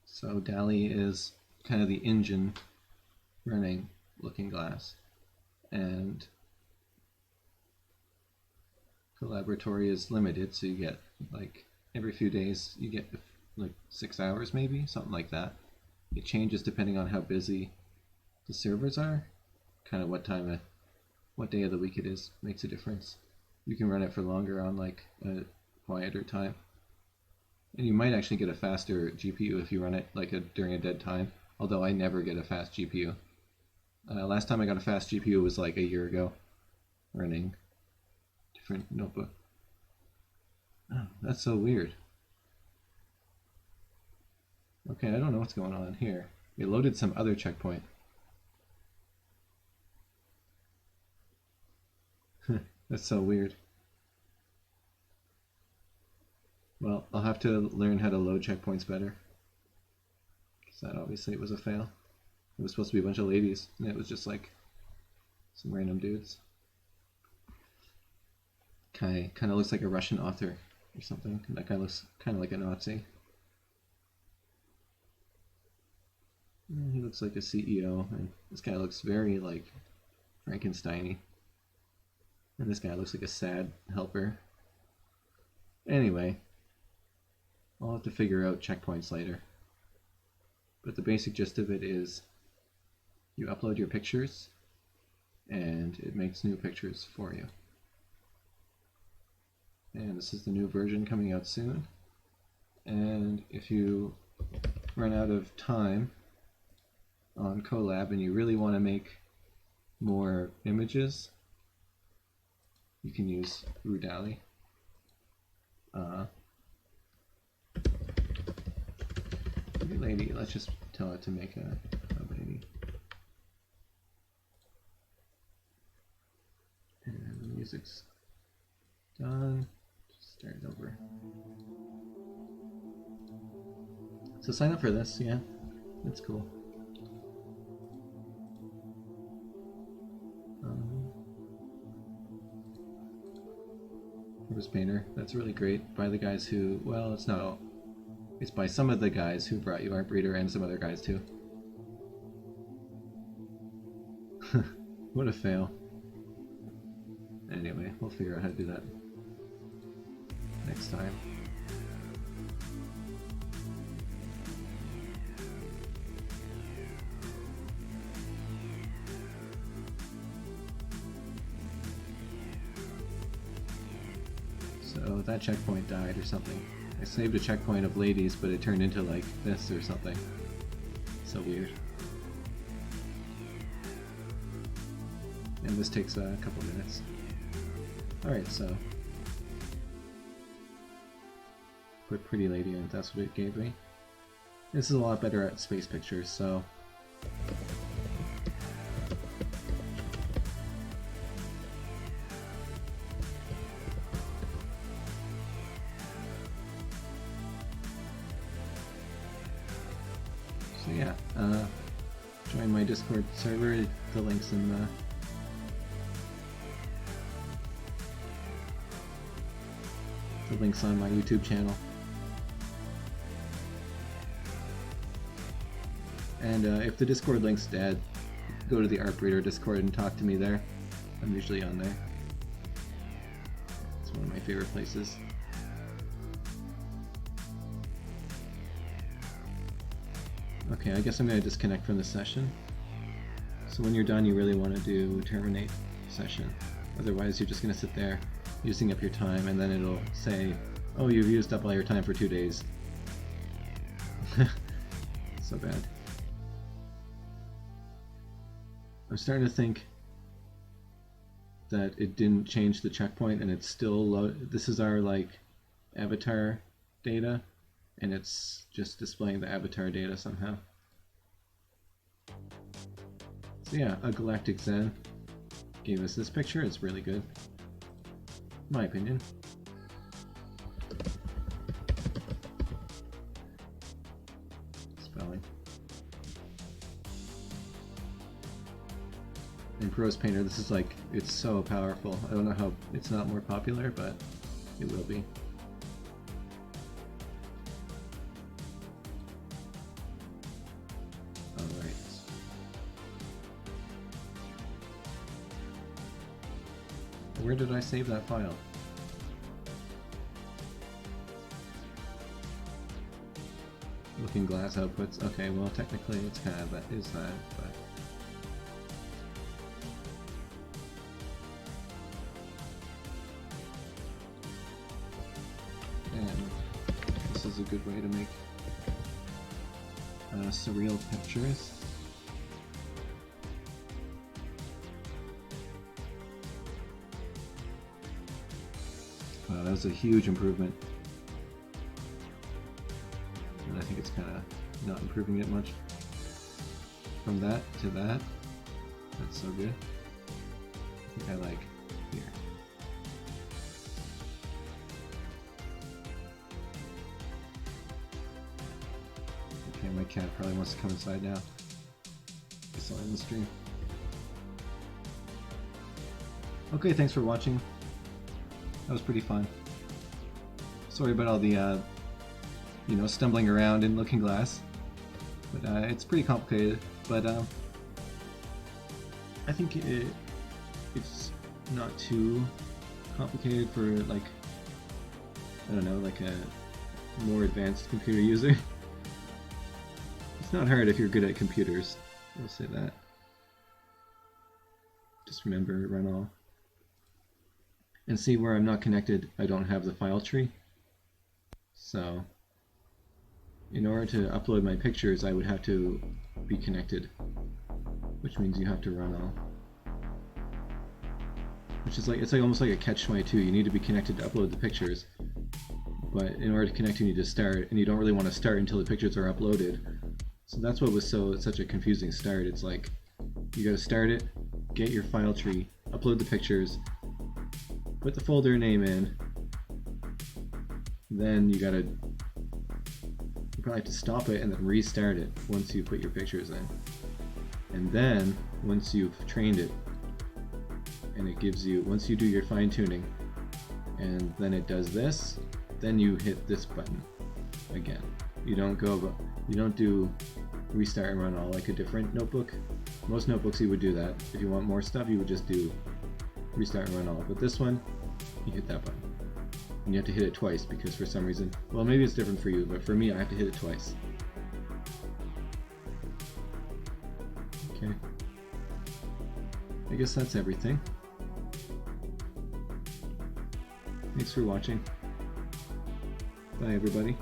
So DALL-E is kind of the engine running Looking Glass, and Collaboratory is limited, so you get like every few days you get like 6 hours maybe, something like that. It changes depending on how busy the servers are, kind of what day of the week it is makes a difference. You can run it for longer on like a quieter time, and you might actually get a faster GPU if you run it like during a dead time, although I never get a fast GPU. Last time I got a fast GPU was like a year ago, running different notebook. Oh, that's so weird. Okay, I don't know what's going on here. It loaded some other checkpoint. That's so weird. Well, I'll have to learn how to load checkpoints better, because that obviously was a fail. It was supposed to be a bunch of ladies, and it was just like some random dudes. Kind of looks like a Russian author or something. That guy looks kind of like a Nazi. He looks like a CEO, and this guy looks very like Frankenstein-y. And this guy looks like a sad helper. Anyway, I'll have to figure out checkpoints later. But the basic gist of it is you upload your pictures and it makes new pictures for you. And this is the new version coming out soon. And if you run out of time on Colab and you really want to make more images, you can use DALL-E. Lady, let's just tell it to make a lady. And the music's done. Just start it over. So sign up for this, yeah, that's cool. Purpose Painter. That's really great. By the guys who, well, it's not all. It's by some of the guys who brought you Art Breeder and some other guys too. What a fail. Anyway, we'll figure out how to do that next time. So that checkpoint died or something. I saved a checkpoint of ladies, but it turned into like this or something. So weird. And this takes a couple minutes. Alright, so put pretty lady in, that's what it gave me. This is a lot better at space pictures, so yeah, join my Discord server, the link's in the link's on my YouTube channel. And if the Discord link's dead, go to the Art Breeder Discord and talk to me there. I'm usually on there. It's one of my favorite places. Okay, I guess I'm going to disconnect from this session. So when you're done, you really want to do terminate session. Otherwise, you're just going to sit there using up your time, and then it'll say, oh, you've used up all your time for 2 days. So bad. I'm starting to think that it didn't change the checkpoint, and it's still this is our like avatar data, and it's just displaying the avatar data somehow. So yeah, a Galactic Zen gave us this picture. It's really good, in my opinion. Spelling. And Purpose Painter, this is like, it's so powerful. I don't know how it's not more popular, but it will be. Where did I save that file? Looking Glass outputs. Okay, well technically it's kind of that is that, but and this is a good way to make surreal pictures. Wow, that was a huge improvement. And I think it's kind of not improving it much. From that to that, that's so good. I think I like here. Okay, my cat probably wants to come inside now. I saw it in the stream. Okay, thanks for watching. That was pretty fun. Sorry about all the, you know, stumbling around in Looking Glass, but it's pretty complicated. But I think it's not too complicated for like, I don't know, like a more advanced computer user. It's not hard if you're good at computers. I'll say that. Just remember run all. And see where I'm not connected, I don't have the file tree. So in order to upload my pictures, I would have to be connected, which means you have to run all. Which is like, it's like almost like a catch-22. You need to be connected to upload the pictures, but in order to connect you need to start, and you don't really want to start until the pictures are uploaded. So that's what was such a confusing start. It's like, you gotta start it, get your file tree, upload the pictures, put the folder name in, then you probably have to stop it and then restart it once you put your pictures in. And then, once you've trained it, and it gives you, once you do your fine tuning, and then it does this, then you hit this button again. You don't do restart and run all like a different notebook. Most notebooks you would do that. If you want more stuff, you would just do restart and run all. But this one, you hit that button. And you have to hit it twice because for some reason, well, maybe it's different for you, but for me, I have to hit it twice. Okay. I guess that's everything. Thanks for watching. Bye, everybody.